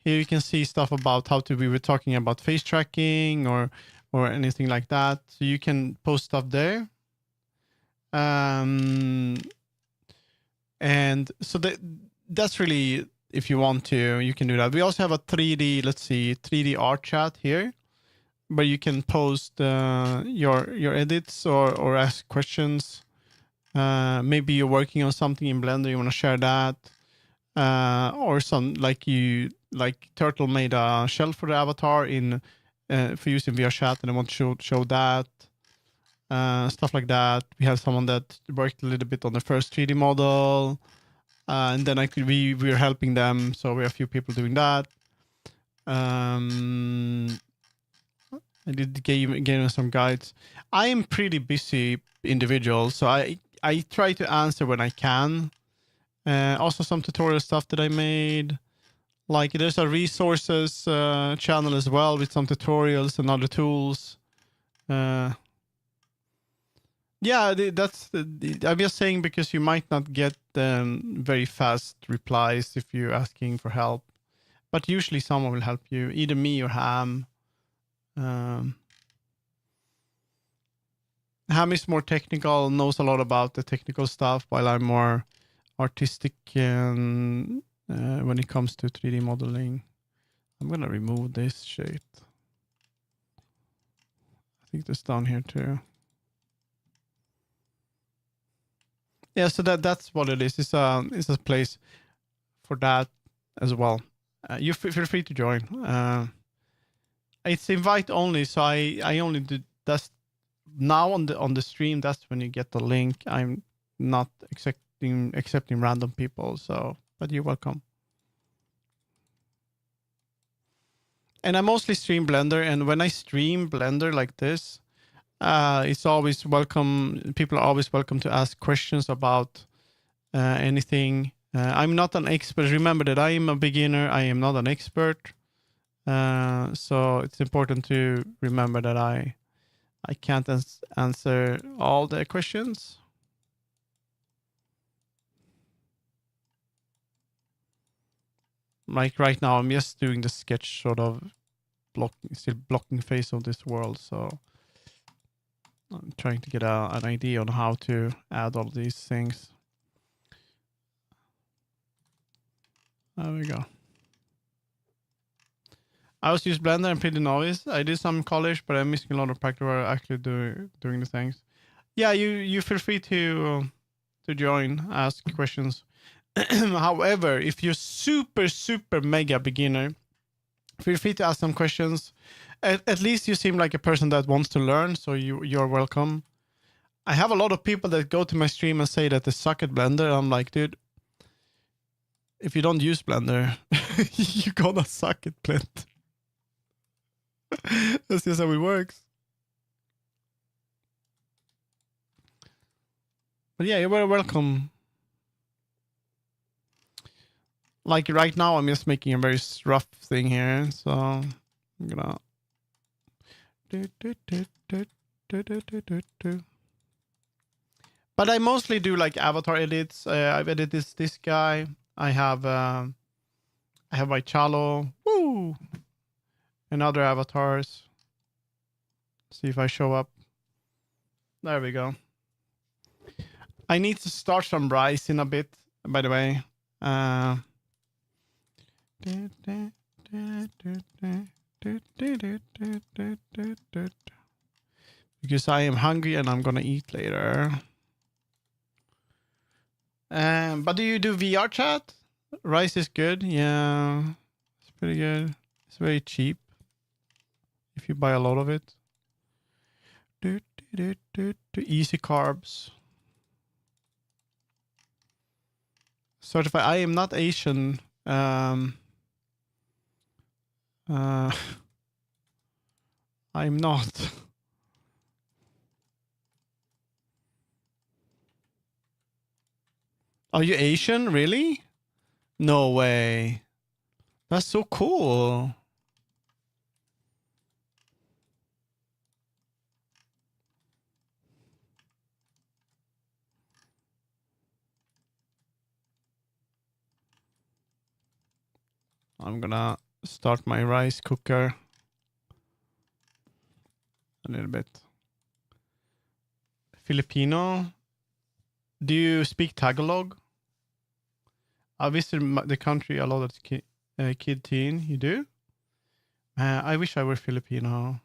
Here you can see stuff about how to. We were talking about face tracking or anything like that. So you can post stuff there. And so that's really, if you want to, you can do that. We also have a 3D, let's see, 3D art chat here, where you can post your edits or ask questions. Maybe you're working on something in Blender, you want to share that, or some like Turtle made a shell for the avatar in for using VRChat, and I want to show that. Stuff like that. We have someone that worked a little bit on the first 3D model, and then we're helping them. So we have a few people doing that. I did gave them some guides. I am pretty busy individual, so I try to answer when I can. Also some tutorial stuff that I made. Like there's a resources channel as well with some tutorials and other tools. Yeah, I'm just saying because you might not get very fast replies if you're asking for help. But usually someone will help you, either me or Ham. Ham is more technical, knows a lot about the technical stuff, while I'm more artistic when it comes to 3D modeling. I'm going to remove this shit. I think this down here too. Yeah, so that's what it is. It's a place for that as well. You feel free to join. It's invite only, so I only do that's now on the stream. That's when you get the link. I'm not accepting random people. So, but you're welcome. And I mostly stream Blender, and when I stream Blender like this, it's always welcome. People are always welcome to ask questions about anything. I'm not an expert. Remember that I am a beginner. I am not an expert. So it's important to remember that I can't answer all the questions. Like right now, I'm just doing the sketch, sort of still blocking face of this world. So I'm trying to get an idea on how to add all these things. There we go. I was used Blender and pretty novice. I did some in college, but I'm missing a lot of practice where I actually doing the things. Yeah, you feel free to join, ask questions. However, if you're super mega beginner, feel free to ask some questions. At least you seem like a person that wants to learn, so you're welcome. I have a lot of people that go to my stream and say that they suck at Blender. I'm like, dude, if you don't use Blender, you're gonna suck at Blender. That's just how it works. But yeah, you're very welcome. Like right now, I'm just making a very rough thing here, so I'm gonna. But I mostly do like avatar edits. I've edited this guy. I have my Chalo. Woo! And other avatars. See if I show up. There we go. I need to start some rice in a bit, by the way. Because I am hungry and I'm gonna eat later. But do you do VRChat? Rice is good. Yeah, it's pretty good. It's very cheap if you buy a lot of it. Easy carbs. Certified. I am not Asian. I'm not. Are you Asian? Really? No way. That's so cool. I'm gonna start my rice cooker a little bit. Filipino. Do you speak Tagalog? I visited the country a lot as kid teen. You do? I wish I were Filipino.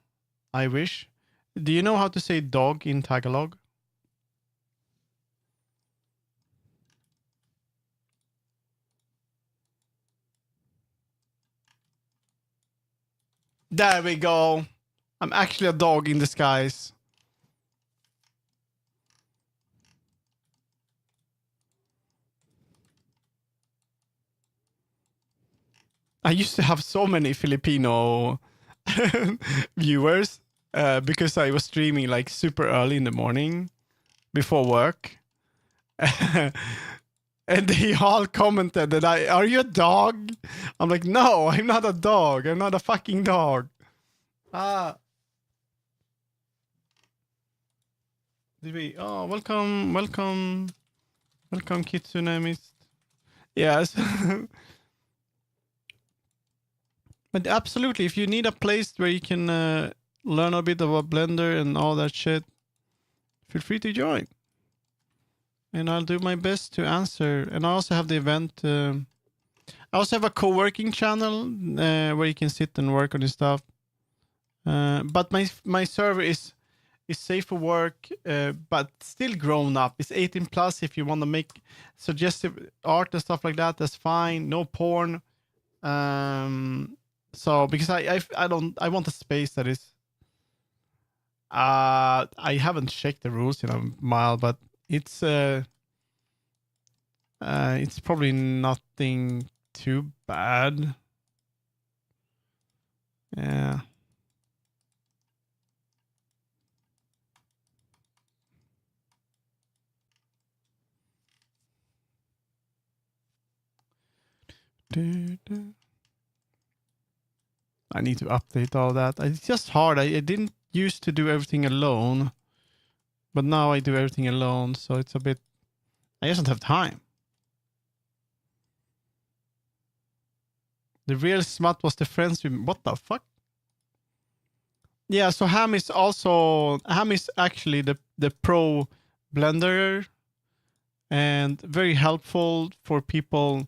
I wish. Do you know how to say dog in Tagalog? There we go. I'm actually a dog in disguise. I used to have so many Filipino viewers because I was streaming like super early in the morning before work. And they all commented that are you a dog? I'm like, no, I'm not a dog. I'm not a fucking dog. Did we? Oh, welcome, Kitsune Mist. Yes. But absolutely, if you need a place where you can learn a bit about Blender and all that shit, feel free to join. And I'll do my best to answer. And I also have the event. I also have a co-working channel where you can sit and work on your stuff. But my server is safe for work, but still grown up. It's 18 plus. If you want to make suggestive art and stuff like that, that's fine. No porn. So because I want a space that is. I haven't checked the rules in a while, but it's probably nothing too bad. Yeah. I need to update all that. It's just hard. I didn't used to do everything alone, but now I do everything alone, so it's a bit. I just don't have time. The real smut was the friends with. What the fuck? Yeah, so Ham is actually the pro blenderer and very helpful for people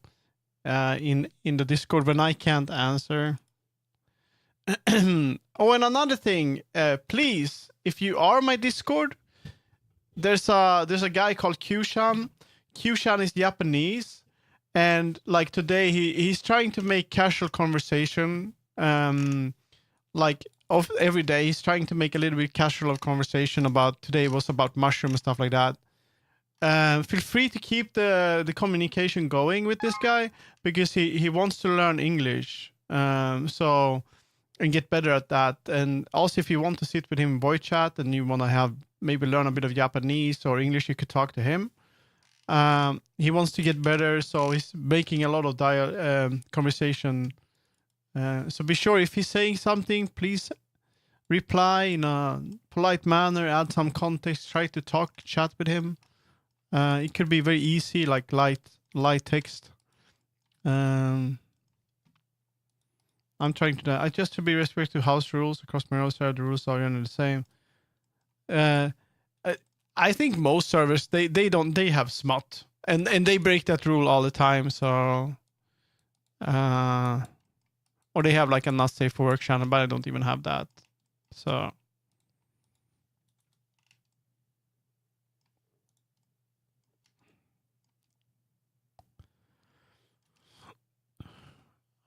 in the Discord when I can't answer. Oh, and another thing, please, if you are my Discord, there's a guy called Qshan. Qshan is Japanese, and like today he's trying to make casual conversation, like of every day. He's trying to make a little bit casual of conversation about today was about mushroom and stuff like that. Feel free to keep the communication going with this guy because he wants to learn English. So and get better at that. And also, if you want to sit with him in VRChat and you want to have maybe learn a bit of Japanese or English, you could talk to him. He wants to get better, so he's making a lot of conversation. So be sure if he's saying something, please reply in a polite manner, add some context, try to chat with him. It could be very easy, like light text. I'm trying to. I just to be respectful to house rules across my own server. The rules are generally the same. I think most servers they have smut and they break that rule all the time. So, or they have like a not safe for work channel, but I don't even have that. So.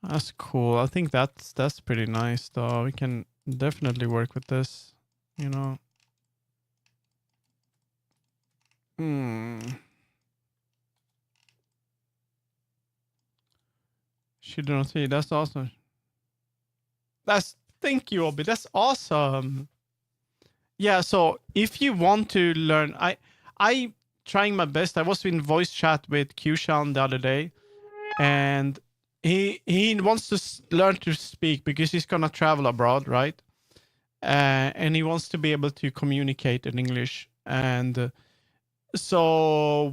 That's cool. I think that's pretty nice though. We can definitely work with this, you know. She do not see. That's awesome. Thank you, Obi. That's awesome. Yeah, so if you want to learn, I trying my best. I was in voice chat with Qshan the other day, and he wants to learn to speak because he's gonna travel abroad, right? And he wants to be able to communicate in English, and so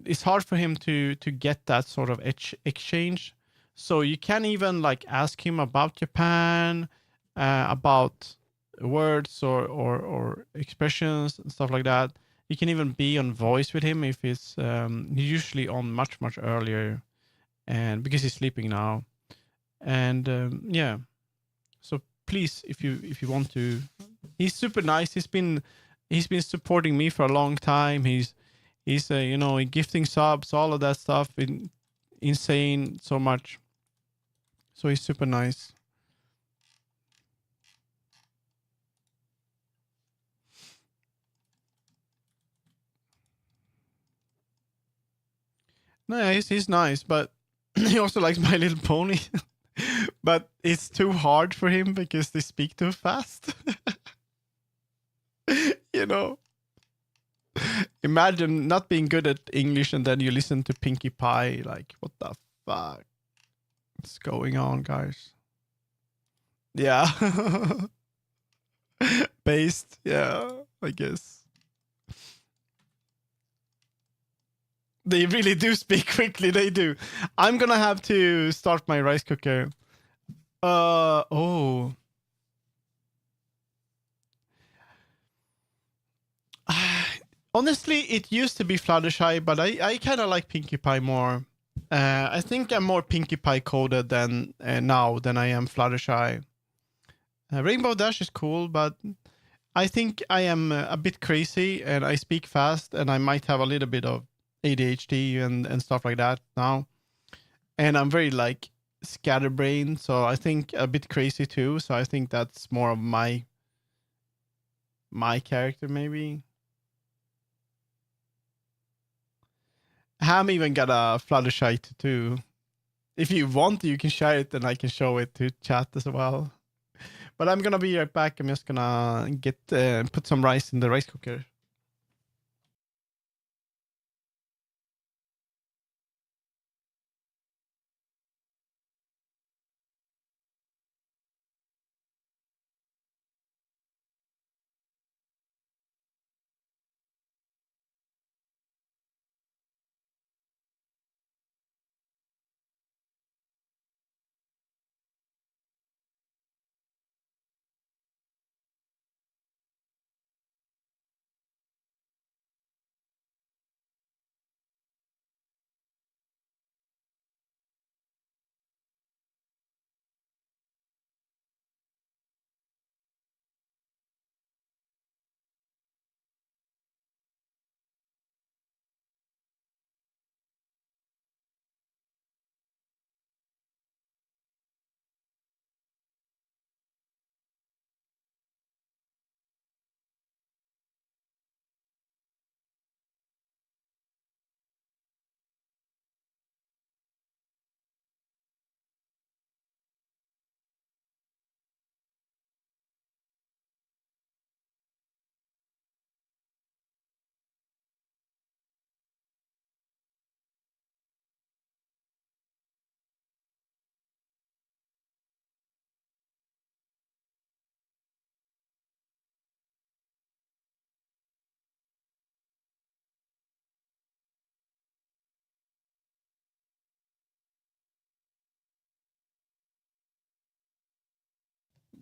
it's hard for him to get that sort of exchange. So you can even like ask him about Japan, about words or expressions and stuff like that. You can even be on voice with him if he's usually on much earlier, and because he's sleeping now. And yeah, so please, if you want to, he's super nice. He's been supporting me for a long time. He's you know, gifting subs, all of that stuff. Insane so much. So he's super nice. No, yeah, he's nice, but he also likes My Little Pony. But it's too hard for him because they speak too fast. You know? Imagine not being good at English and then you listen to Pinkie Pie. Like, what the fuck? What's going on, guys? Yeah. Based, yeah, I guess. They really do speak quickly, they do. I'm gonna have to start my rice cooker. Oh. Honestly, it used to be Fluttershy, but I kind of like Pinkie Pie more. I think I'm more Pinkie Pie coded than now than I am Fluttershy. Rainbow Dash is cool, but I think I am a bit crazy and I speak fast and I might have a little bit of ADHD and stuff like that now. And I'm very like scatterbrained, so I think a bit crazy too. So I think that's more of my character maybe. Ham even got a Fluttershy too. If you want, you can share it and I can show it to chat as well. But I'm gonna be right back. I'm just gonna get put some rice in the rice cooker.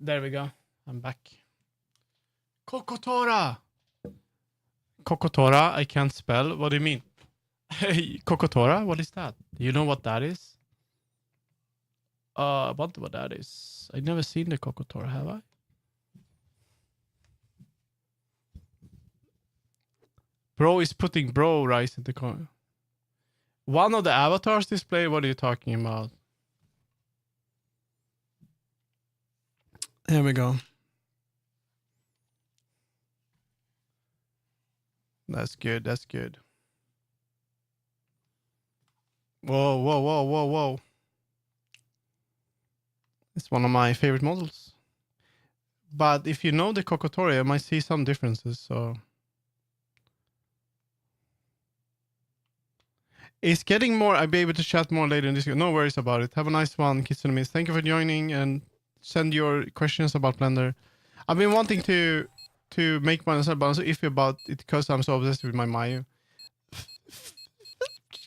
There we go. I'm back. Kokotora. Kokotora, I can't spell. What do you mean? Hey, Kokotora, what is that? Do you know what that is? I wonder what that is. I've never seen the Kokotora, have I? Bro is putting bro rice in the corner. One of the avatars display? What are you talking about? Here we go. That's good. That's good. Whoa, whoa, whoa, whoa, whoa. It's one of my favorite models. But if you know the Kokotori, I might see some differences, so... It's getting more... I'll be able to chat more later in this... No worries about it. Have a nice one, Kitsune Miss. Thank you for joining, and send your questions about Blender. I've been wanting to make one but I'm so iffy about it because I'm so obsessed with my Mayu.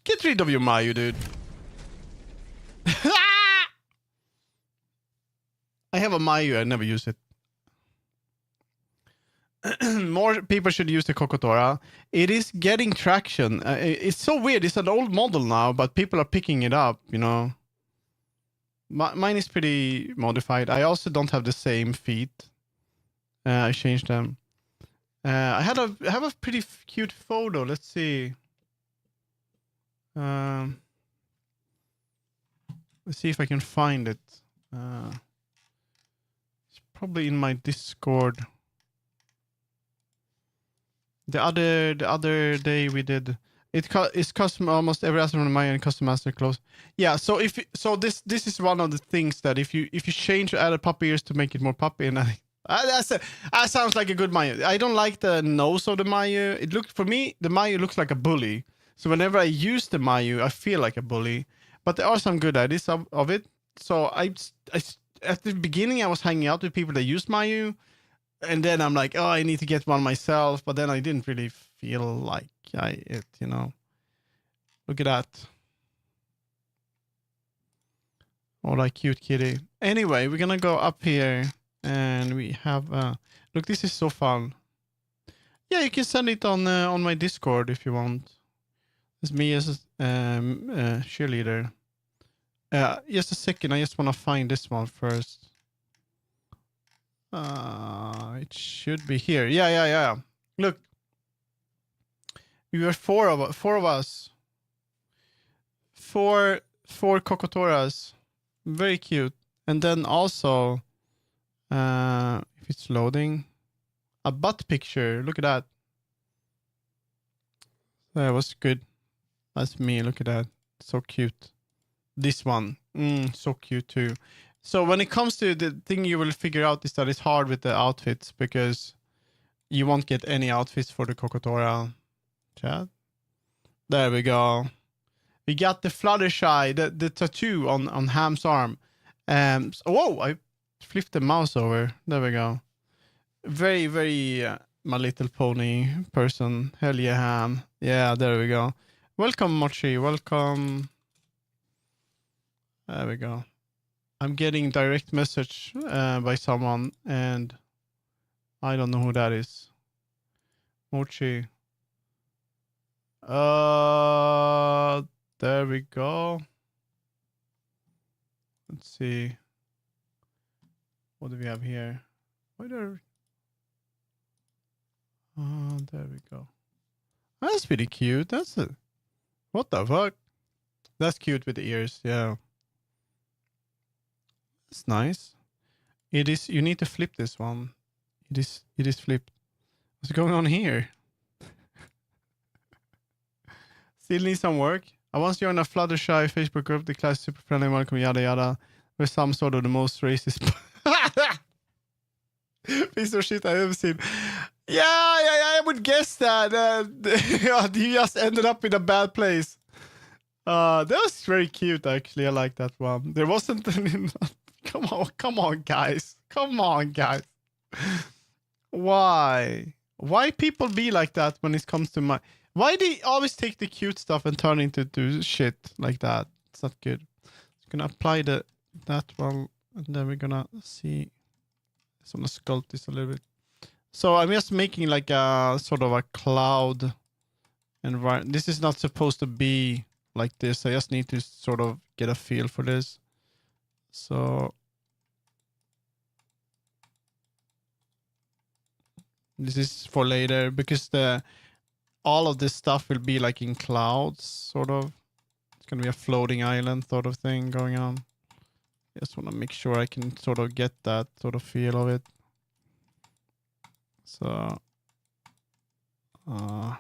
Get rid of your Mayu, dude. I have a Mayu. I never use it. More people should use the Kokotora. It is getting traction. It's so weird. It's an old model now, but people are picking it up, you know. Mine is pretty modified. I also don't have the same feet. I changed them. I have a pretty cute photo. Let's see. Let's see if I can find it. It's probably in my Discord. The other day we did it's custom almost every aspect from my custom master clothes. Yeah, so this is one of the things that if you change or add puppy ears to make it more puppy, and that sounds like a good Mayu. I don't like the nose of the Mayu. It looked for me the Mayu looks like a bully. So whenever I use the Mayu, I feel like a bully. But there are some good ideas of it. So I at the beginning I was hanging out with people that use Mayu. And then I'm like, oh, I need to get one myself. But then I didn't really feel like you know. Look at that. Oh, like cute kitty. Anyway, we're going to go up here. And we have... look, this is so fun. Yeah, you can send it on my Discord if you want. It's me as a cheerleader. Just a second. I just want to find this one first. It should be here. Yeah. Look, we were four of us. Four Kokotoras. Very cute. And then also, if it's loading, a butt picture. Look at that. That was good. That's me. Look at that. So cute. This one. So cute too. So when it comes to the thing you will figure out is that it's hard with the outfits because you won't get any outfits for the Kokotora chat. There we go. We got the Fluttershy, the tattoo on Ham's arm. Whoa, I flipped the mouse over. There we go. Very, very My Little Pony person. Hell yeah, Ham. Yeah, there we go. Welcome, Mochi. Welcome. There we go. I'm getting direct message by someone, and I don't know who that is. Mochi. There we go. Let's see. What do we have here? Why there? There we go. That's pretty cute. What the fuck? That's cute with the ears. Yeah. It's nice. It is. You need to flip this one. It is flipped. What's going on here? Still need some work. I once joined a Fluttershy Facebook group. The class super friendly, welcome, yada yada. With some sort of the most racist piece of shit I've ever seen. Yeah, I would guess that. You just ended up in a bad place. That was very cute, actually. I like that one. There wasn't any... Come on, guys. Why people be like that when it comes to my... Why they always take the cute stuff and turn into shit like that? It's not good. I'm gonna apply that one, and then we're gonna see. Just wanna sculpt this a little bit. So I'm just making like a sort of a cloud environment. This is not supposed to be like this. I just need to sort of get a feel for this. So this is for later because all of this stuff will be like in clouds, sort of. It's gonna be a floating island sort of thing going on. Just want to make sure I can sort of get that sort of feel of it. So so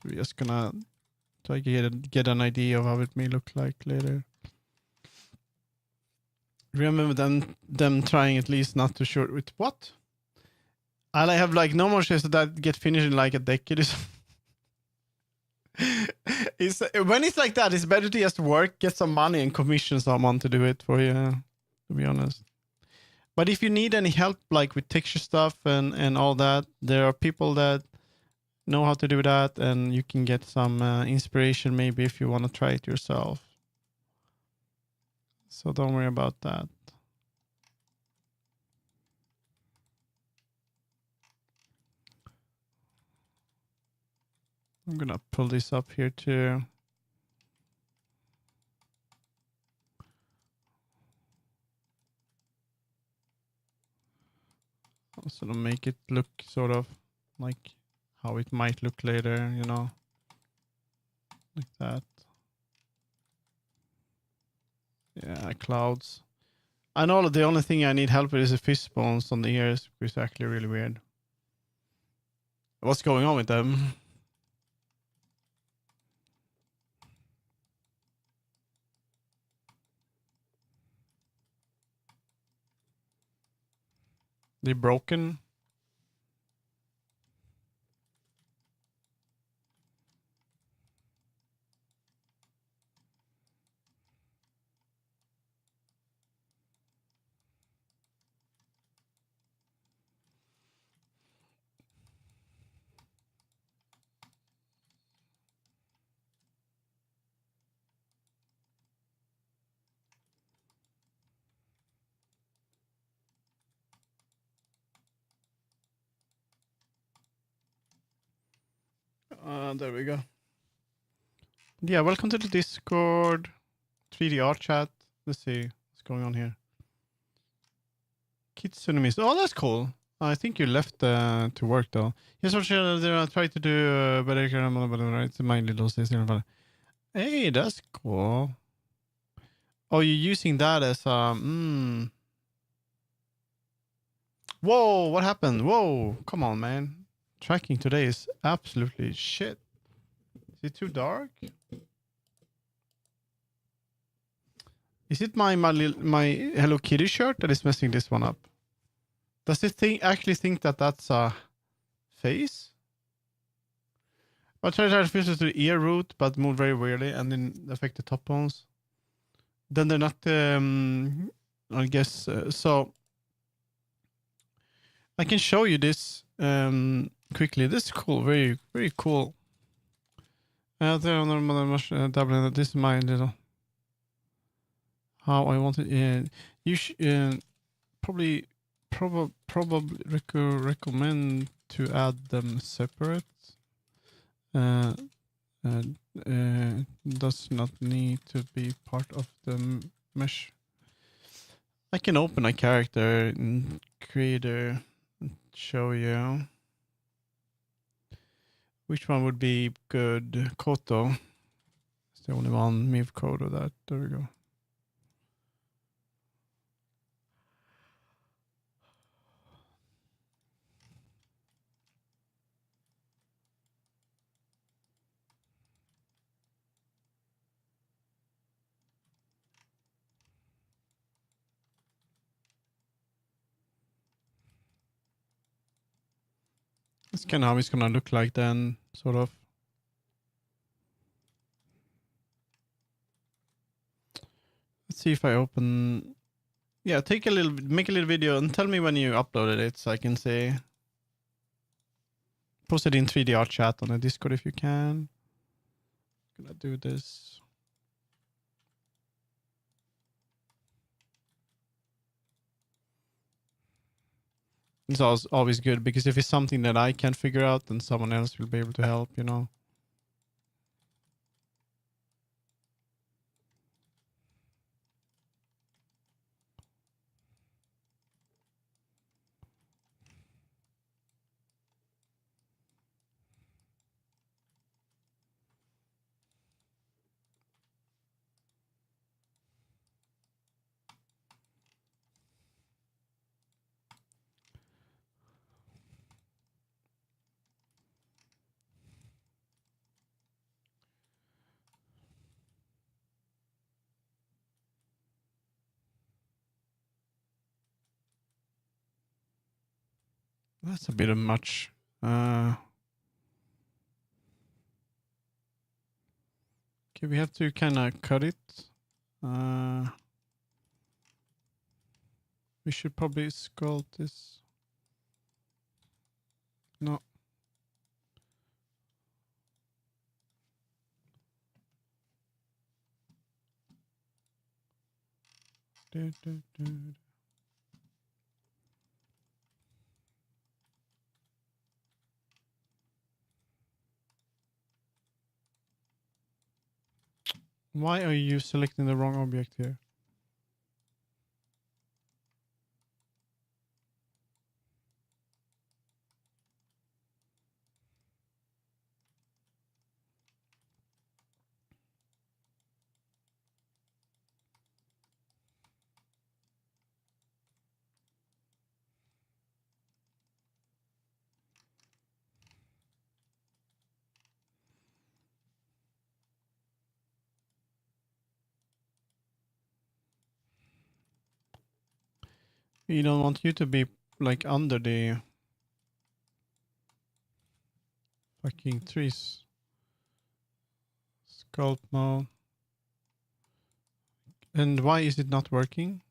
we're just gonna try to get an idea of how it may look like later. Remember them trying at least not to short with what? I have like no more shares that get finished in like a decade. It's when it's like that, it's better to just work, get some money, and commission someone to do it for you. To be honest, but if you need any help, like with texture stuff and all that, there are people that know how to do that, and you can get some inspiration maybe if you want to try it yourself. So don't worry about that. I'm gonna pull this up here too. Also to make it look sort of like how it might look later, you know, like that. Yeah, clouds. I know the only thing I need help with is the fish bones on the ears, which is actually really weird. What's going on with them? They broken? There we go. Yeah, welcome to the Discord. 3D ArtSchat. Let's see what's going on here. Kitsune Mist. Oh, that's cool. I think you left to work though. Yes, for sure. I try to do better. It's my little sister. Hey, that's cool. Oh, you're using that as Whoa, what happened? Whoa, come on, man. Tracking today is absolutely shit. Is it too dark? Is it my Hello Kitty shirt that is messing this one up? Does it actually think that that's a face? I'll try to fix to the ear root, but move very weirdly and then affect the top bones. Then they're not, I guess, so I can show you this quickly. This is cool, very, very cool. This is my little, how I want it. You probably recommend to add them separate. Does not need to be part of the mesh. I can open a character in Creator and show you. Which one would be good? Koto. It's the only one. Miv Koto that. There we go. That's kind of how it's gonna look like then, sort of. Let's see if I open. Yeah, make a little video and tell me when you uploaded it so I can see. Post it in 3D ArtSchat on the Discord if you can. Gonna do this. It's always good because if it's something that I can't figure out, then someone else will be able to help, you know. That's a bit of much. Okay, we have to kind of cut it. We should probably sculpt this. No. Why are you selecting the wrong object here? We don't want you to be like under the fucking trees. Sculpt mode. And why is it not working?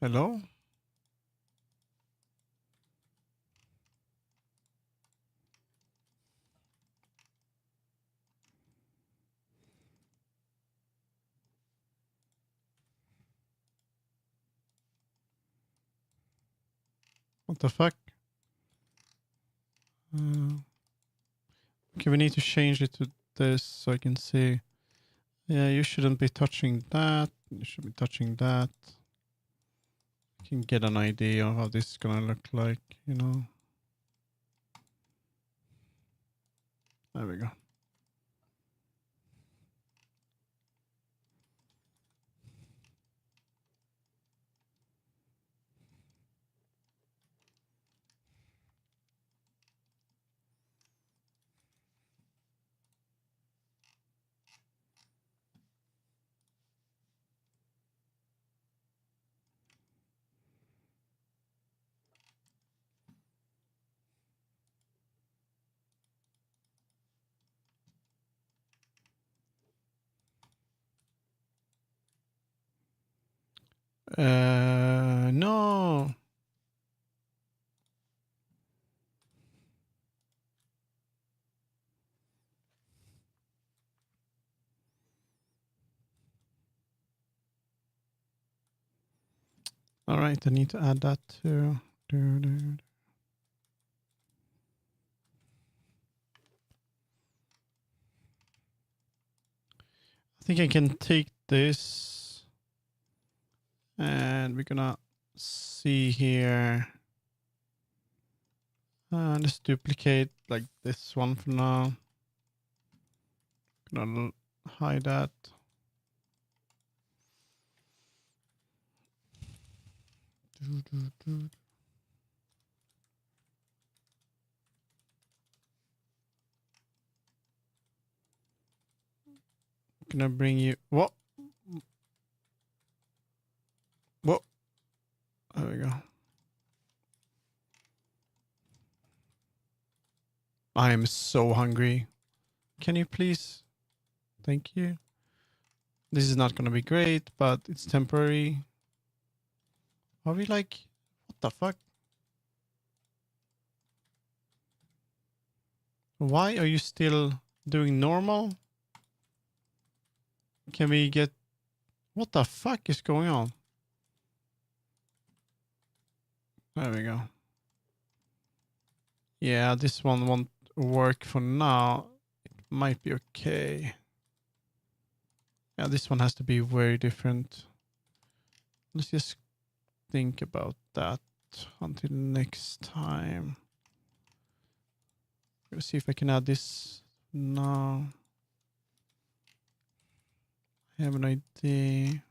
Hello? What the fuck? Okay, we need to change it to this so I can see. Yeah, you shouldn't be touching that. You should be touching that. You can get an idea of how this is gonna look like, you know. There we go. No. All right, I need to add that too. I think I can take this and we're gonna see here. Let's duplicate like this one for now. Gonna hide that. Gonna bring you. What? What? There we go. I am so hungry. Can you please? Thank you. This is not gonna be great, but it's temporary. Are we like, what the fuck? Why are you still doing normal? Can we get, what the fuck is going on? There we go. Yeah, this one won't work for now. It might be okay. Yeah, this one has to be very different. Let's just think about that until next time. Let's see if I can add this now. I have an idea.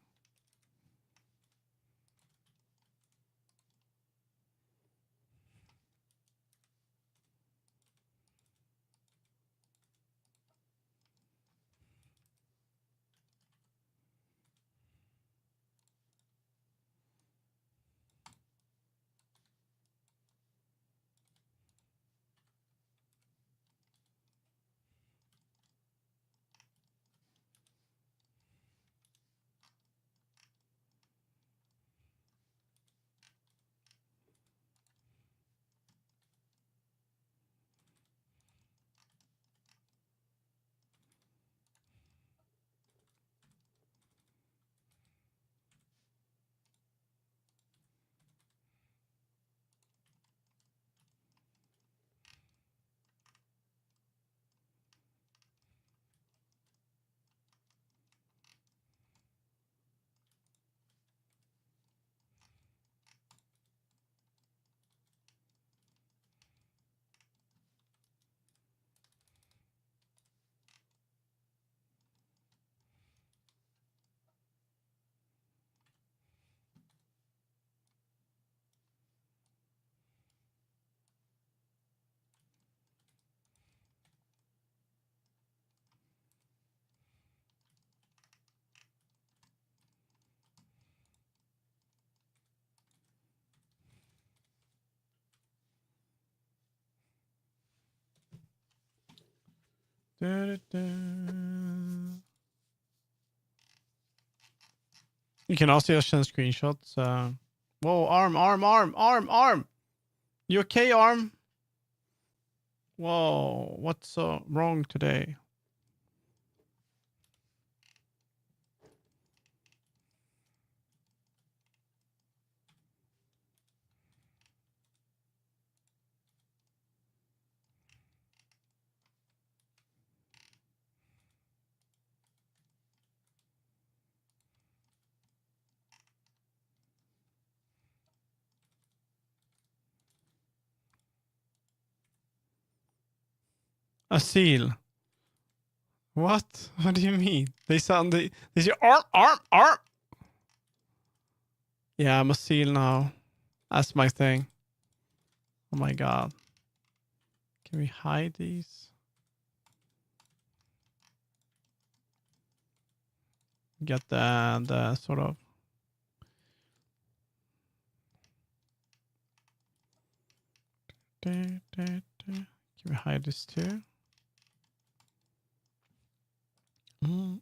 You can also just send screenshots. Whoa, arm. You okay, arm? Whoa, what's so wrong today? A seal. What? What do you mean? They say arm. Yeah, I'm a seal now. That's my thing. Oh my god. Can we hide these? Get the sort of. Can we hide this too? Mm.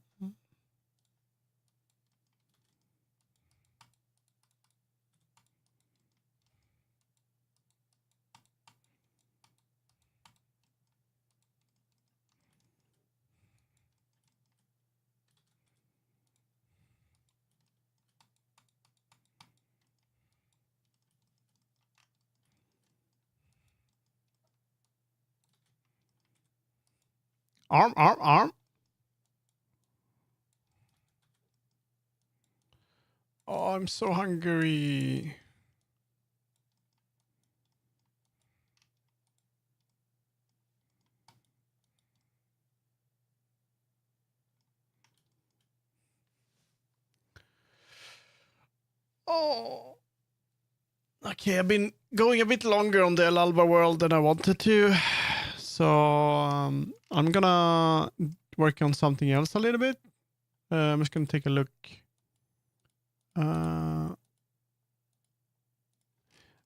Arm. Oh, I'm so hungry. Oh. Okay, I've been going a bit longer on the El Alba world than I wanted to. So I'm gonna work on something else a little bit. I'm just gonna take a look.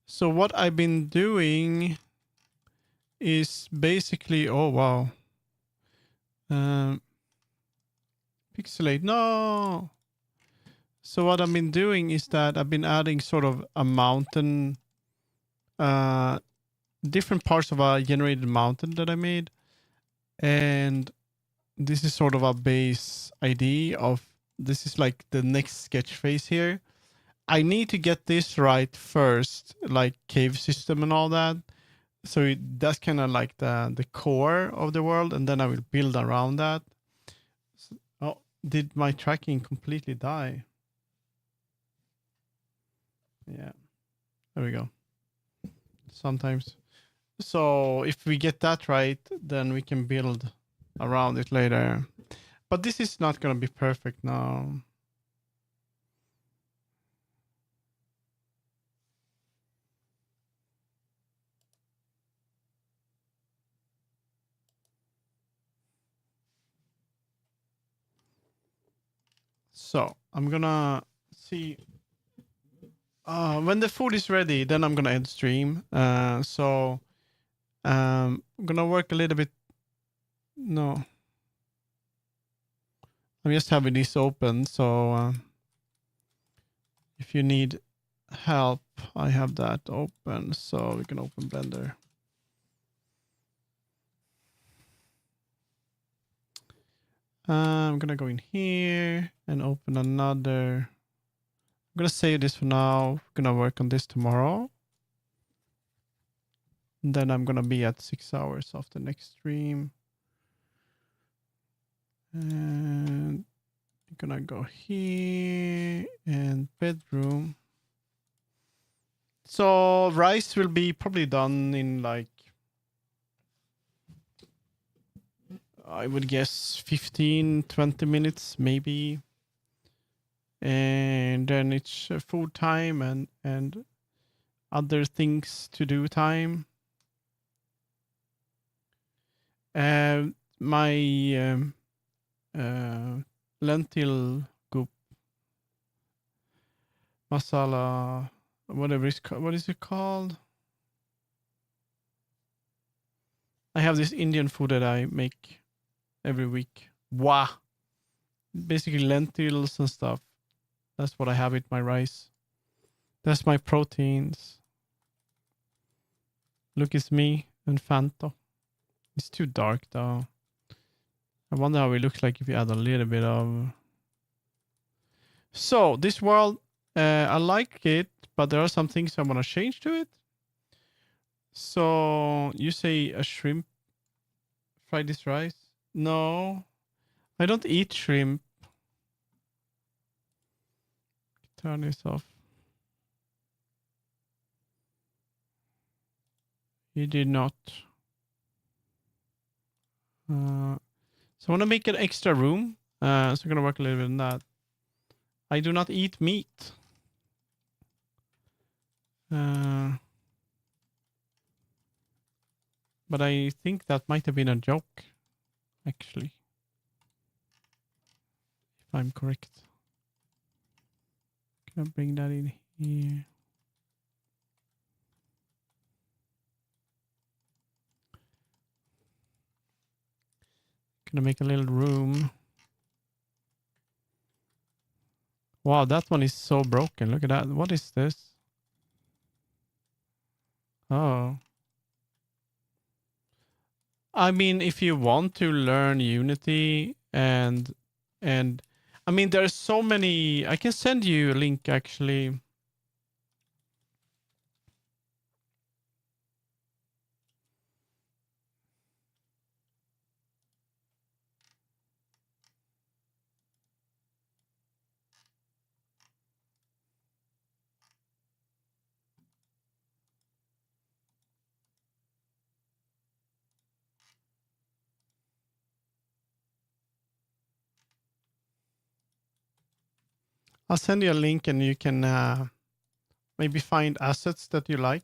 So what I've been doing is basically, oh wow. Pixelate, no. So what I've been doing is that I've been adding sort of a mountain, different parts of a generated mountain that I made. And this is sort of a base idea of, this is like the next sketch phase here. I need to get this right first, like cave system and all that. So that's kind of like the core of the world, and then I will build around that. Oh, did my tracking completely die? Yeah, there we go. Sometimes. So if we get that right, then we can build around it later. But this is not going to be perfect now. So I'm gonna see when the food is ready, then I'm gonna end stream. So I'm gonna work a little bit. No, I'm just having this open. So if you need help, I have that open. So we can open Blender. I'm gonna go in here and open another. I'm gonna save this for now. I'm gonna work on this tomorrow. And then I'm gonna be at 6 hours of the next stream. And I'm gonna go here and bedroom. So rice will be probably done in like, I would guess 15-20 minutes maybe. And then it's food time and other things to do time. My lentil goop masala, whatever it's called. What is it called? I have this Indian food that I make every week. Wow. Basically lentils and stuff. That's what I have with my rice. That's my proteins. Look, it's me and Fanta. It's too dark though. I wonder how it looks like if you add a little bit of... So, this world, I like it, but there are some things I want to change to it. So, you say a shrimp, fry this rice? No, I don't eat shrimp. Turn this off. You did not. So I want to make an extra room. So I'm going to work a little bit on that. I do not eat meat. But I think that might have been a joke, actually. If I'm correct. Can I bring that in here? Gonna make a little room. Wow, that one is so broken. Look at that. What is this? Oh. I mean, if you want to learn Unity and I mean, there's so many. I can send you a link actually. I'll send you a link and you can maybe find assets that you like.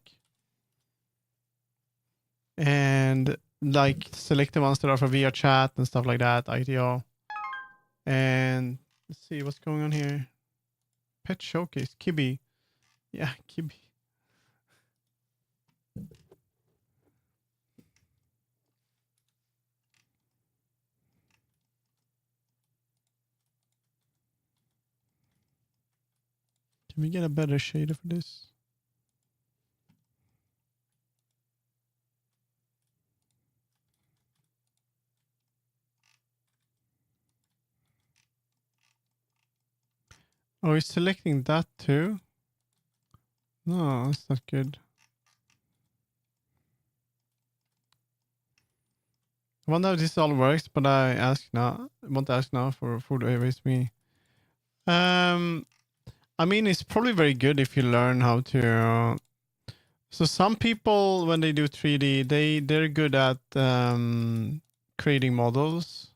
And like select the ones that are for VRChat and stuff like that, ITO. And let's see what's going on here. Pet showcase, Kibi. Yeah, Kibi. Can we get a better shader for this? Oh, he's selecting that too? No, that's not good. I wonder if this all works, but I want to ask now for food waste me. I mean, it's probably very good if you learn how to. So some people, when they do 3D, they're good at creating models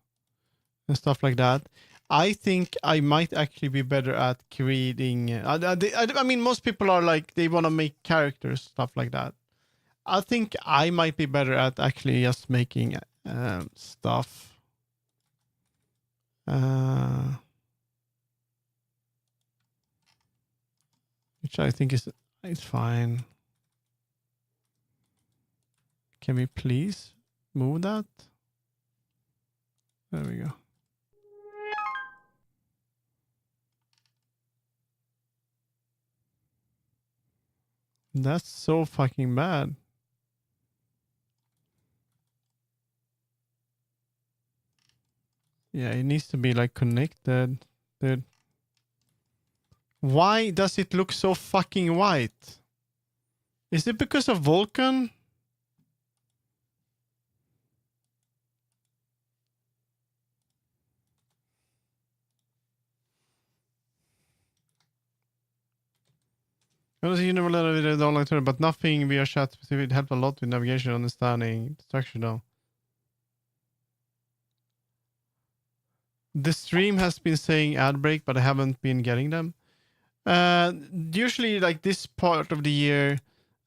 and stuff like that. I think I might actually be better at creating. I mean, most people are like they want to make characters, stuff like that. I think I might be better at actually just making stuff. Which I think is fine. Can we please move that? There we go. That's so fucking bad. Yeah, it needs to be like connected, dude. Why does it look so fucking white? Is it because of Vulkan? Honestly, you never let a video online turn, but nothing via chat specific helped a lot with navigation, understanding, structure though. The stream has been saying ad break, but I haven't been getting them. Usually like this part of the year,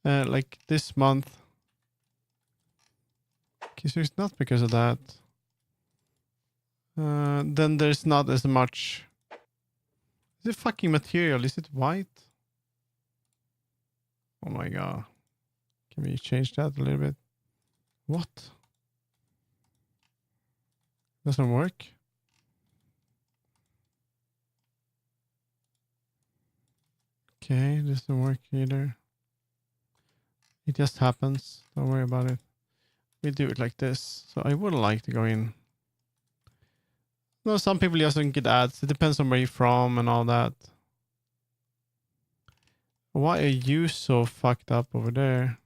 like this month. Okay, so it's not because of that. Then there's not as much. Is it fucking material? Is it white? Oh my god. Can we change that a little bit? What? Doesn't work. Okay, doesn't work either. It just happens. Don't worry about it. We do it like this. So I would like to go in. No, some people just don't get ads. It depends on where you're from and all that. Why are you so fucked up over there?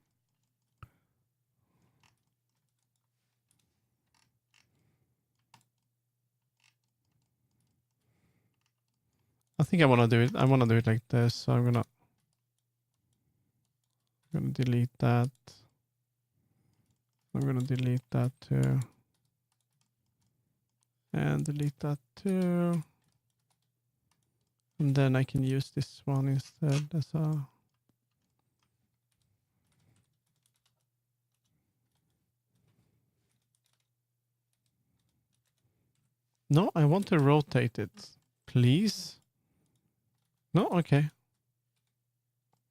I think I want to do it. I want to do it like this. So I'm gonna delete that. I'm gonna delete that too. And delete that too. And then I can use this one instead as a... No, I want to rotate it. Please? No? Okay.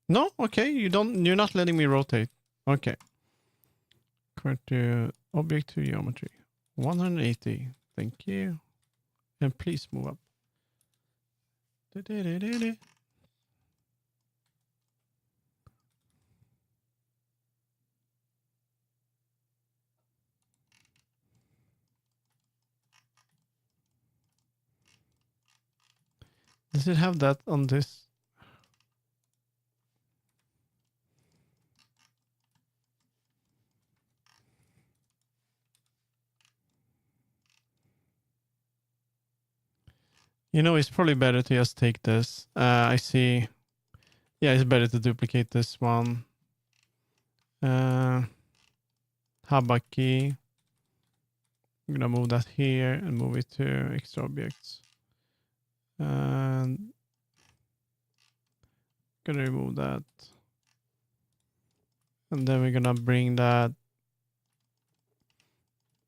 No? Okay. You're not letting me rotate. Okay. Convert to object to geometry. 180. Thank you. And please move up. Does it have that on this? You know, it's probably better to just take this. I see. Yeah, it's better to duplicate this one. Habaki. I'm gonna move that here and move it to extra objects. And gonna remove that. And then we're gonna bring that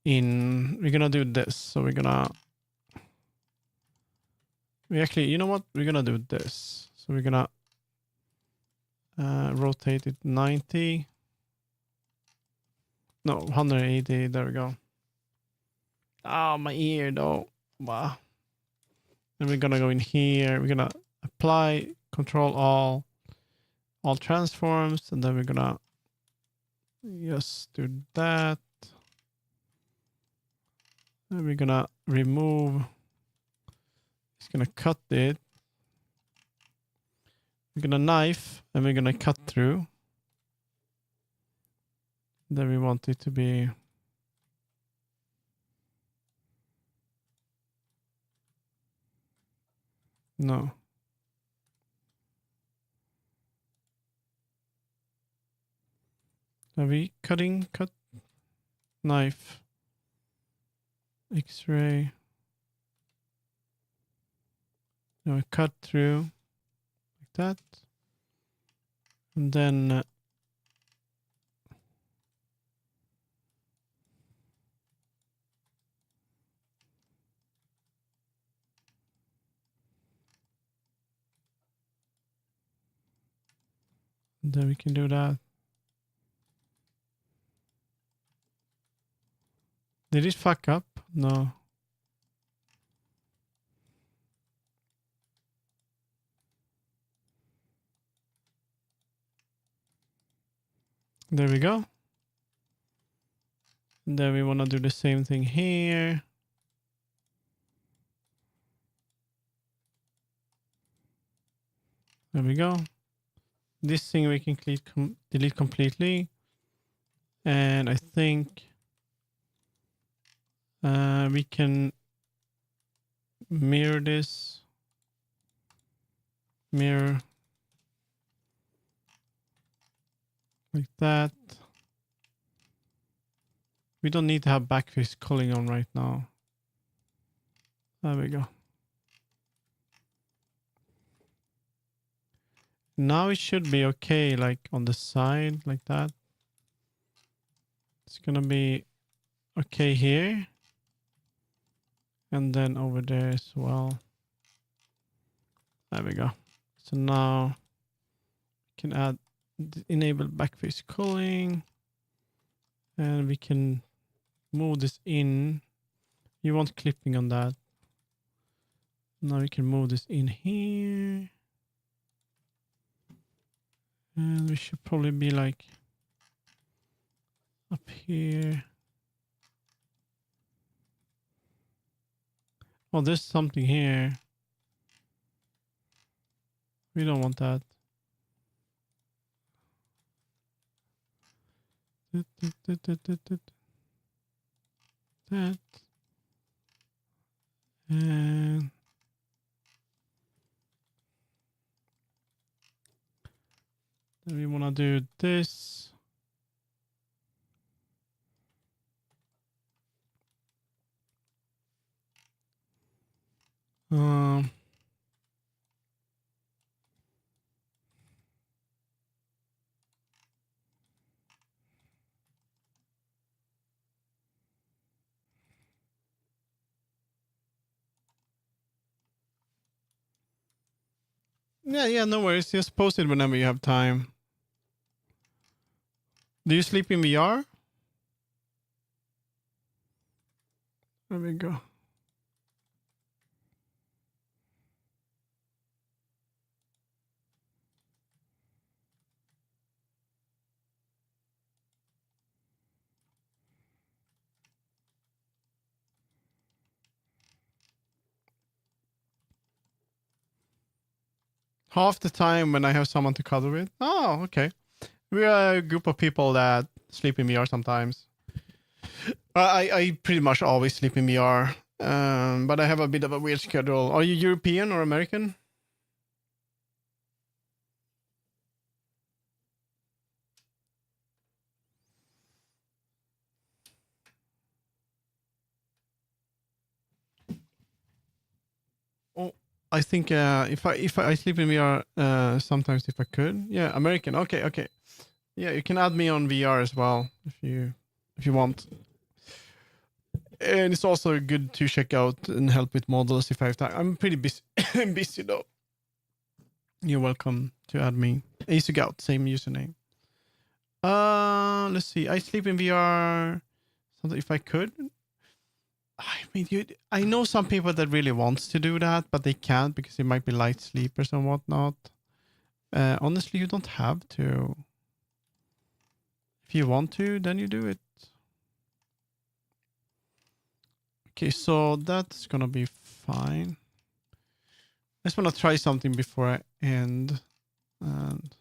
in. We're gonna do this. So we actually, you know what? We're gonna do this. So we're gonna rotate it 90. No, 180. There we go. Oh, my ear though. Wow. And we're gonna go in here. We're gonna apply, control all transforms, and then we're gonna just do that. And we're gonna remove. It's gonna cut it. We're gonna knife, and we're gonna cut through. Then we want it to be. No. Are we cutting? Cut. Knife. X-ray. Now we cut through. Like that. And then... then we can do that. Did it fuck up? No. There we go. And then we want to do the same thing here. There we go. This thing we can delete completely. And I think we can mirror this. Mirror. Like that. We don't need to have backface culling on right now. There we go. Now it should be okay, like on the side, like that. It's gonna be okay here. And then over there as well. There we go. So now we can add enable backface culling. And we can move this in. You want clipping on that. Now we can move this in here. And we should probably be like up here. Oh, there's something here. We don't want that. That. And then we want to do this. Um, yeah, no worries. Just post it whenever you have time. Do you sleep in VR? There we go. Half the time when I have someone to cuddle with. Oh, okay. We are a group of people that sleep in VR sometimes. I pretty much always sleep in VR. But I have a bit of a weird schedule. Are you European or American? Oh, I think if I sleep in VR sometimes if I could. Yeah, American. Okay. Yeah, you can add me on VR as well if you want. And it's also good to check out and help with models if I have time. I'm pretty busy busy though. You're welcome to add me. Acegout, same username. Let's see. I sleep in VR. So if I could. I mean, I know some people that really wants to do that, but they can't because they might be light sleepers and whatnot. Honestly, you don't have to. If you want to, then you do it. Okay, so that's gonna be fine. I just want to try something before I end. And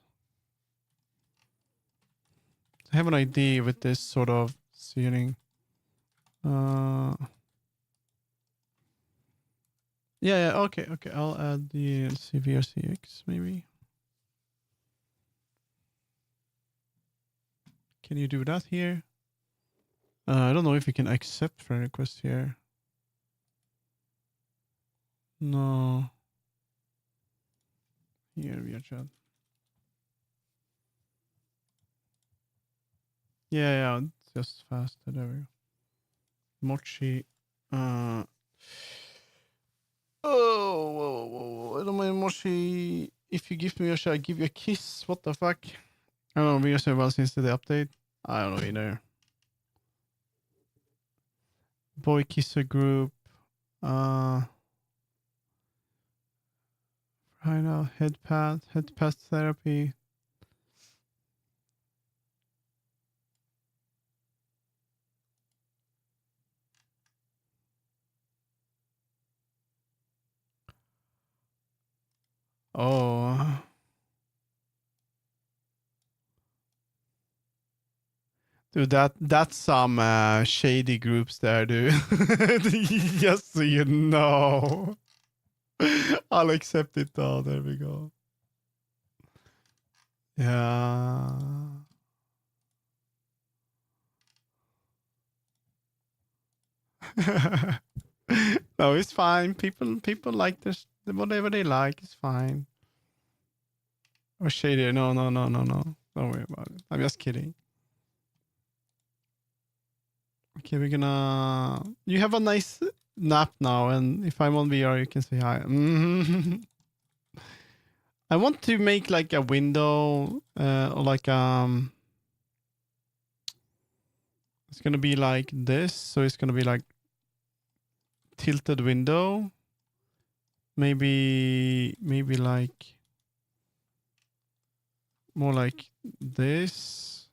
I have an idea with this sort of seating. Yeah, okay. I'll add the VRCX maybe. Can you do that here? I don't know if you can accept friend request here. No. Here, VRChat. Yeah, it's just faster. There we go. Mochi. Whoa. I don't mind Mochi. If you give me a shot, I give you a kiss. What the fuck? I don't know. We are so well since the update. I don't know either. Boy kisser group. Right now, head pass therapy. Oh. Dude, that's some shady groups there, dude. Just so you know. I'll accept it though. There we go. Yeah. No, it's fine. People like this. Whatever they like is fine. Or shady. No. Don't worry about it. I'm just kidding. Okay, we're gonna. You have a nice nap now, and if I'm on VR, you can say hi. I want to make like a window, or like it's gonna be like this. So it's gonna be like tilted window. Maybe like more like this.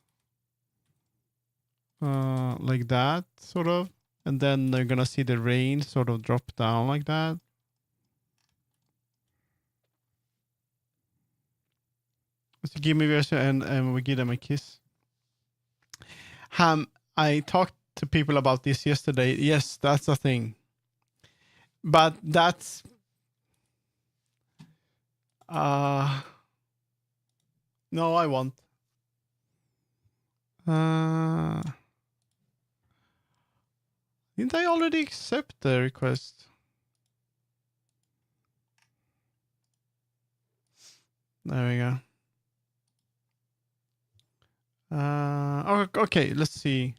Like that, sort of. And then they're gonna see the rain sort of drop down like that. So give me version and we give them a kiss. I talked to people about this yesterday. Yes, that's a thing. But that's no, I won't. Didn't I already accept the request? There we go. Okay, let's see.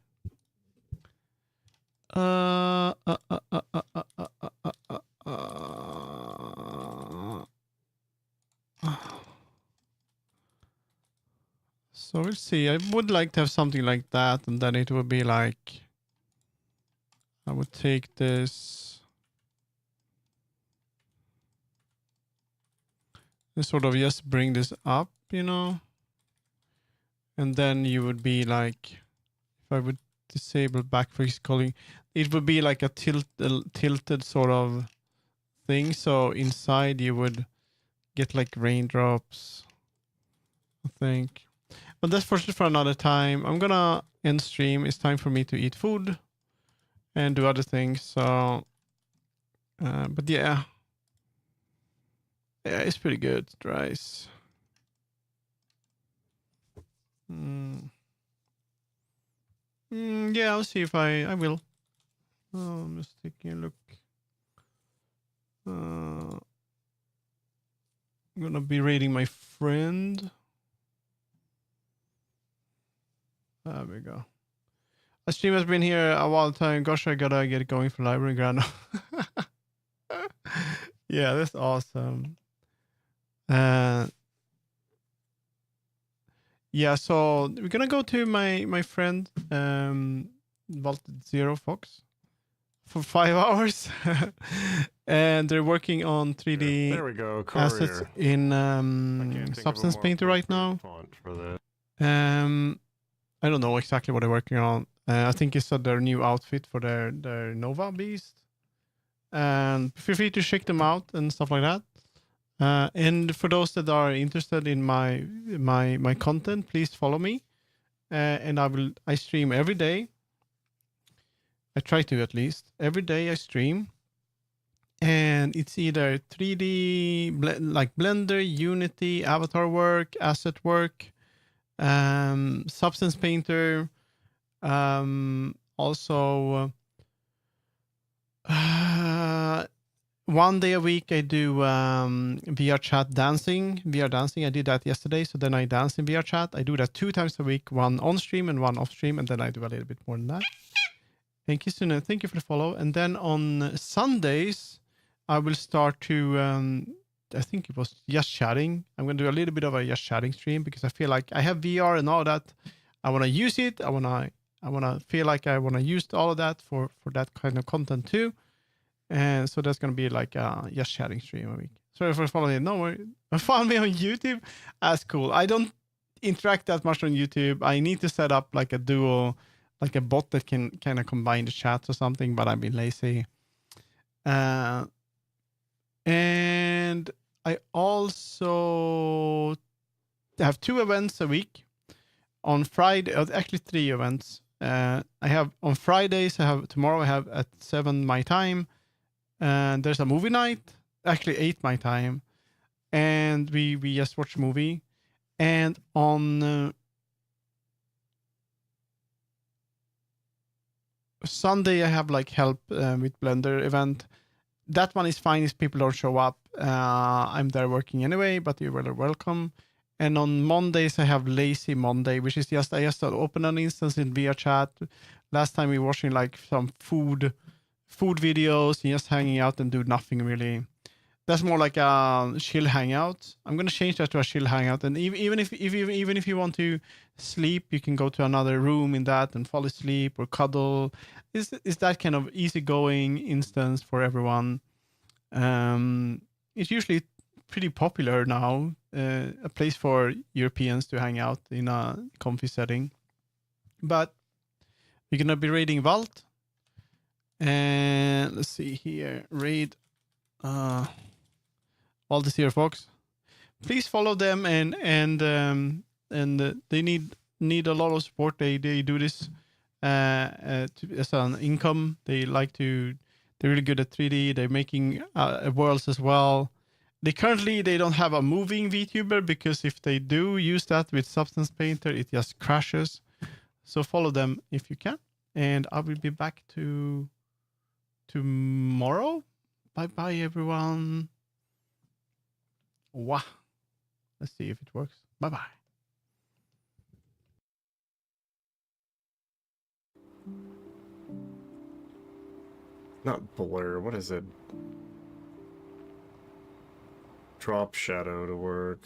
So we'll see. I would like to have something like that, and then it would be like I would take this and sort of just bring this up, you know, and then you would be like, if I would disable backface calling, it would be like a tilted sort of thing. So inside you would get like raindrops, I think. But that's for another time. I'm gonna end stream. It's time for me to eat food and do other things. So, but yeah, it's pretty good. Rice. Yeah, I'll see if I will. Oh, I'm just taking a look. I'm gonna be raiding my friend. There we go. A stream has been here a while time. Gosh, I gotta get going for library grand. Yeah, that's awesome. Yeah, so we're gonna go to my friend Vaulted Zero Fox for 5 hours, and they're working on 3D there we go. assets in Substance Painter right now. I don't know exactly what they're working on. I think it's their new outfit for their Nova Beast, and feel free to check them out and stuff like that. And for those that are interested in my content, please follow me. And I stream every day. I try to, at least every day I stream, and it's either 3D like Blender, Unity, avatar work, asset work, Substance Painter, also. 1 day a week I do VRChat dancing. VR dancing, I did that yesterday. So then I dance in VRChat. I do that 2 times a week, one on stream and one off stream. And then I do a little bit more than that. Thank you, Sune. Thank you for the follow. And then on Sundays, I will start to, I think it was just chatting. I'm going to do a little bit of a just chatting stream because I feel like I have VR and all that. I want to use it. I want to feel like I want to use all of that for that kind of content too. And so that's going to be like a just chatting stream a week. Sorry for following. No worry. Follow me on YouTube. That's cool. I don't interact that much on YouTube. I need to set up like a duo, like a bot that can kind of combine the chats or something, but I've been lazy. And I also have 2 events a week. On Friday, actually 3 events. I have on Fridays, tomorrow I have at 7 my time. And there's a movie night, actually 8 my time, and we just watch a movie. And on Sunday I have like help with Blender event. That one is fine if people don't show up. I'm there working anyway, but you're very welcome. And on Mondays I have Lazy Monday, which is just I just open an instance in VRChat. Last time we were watching like some food videos, just hanging out and do nothing really. that's more like a chill hangout. I'm gonna change that to a chill hangout. And even if you want to sleep, you can go to another room in that and fall asleep or cuddle. Is that kind of easygoing instance for everyone? It's usually pretty popular now. A place for Europeans to hang out in a comfy setting. But we're gonna be raiding Vault. And let's see here. Raid Vault is here, folks. Please follow them and they need a lot of support. They do this as an income. They're really good at 3D. They're making worlds as well. They don't have a moving VTuber because if they do use that with Substance Painter, it just crashes. So follow them if you can. And I will be back tomorrow. Bye everyone. Wow. Let's see if it works. Bye. Not blur, what is it? Drop shadow to work.